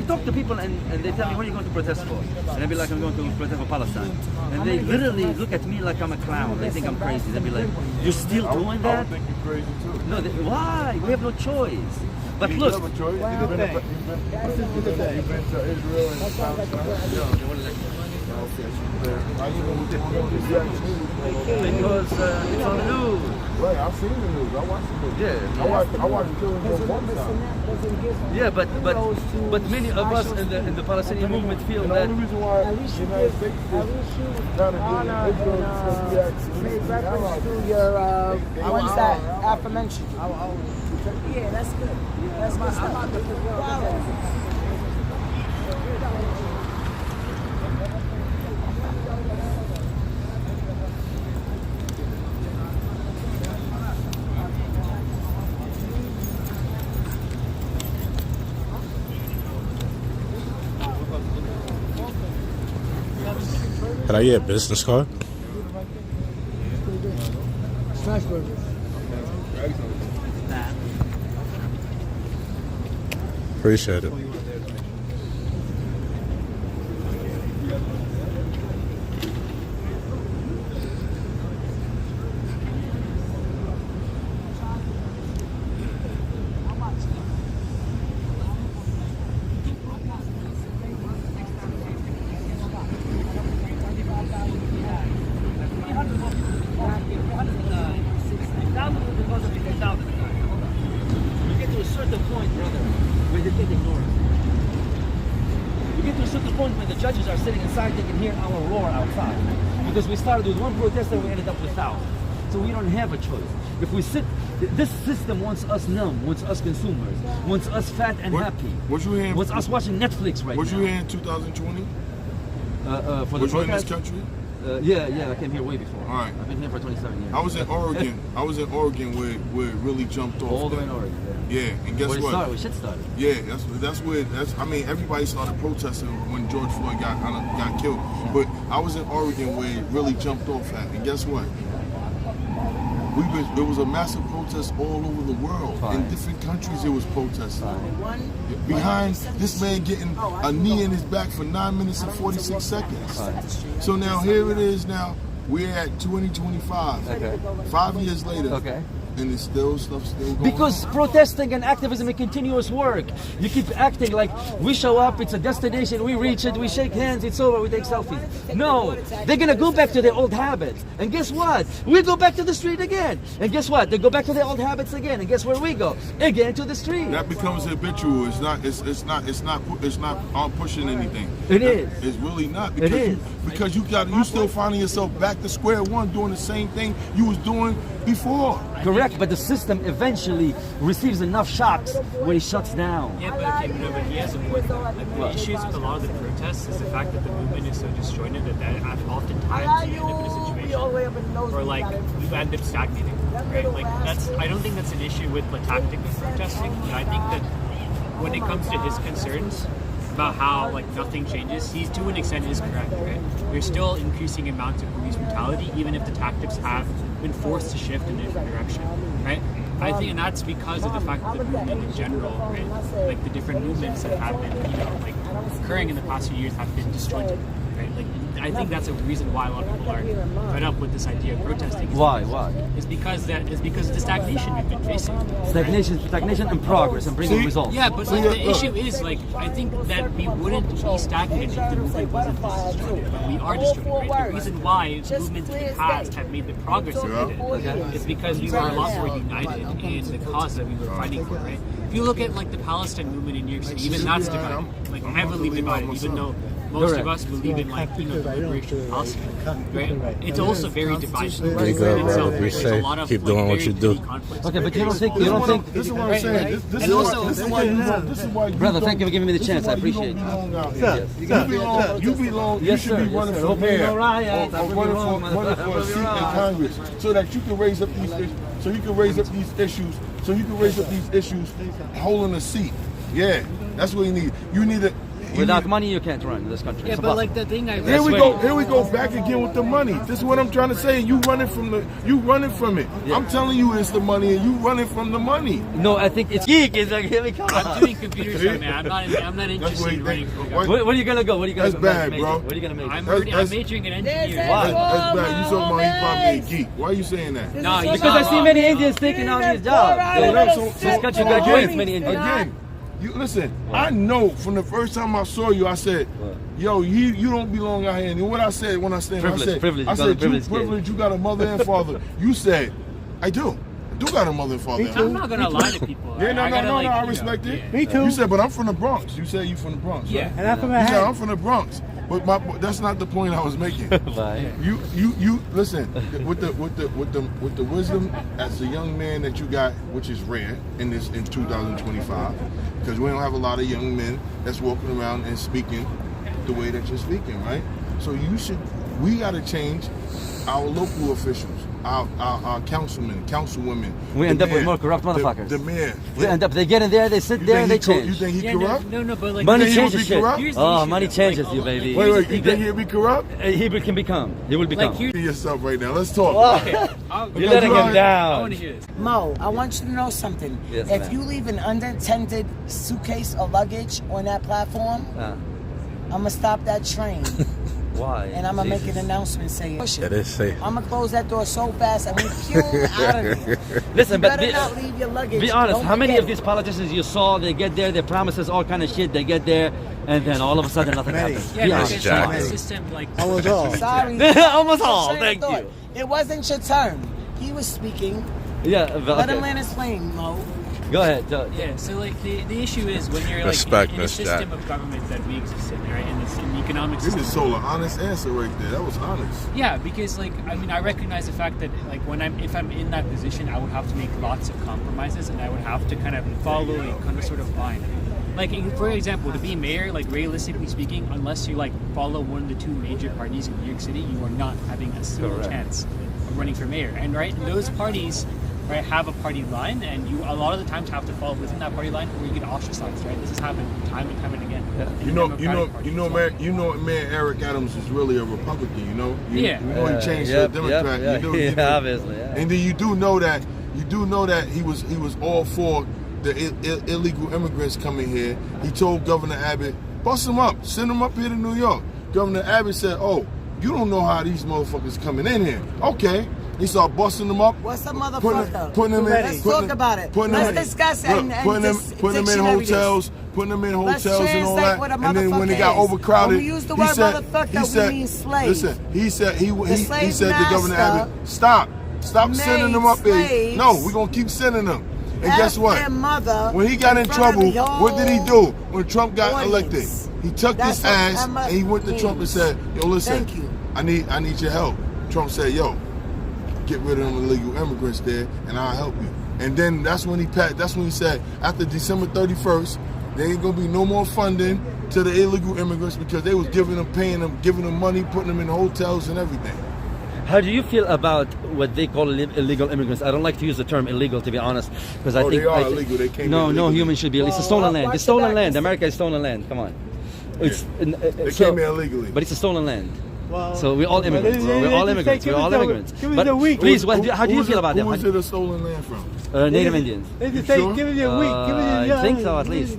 talk to people and they tell me, what are you going to protest for? And I'll be like, I'm going to protest for Palestine. And they literally look at me like I'm a clown. They think I'm crazy. They'll be like, you're still doing that? I would think you're crazy too. No, why? We have no choice. But look. You have a choice. You've been to Israel and Palestine. Because it's on the news. Right, I've seen the news. I watched the news. Yeah. I watched killings on one side. Yeah, but many of us in the Palestinian movement feel and that. The only reason why the United States is trying to do Israel made reference to your ones that aforementioned. Yeah, that's good. That's good stuff. Can I get a business card? Smash burger. Appreciate it. Judges are sitting inside, they can hear our roar outside. Because we started with one protester, we ended up with thousands. So we don't have a choice. If we sit, this system wants us numb, wants us consumers, wants us fat and happy. Wants us watching Netflix right now. Was you here in 2020? For was you in this country? Yeah, I came here way before. All right. I've been here for 27 years. I was in Oregon. where it really jumped off. All the way in Oregon. Yeah, and guess what? Where shit started. Yeah, that's where I mean, everybody started protesting when George Floyd got killed. But I was in Oregon where it really jumped off at, and guess what? There was a massive protest all over the world. In different countries, there was protesting. Behind this man getting a knee in his back for 9 minutes and 46 seconds. So now here it is now. We're at 2025. Okay. 5 years later. Okay. And it's still stuff still going Because on. protesting and activism is continuous work. You keep acting like we show up, it's a destination, we reach it, we shake hands, it's over, we take selfies. No, they're gonna go back to their old habits. And guess what? We go back to the street again. And guess what? They go back to their old habits again. And guess where we go? Again to the street. That becomes habitual. It's not pushing anything. It is. It's really not. It is. Because you still finding yourself back to square one doing the same thing you was doing before. Correct, but the system eventually receives enough shocks where it shuts down. Yeah, but okay, no, but he has a point. Like, the issues with a lot of the protests is the fact that the movement is so disjointed that oftentimes you end up in a situation where like you end up stagnating, right? Like I don't think that's an issue with the tactic of protesting. And I think that when it comes to his concerns about how like nothing changes, he to an extent is correct, right? There's still increasing amounts of police brutality, even if the tactics have been forced to shift in a different direction, right? I think, and that's because of the fact that the movement in general, right, like the different movements that have been, like occurring in the past few years have been disjointed, right? Like I think that's a reason why a lot of people are fed up with this idea of protesting. Why? It's because of the stagnation we've been facing. Stagnation and progress and bringing results. Yeah, but like, the issue is like I think that we wouldn't be stagnant if the movement wasn't disjointed, but we are disjointed. Right? The reason why movements in the past have made the progress that they did is because we were a lot more united in the cause that we were fighting for. Right? If you look at like the Palestine movement in New York City, even that's divided, like heavily divided, even though most of us believe in like the liberation of Palestine, right? It's also very divided. Be good, bro. Be safe. Keep doing what you do. Okay, but you don't think This is what I'm saying. This is why you brother, thank you for giving me the chance. I appreciate it. You belong. You should be running for mayor or running for a seat in Congress, so that you can raise up these issues. So you can raise up these issues. Holding a seat. Yeah, that's what you need. You need a. Without money, you can't run in this country. Yeah, but like the thing I Here we go back again with the money. This is what I'm trying to say. You running from it. Yeah. I'm telling you it's the money, and you running from the money. No, I think it's geek. It's like, here we come. I'm doing computer science, man. I'm not interested in running. Where are you gonna go? What are you gonna That's bad, bro. What are you gonna make? I'm majoring in engineering. Why? That's bad. You talking about he probably a geek. Why are you saying that? No, because I see many Indians taking on these jobs. This country graduates many Indians. Again, you listen. I know from the first time I saw you, I said, "Yo, you don't belong out here." And what I said when I said, privilege. I said, "You privilege. You got a mother and father." You said, "I do. I do got a mother and father." I'm not gonna lie to people. Yeah, no, I respect it. Me too. You said, "But I'm from the Bronx." You said you from the Bronx. Yeah, right? And I'm from You said Manhattan. I'm from the Bronx. But that's not the point I was making. You listen with the wisdom as a young man that you got, which is rare in 2025, because we don't have a lot of young men that's walking around and speaking the way that you're speaking, right? So we got to change our local officials, our councilmen, councilwomen. We end up with more corrupt motherfuckers. The mayor. We end up, they get in there, they sit there, and they change. You think he corrupt? No, but like Money he changes would be shit. corrupt? Money changes you, baby. Wait, you think he'll be corrupt? He can become. He will become. Be yourself right now. Let's talk. You're letting him I want down. to hear this. Mo, I want you to know something. Yes, if ma'am. you leave an unattended suitcase or luggage on that platform, I'm gonna stop that train. Why? And I'm gonna make an announcement saying, It is safe. I'm gonna close that door so fast and we pew out of here. Listen, You but better not leave your luggage. be honest, Don't how many forget of these politicians you saw, they get there, they promises all kind of shit, they get there, and then all of a sudden nothing happens. Yeah, Be because honest. Jack. the system like Almost all. Sorry. Almost all, Train of thank thought. you. It wasn't your turn. He was speaking. Yeah, but Let him okay. land his plane, Mo. Go ahead. Yeah, so like the issue is when you're Respect, like in a Miss system Jack. of government that we exist in, right? In this economic This system. is so an honest answer right there. That was honest. Yeah, because like I mean I recognize the fact that like if I'm in that position, I would have to make lots of compromises and I would have to kind of follow a kind of sort of line. Like for example, to be mayor, like realistically speaking, unless you like follow one of the two major parties in New York City, you are not having a single chance of running for mayor. And right, those parties right have a party line, and you a lot of the times have to fall within that party line, or you get ostracized. Right, this has happened time and time and again. You know, man, Eric Adams is really a Republican. You know, you know he changed to a Democrat. Obviously. Yeah. And then you do know that he was all for the illegal immigrants coming here. He told Governor Abbott, bust them up, send them up here to New York. Governor Abbott said, "Oh, you don't know how these motherfuckers coming in here. Okay, He started busting them up. What's a motherfucker? Putting them in. Let's talk about it. Let's discuss it. Putting them in hotels. Putting them in hotels and all that. And then when they got overcrowded, when we use the word motherfucker, we mean slaves. Listen, he said to Governor Abbott, stop sending them up there. No, we're gonna keep sending them. And guess what? When he got in trouble, what did he do? When Trump got elected, he took his ass and he went to Trump and said, "Yo, listen, I need your help." Trump said, "Yo, get rid of them illegal immigrants there, and I'll help you." And then that's when he said, after December 31st, there ain't gonna be no more funding to the illegal immigrants because they was giving them money, putting them in hotels and everything. How do you feel about what they call illegal immigrants? I don't like to use the term illegal, to be honest, because I think they are illegal. They came no human should be illegal. It's a stolen land. It's stolen land. America is stolen land. Come on. They came here illegally. But it's a stolen land. So we're all immigrants. We're all immigrants. We're all immigrants. But please, how do you feel about them? Who was it a stolen land from? Native Indians. Give me a week. I think so, at least.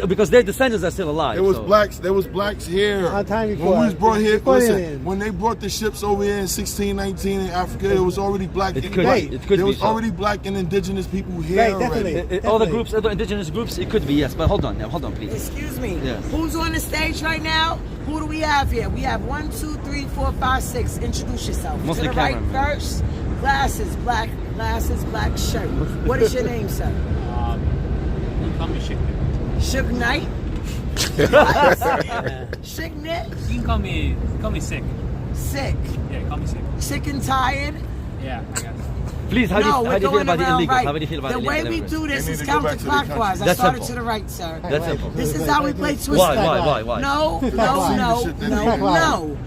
Because their descendants are still alive. There was blacks here. When we was brought here, listen, when they brought the ships over here in 1619 in Africa, there was already black. There was already black and indigenous people here already. All the groups, other indigenous groups, it could be, yes. But hold on, please. Excuse me. Yes. Who's on the stage right now? Who do we have here? We have 1, 2, 3, 4, 5, 6. Introduce yourself. Mostly to the right Cameron. first. Glasses, black shirt. What is your name, sir? You call me Suge. Suge Knight? Suge Knight? You can call me Sick. Sick. Yeah, call me Sick. Sick and tired? Yeah, I guess. Please, how do you feel about the illegals? Right. How do you feel about the way we do this is counterclockwise. I started to the right, sir. That's simple. This is how we play Twister. Why? No.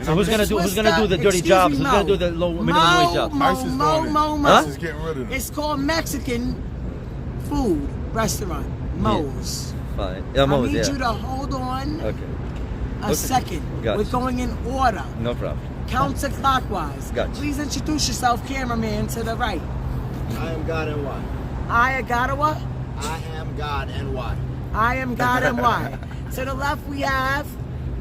So who's gonna do the dirty jobs? Who's gonna do the low minimum wage jobs? ICE is getting rid of them. It's called Mexican food restaurant. Moe's. Fine. Yeah, Moe's, I need you to hold on a second. Gotcha. We're going in order. No problem. Counterclockwise. Gotcha. Please introduce yourself, cameraman, to the right. I am God and why? I am God and what? I am God and why? I am God and why? To the left we have.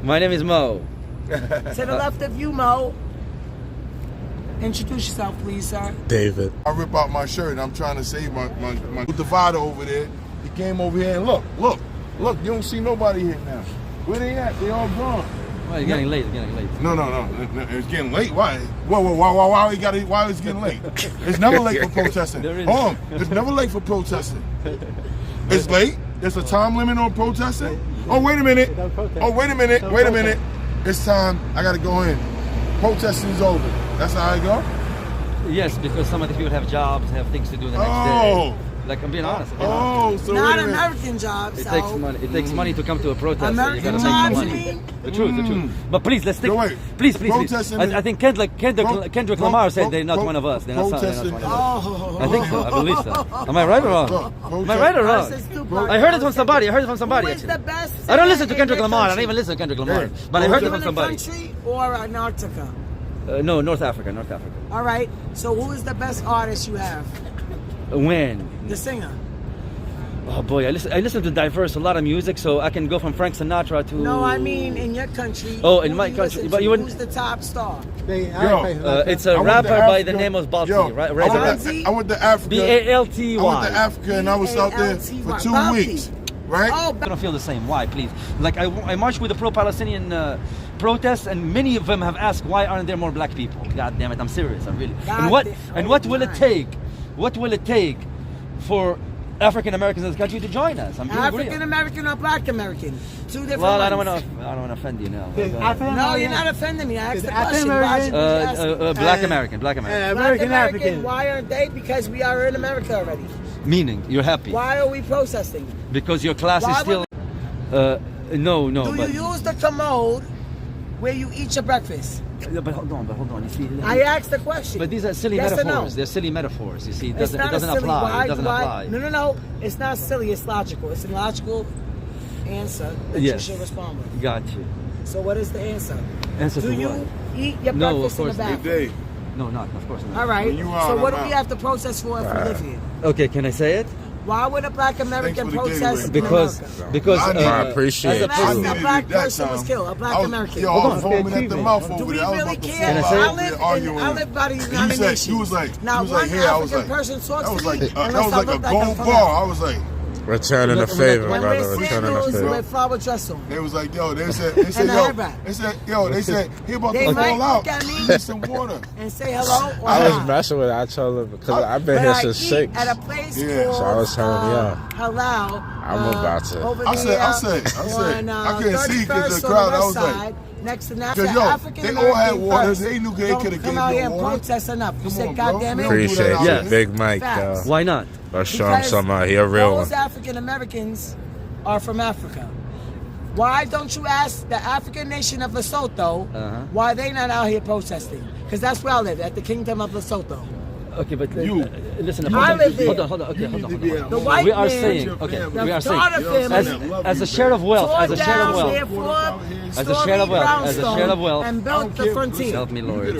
My name is Mo. To the left of you, Mo. Introduce yourself, please, sir. David. I rip out my shirt and I'm trying to save my divider over there. He came over here and look, you don't see nobody here now. Where they at? They all gone. Well, it's getting late. No. It's getting late. Why? Why is it getting late? It's never late for protesting. Hold on. It's never late for protesting. It's late. There's a time limit on protesting. Oh, wait a minute. It's time. I got to go in. Protesting is over. That's how I go? Yes, because some of the people have jobs, have things to do the next day. Like, I'm being honest. So not American jobs. It takes money. It takes money to come to a protest. American so you gotta jobs, make you some money. mean? The truth. But please, let's stick. Please. I think Kendrick Lamar said they're not one of us. They're not one of us. I think so. I believe so. Am I right or wrong? Am I right or wrong? I heard it from somebody. Who is the best I don't listen to Kendrick Lamar. I don't even listen to Kendrick Lamar. But I heard it from somebody. Country or Antarctica? No, North Africa. All right. So who is the best artist you have? When? The singer. Oh boy, I listen to a lot of music, so I can go from Frank Sinatra to. No, I mean in your country. Oh, in my country, but you wouldn't. Who's the top star? It's a rapper by the name of Balti, right? I went to Africa. Balty. I went to Africa and I was out there for 2 weeks. Right? Oh, I don't feel the same. Why, please? Like I marched with the pro-Palestinian protests, and many of them have asked, why aren't there more black people? God damn it, I'm serious. I'm really. And what will it take? What will it take for African Americans in this country to join us? I'm African American or Black American? Two different. Well, I don't want to offend you now. No, you're not offending me. I asked the question. Black American. American African. Why aren't they? Because we are in America already. Meaning, you're happy. Why are we protesting? Because your class is still. No. Do you use the commode where you eat your breakfast? But hold on. You see, I asked the question. But these are silly metaphors. They're silly metaphors. You see, it doesn't apply. It doesn't apply. No. It's not silly. It's logical. It's a logical answer that you should respond with. Got you. So what is the answer? Answer do to you what? Eat your breakfast in the bathroom? No, of course not. All right. So what do we have to protest for if we live here? Okay, can I say it? Why would a black American protest in because America? I appreciate A it. black person was killed. A black American. Yo, I was foaming at the mouth Do over we there. I was really about to care? fall out. I live by the United Nations. You was like, Not one here. I was African like, person talks that was to like, me that unless was I like look a like gold I'm from bar. Africa. I was like, Returning the favor, And brother. wear Returning the sandals favor. with flower dress on. they was like, yo, they said, And a hairband. they said, he about They to might fall out. look at me Need some water. and say hello or I was hi. messing with it. I told him because I've been But here I since eat 6. at a place Yeah. called So I was telling y'all. Halal. I'm about to. Over I said, on, I couldn't see because the 31st crowd. on I was the like, west side, next to NASA. because yo, African they all had American water. first. They knew they Don't could have come gave out you here and water. protest enough. You Come said, on, God bro. damn it. We don't do Appreciate that you, out here. Big Mike. Facts. why not? Let's show him Because something out here, a real those one. African Americans are from Africa. Why don't you ask the African nation of Lesotho why they not out here protesting? Because that's where I live, at the Kingdom of Lesotho. Okay, but listen. I live there. Hold on. Okay, hold on. The white We are man, saying, okay, the we are saying, Carter family, as a share of wealth, as a share of wealth, as a share of wealth, as a share of wealth, and built the frontier. help me, Lord.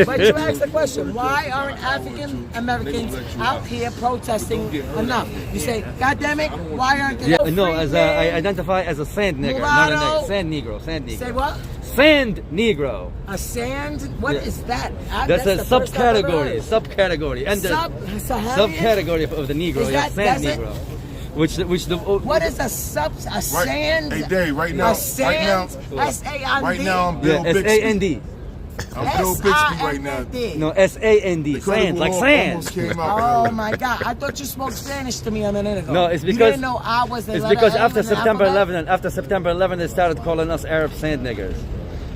But you ask the question, why aren't African Americans out here protesting enough? You say, God damn it, why aren't they? Yeah, no, as I identify as a sand nigger, not a Mulatto. nigger, sand negro. Say what? Sand negro. A sand? What is that? That's a the first I've ever heard. subcategory, and the Sub-Saharan? subcategory of the negro. Is Yeah, that sand desert? negro. Which the What is a sand? Hey, Dave, right now, A sand? S-A-N-D? right now, I'm Bill yeah, Bixby. S-A-N-D. I'm Bill Bixby right now. S-I-N-D. No, S-A-N-D. Sand, like sand. Almost came out. Oh my God! I thought you spoke Spanish to me a minute ago. No, it's you because didn't know I was the it's letter because M after in the September alphabet? 11, after September 11, they started calling us Arab sand niggers.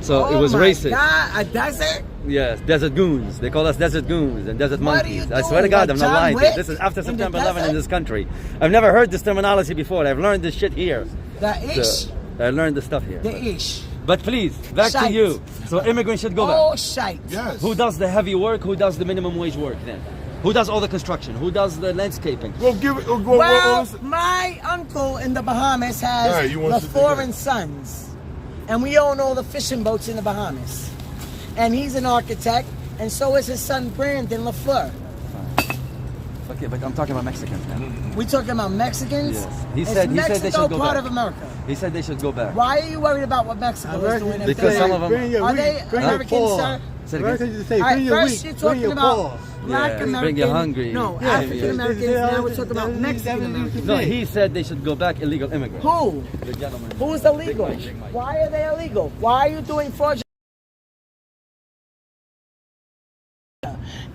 So Oh it was my racist. God, a desert? Yes, desert goons. They call us desert goons and desert What are you monkeys. I swear to doing, God, like I'm not John lying to you. Wick This is after in the September 11 in desert? this country. I've never heard this terminology before. I've learned this shit here. The ish? So, I learned this stuff here. The ish. But please, back to Shite. you. So immigrants should go Oh, back. shite. Yes. Who does the heavy work? Who does the minimum wage work then? Who does all the construction? Who does the landscaping? Go give it. Go. Well, my uncle in the Bahamas has Yeah, you want the to do Foreign that. Sons, and we own all the fishing boats in the Bahamas. And he's an architect, and so is his son Brandon LaFleur. Okay, but I'm talking about Mexicans, man. We talking about Mexicans? Yes. He Is said Mexico they should go part back. of America? He said they should go back. Why are you worried about what Mexico is doing? Because some of them Are they Americans, sir? Say it again. All right, first you're talking about black Yeah, American. bring you hungry. No, Yeah, African Americans. Now we're talking about Mexican Americans. No, he said they should go back illegal immigrants. Who? The gentleman. Who's illegal? Why are they illegal? Why are you doing fraudulent?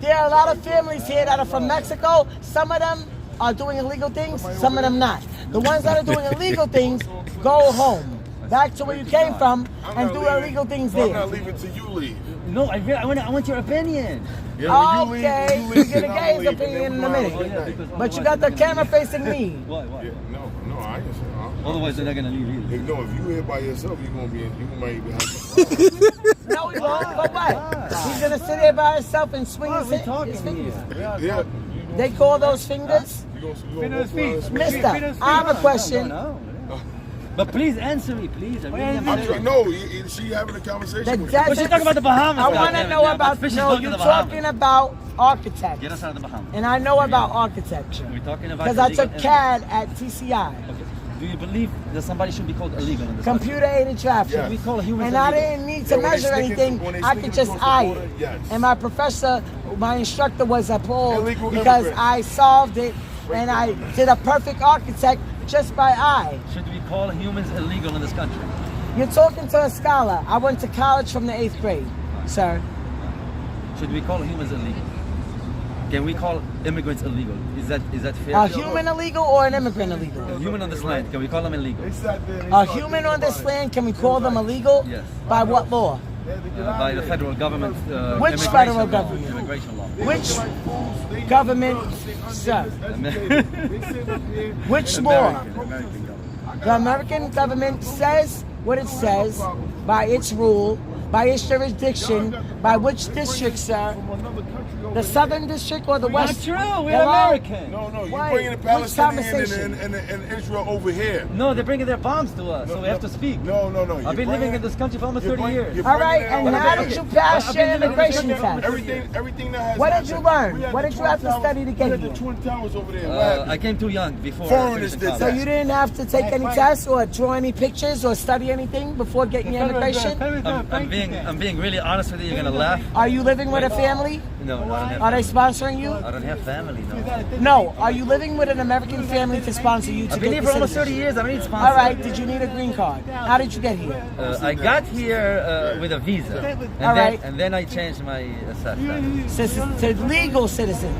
There are a lot of families here that are from Mexico. Some of them are doing illegal things, some of them not. The ones that are doing illegal things, go home. Back to where you came from and do illegal things I'm there. not leaving till you leave. No, I want your opinion. Yeah, when you Okay, leave, you're gonna and get I'll his leave, and opinion then in a we'll minute. have a good night. But you got the camera facing me. Why? Yeah, no, I ain't saying. Otherwise, they're not gonna leave either. No, if you here by yourself, you might even have some problems. No, he won't. But what? He's gonna sit there by himself and swing his fingers. Yeah. They call those fingers? Mister, I have a question. But please answer me, please. No, she having a conversation The with desert, But she's talking about the Bahamas. I want to goddammit. know Yeah, about. but fish is No, going to you're the Bahamas. talking about architects. Get us out of the Bahamas. And I know about architecture. We're talking about Because I illegal took CAD at TCI. Okay. Do you believe that somebody should be called illegal in this Computer aided traffic. country? We call humans And I illegal. didn't need to measure anything. I could just eye it. Yes. And my professor, my instructor was appalled Illegal because immigrants. I solved it and I did a perfect architect just by eye. Should we call humans illegal in this country? You're talking to a scholar. I went to college from the 8th grade, sir. Should we call humans illegal? Can we call immigrants illegal? Is that fair? A human illegal or an immigrant illegal? A human on this land, can we call them illegal? A human on this land, can we call them illegal? Yes. By what law? By the federal government. Which immigration federal law, government? Immigration law. Which government, sir? Which law? American government. The American government says what it says by its rule by its jurisdiction, by which district, sir? The Southern District or the West? Not true. We're Hello? American. No, you're Why? bringing the Which Palestinians conversation? and Israel over here. No, they're bringing their bombs to us, so we have to speak. No. I've been living in this country for almost 30 years. All right, and how did you pass your immigration test? Everything that has What did you learn? We had What the did you have to Twin study to Towers- get we had here? the Twin Towers over there. I came too young before. Foreigners finishing did college. So you didn't have to take any tests or draw any pictures or study anything before getting your immigration? I'm being really honest with you. You're gonna laugh. Are you living with a family? No, I don't have Are they family. sponsoring you? I don't have family. No. No. Are you living with an American family to sponsor you to I've been get here the for almost 30 citizenship? years. I don't need sponsors. All right. Did you need a green card? How did you get here? I got here with a visa, All right. and then I changed my status. To legal citizen.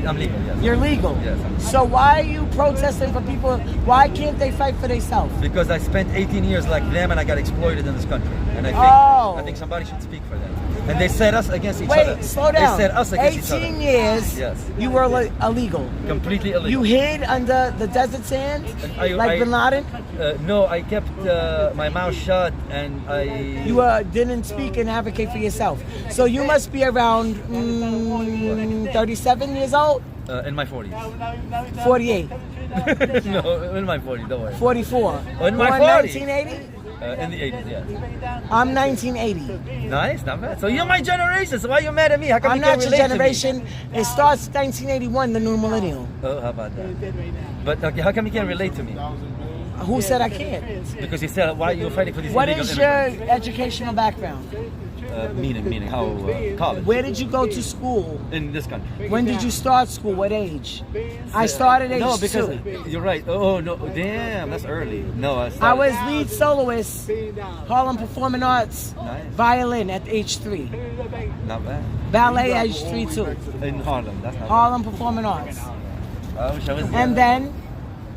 I'm legal. Yes. You're legal. Yes. So why are you protesting for people? Why can't they fight for themselves? Because I spent 18 years like them, and I got exploited in this country. And I think somebody should speak for them. And they set us against each other. Wait, slow down. They set us against each other. 18 years. Yes. You were illegal. Completely illegal. You hid under the desert sand, like Bin Laden. No, I kept my mouth shut, and I. You didn't speak and advocate for yourself. So you must be around 37 years old. In my 40s. 48. No, in my 40s. Don't worry. 44. In my Born 40s. 1980. In the 80s, yeah. I'm 1980. Nice, not bad. So you're my generation. So why are you mad at me? How come I'm you can't not your relate to me? generation. It starts 1981, the new millennial. Oh, how about that? But okay, how come you can't relate to me? Who said I can't? Because you said why you're fighting for these What illegal is your immigrants. educational background? Meaning how college? Where did you go to school? In this country. When did you start school? What age? I started age No, because 2. you're right. Oh no, damn, that's early. No, I was lead soloist, Harlem Performing Arts, Nice. violin at age 3. Not bad. Ballet age 3 too. In Harlem, that's not Harlem Performing Arts. bad. I wish I was there. And then,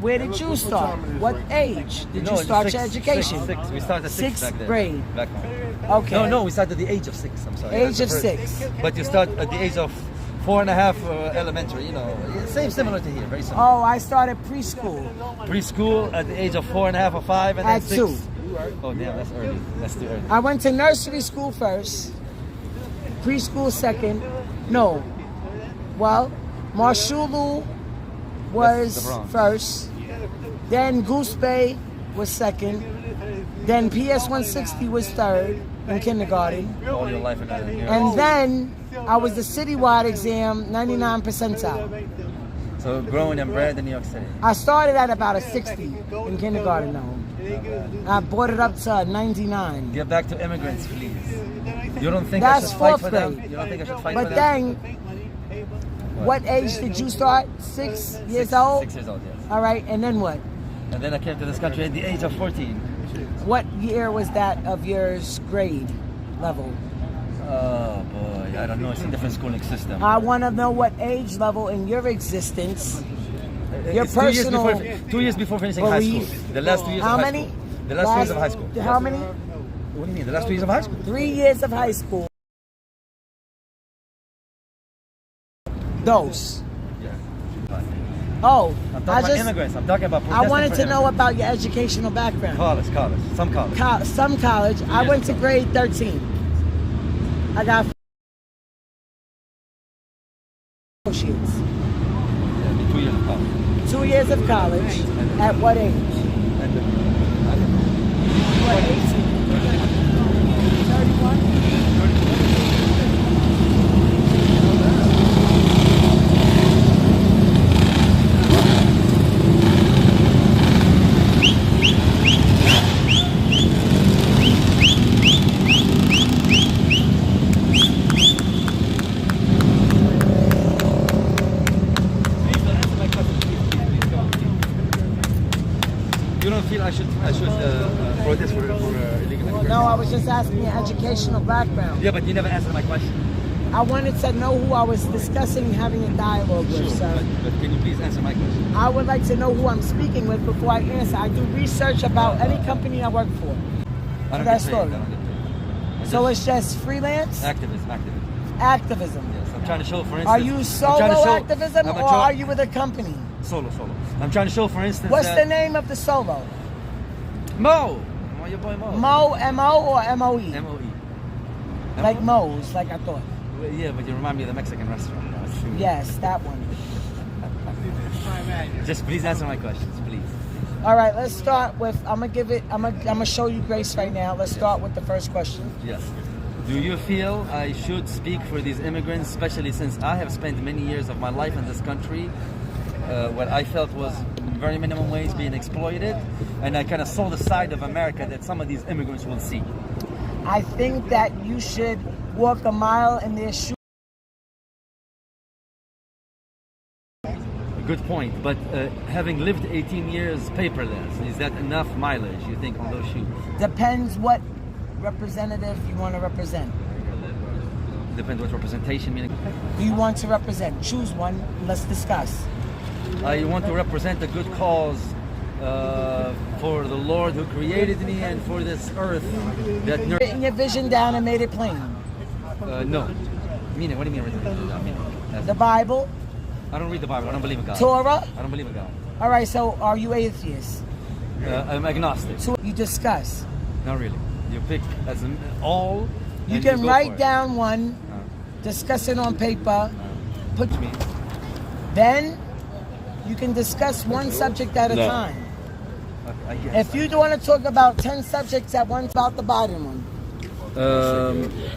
where did you start? What age did you start your education? Six. We started at 6 Sixth back then. grade. Back home. Okay. No, we started at the age of 6. I'm sorry. Age That's of the first- 6. But you start at the age of 4 and a half elementary. You know, similar to here, very similar. Oh, I started preschool. Preschool at the age of 4 and a half or 5, and then At 6. 2. Oh damn, that's early. That's too early. I went to nursery school first, preschool second. No, well, Marshulu The was Bronx. first, then Goose Bay was second, then PS 160 was third in kindergarten, All your life in New York. and then I was the citywide exam 99 percentile. So growing and bred in New York City. I started at about a 60 in kindergarten though. I brought it up to 99. Get back to immigrants, please. You don't think That's I should fight fourth for them? grade. You don't think I should fight for But them? then, what age did you start? 6 years old? 6 years old, yes. All right, and then what? And then I came to this country at the age of 14. What year was that of your grade level? Oh boy, I don't know. It's a different schooling system. I want to know what age level in your existence, your It's personal 2 years before finishing high school. belief. The last 2 years How of high many? school. The last 2 years of high school. How Yes. many? What do you mean? The last 2 years of high school? 3 years of high school. Those. Yeah. Oh, I'm talking about immigrants. I'm talking about I protesting wanted for to know immigrants. about your educational background. College. Some college. Some college. I went to grade 13. I got associates. Yeah, 2 years of college. 2 years of college. At what age? What age? 31? You don't feel I should protest for illegal immigration? No, I was just asking your educational background. Yeah, but you never answered my question. I wanted to know who I was discussing having a dialogue with, Sure, sir. but can you please answer my question? I would like to know who I'm speaking with before I answer. I do research about any company I work for. I don't That get paid. story. I don't get paid. So it's just freelance? Activism. Activism. Yes, I'm trying to show, for instance. Are you solo activism I'm or are you with a company? Solo. I'm trying to show, for instance. What's that the name of the solo? Mo. Your boy Mo. Mo, M-O or M-O-E? M-O-E. Like Moe's, like I thought. Well, yeah, but you remind me of the Mexican restaurant. Yes, that one. Just please answer my questions, please. All right, let's start with. I'm gonna show you grace right now. Let's start with the first question. Yes. Do you feel I should speak for these immigrants, especially since I have spent many years of my life in this country, what I felt was in very minimum ways being exploited, and I kind of saw the side of America that some of these immigrants will see? I think that you should walk a mile in their shoes. Good point, but having lived 18 years paperless, is that enough mileage, you think, on those shoes? Depends what representative you want to represent. Depends what representation meaning. Who you want to represent? Choose one. Let's discuss. I want to represent a good cause for the Lord who created me and for this earth. That Written your vision down and made it plain. No. Meaning, what do you mean written down? Meaning? The Bible. I don't read the Bible. I don't believe in God. Torah. I don't believe in God. All right. So, are you atheist? I'm agnostic. So you discuss. Not really. You pick as an all. You can write down one, discuss it on paper, put me. Then you can discuss one subject at a time. If you want to talk about 10 subjects at once, about the Biden one.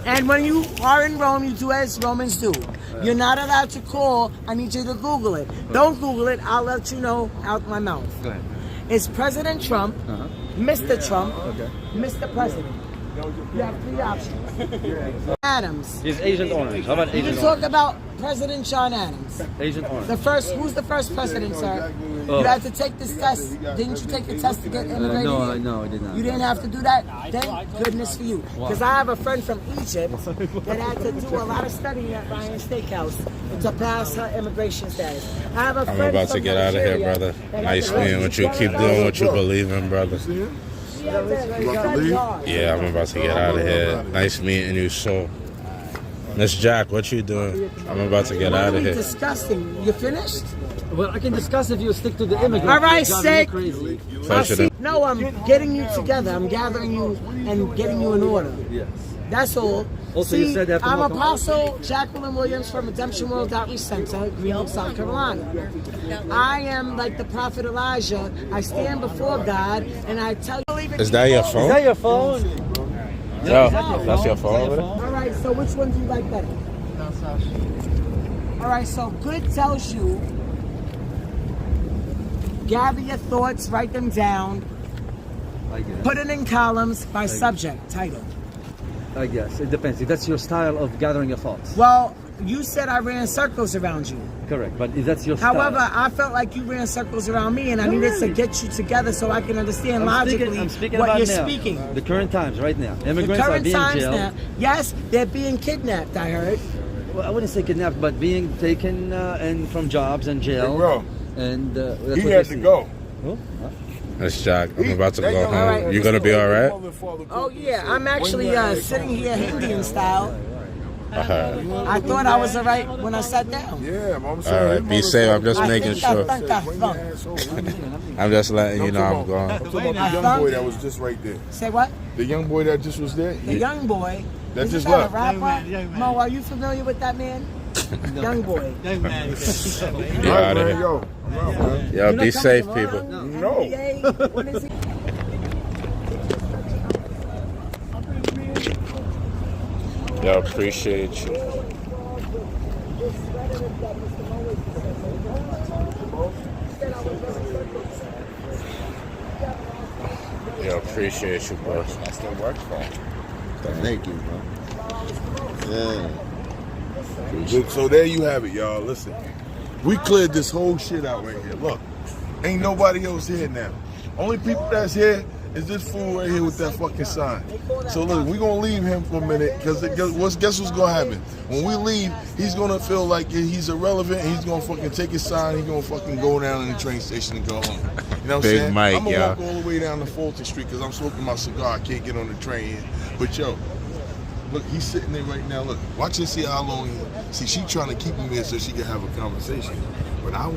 And when you are in Rome, you do as Romans do. You're not allowed to call. I need you to Google it. Don't Google it. I'll let you know out my mouth. Go ahead. It's President Trump, Mr. Trump, Mr. President. You have 3 options. Adams. He's Agent Orange. How about Agent Orange? You can talk about President John Adams. Agent Orange. Who's the first president, sir? You had to take this test. Didn't you take the test to get immigrated? No, I did not. You didn't have to do that? Thank goodness for you. Because I have a friend from Egypt that had to do a lot of studying at Ryan Steakhouse to pass her immigration status. I have a friend I'm about to get out of here, brother. Nice meeting with you. Keep doing what you believe in, brother. Yeah, I'm about to get out of here. Nice meeting you, so. Miss Jack, what you doing? I'm about to get out of here. Disgusting. You finished? Well, I can discuss if you stick to the immigrant. All right, sick. No, I'm getting you together. I'm gathering you and getting you in order. Yes. That's all. Also, See, you said that I'm Apostle Jacqueline Williams from Redemption World Outreach Center, Greenville, South Carolina. I am like the prophet Elijah. I stand before God and I tell you. Is that your phone? Is that your phone? Yo, that's your phone over there? All right, so which one do you like better? All right, so good tells you, gather your thoughts, write them down, put it in columns by subject, title. I guess. It depends. If that's your style of gathering your thoughts. Well, you said I ran circles around you. Correct, but if that's your style. However, I felt like you ran circles around me, and I needed to get you together so I can understand logically what you're speaking. The current times, right now. Immigrants the current are being times jailed. now. Yes, they're being kidnapped, I heard. Well, I wouldn't say kidnapped, but being taken and from jobs and jail. Hey, bro. And he had to go. Oh? That's Jack. I'm about to go home. You gonna be all right? Oh yeah, I'm actually sitting here Indian style. I thought I was all right when I sat down. Yeah, I'm all saying. right, be safe. I'm just making sure. I I'm just letting you know I'm going. I'm talking about the young boy that was just right there. Say what? The young boy that just was there. The young boy. That just that left. A rapper? Mo, are you familiar with that man? Young boy. Yo, be safe, people. No. What is he? Yo, appreciate you. Yo, appreciate you, bro. I still work for him. Thank you, bro. Yeah. So there you have it, y'all. Listen, we cleared this whole shit out right here. Look, ain't nobody else here now. Only people that's here is this fool right here with that fucking sign. So look, we're gonna leave him for a minute because guess what's gonna happen? When we leave, he's gonna feel like he's irrelevant. And he's gonna fucking take his sign. He's gonna fucking go down in the train station and go home. You know what I'm Big saying? Mike, I'm gonna yo. walk all the way down to Fulton Street because I'm smoking my cigar. I can't get on the train. But yo, look, he's sitting there right now. Look, watch and see how long. See, she trying to keep him here so she can have a conversation. But I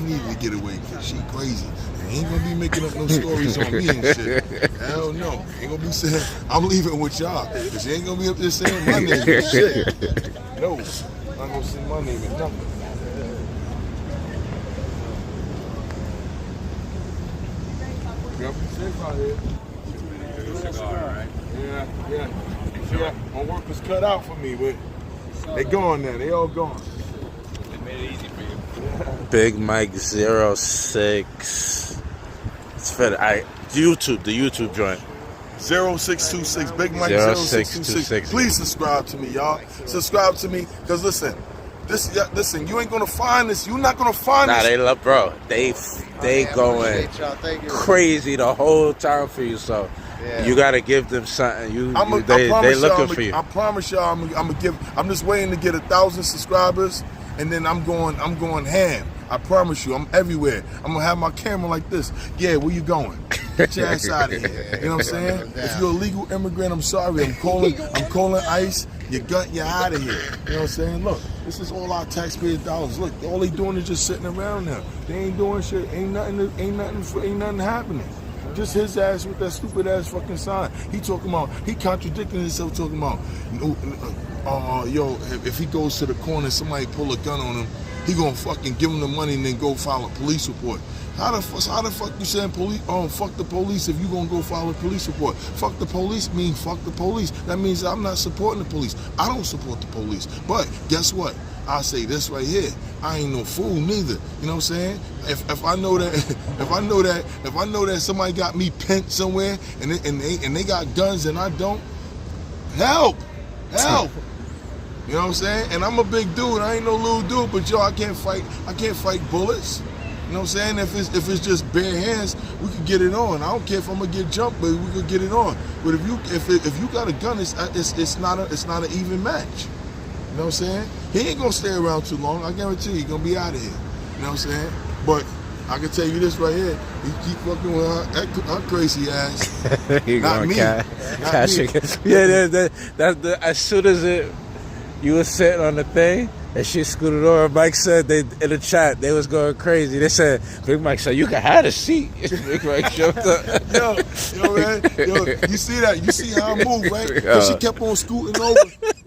needed to get away because she crazy. And ain't gonna be making up no stories on me and shit. Hell no. Ain't gonna be saying, I'm leaving with y'all. Because she ain't gonna be up there saying my name and shit. No. I'm not gonna say my name and nothing. You gotta be safe out here. Yeah. My work was cut out for me, but they gone now. They all gone. They made it easy for you. Big Mike 06. It's for the YouTube joint. 0626. Big Mike 0626. Please subscribe to me, y'all. Subscribe to me, because listen, you ain't gonna find this. You're not gonna find this. Nah, they love, bro. They going crazy the whole time for you. So you gotta give them something. They looking for you. I promise y'all, I'm just waiting to get 1,000 subscribers, and then I'm going ham. I promise you, I'm everywhere. I'm gonna have my camera like this. Yeah, where you going? Get your ass out of here. You know what I'm saying? If you're a legal immigrant, I'm sorry. I'm calling ICE. You're out of here. You know what I'm saying? Look, this is all our taxpayer dollars. Look, all they doing is just sitting around now. They ain't doing shit. Ain't nothing happening. Just his ass with that stupid ass fucking sign. He contradicting himself, talking about, if he goes to the corner, somebody pull a gun on him, he gonna fucking give him the money and then go file a police report. How the fuck you saying police? Oh, fuck the police if you gonna go file a police report. Fuck the police mean fuck the police. That means I'm not supporting the police. I don't support the police. But guess what? I say this right here. I ain't no fool neither. You know what I'm saying? If I know that somebody got me pent somewhere and they got guns and I don't, help. You know what I'm saying? And I'm a big dude. I ain't no little dude, but I can't fight bullets. You know what I'm saying? If it's just bare hands, we could get it on. I don't care if I'm gonna get jumped, but we could get it on. But if you got a gun, it's not an even match. You know what I'm saying? He ain't gonna stay around too long. I guarantee you, he's gonna be out of here. You know what I'm saying? But I can tell you this right here: he keep fucking with her crazy ass. Not me. Yeah, as soon as you were sitting on the thing. And she scooted over. Mike said in the chat they was going crazy. They said, Big Mike said, you can have a seat. Big Mike jumped up. Yo, man. You see that? You see how I move, right? Because she kept on scooting over.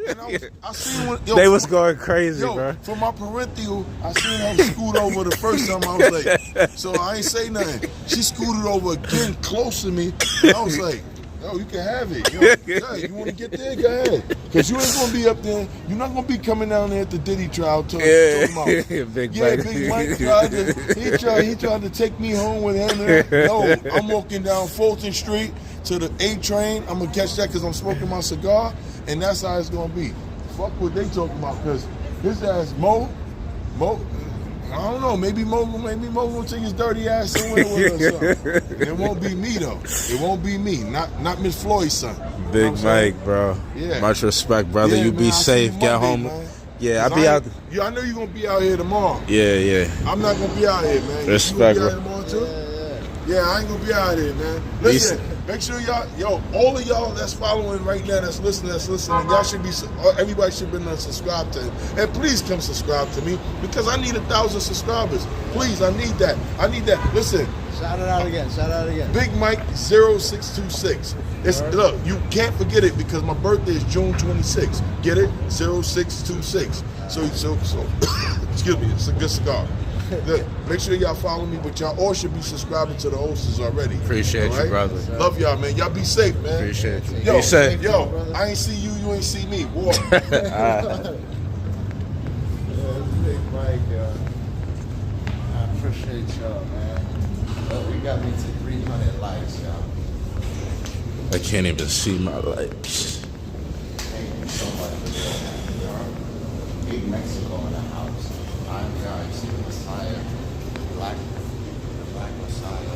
And I seen when they was going crazy, bro. For my parental, I seen her scoot over the first time. I was like, so I ain't say nothing. She scooted over again close to me. I was like, yo, you can have it. You want to get there? Go ahead. Because you ain't going to be up there. You're not going to be coming down there at the Diddy trial talking about. Big Mike. Big Mike tried to take me home with him. No, I'm walking down Fulton Street to the A train. I'm going to catch that because I'm smoking my cigar. And that's how it's going to be. Fuck what they talking about. Because his ass, Mo, I don't know. Maybe Mo gonna take his dirty ass somewhere with her or something. It won't be me though. It won't be me. Not Miss Floyd's son. Big Mike, bro. Yeah. Much respect, brother. You be safe. Get home. Man. Yeah, I'll be out. I know you're gonna be out here tomorrow. Yeah. I'm not gonna be out here, man. Respect, bro. Tomorrow too? Yeah, I ain't gonna be out here, man. Listen, make sure y'all, all of y'all that's following right now, that's listening, y'all should be, everybody should be subscribed to him. And please come subscribe to me because I need 1,000 subscribers. Please, I need that. Listen. Shout it out again. Big Mike 0626. Look, you can't forget it because my birthday is June 26th. Get it? 0626. So excuse me, it's a good cigar. Look, make sure y'all follow me, but y'all all should be subscribing to the hosts already. Appreciate you, brother. Love y'all, man. Y'all be safe, man. Appreciate you. Yo, be safe. Yo, I ain't see you, you ain't see me. Walk. Big Mike, I appreciate y'all, man. We got me to 300 likes, y'all. I can't even see my likes. Thank you so much for that. Big Mexico in the house. I'm guys, Messiah, Black Messiah.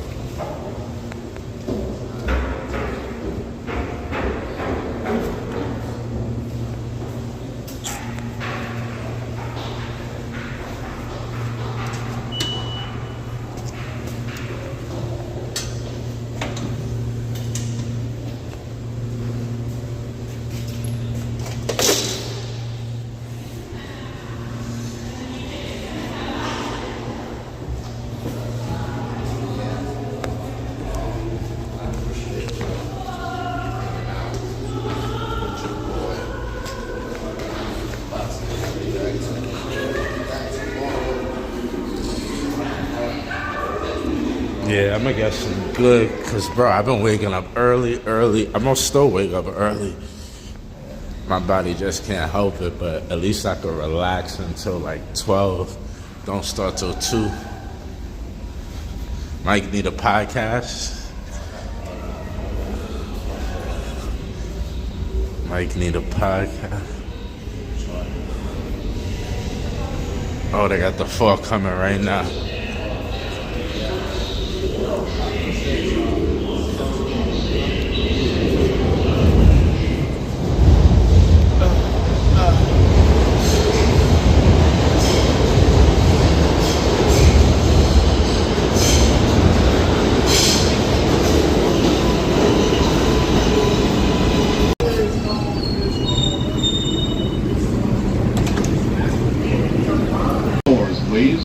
Yeah, I'm gonna get some good, cause bro, I've been waking up early. I'm gonna still wake up early. My body just can't help it, but at least I can relax until like 12. Don't start till 2. Mike need a podcast. Mike need a podcast. Oh, they got the 4 coming right now. Please.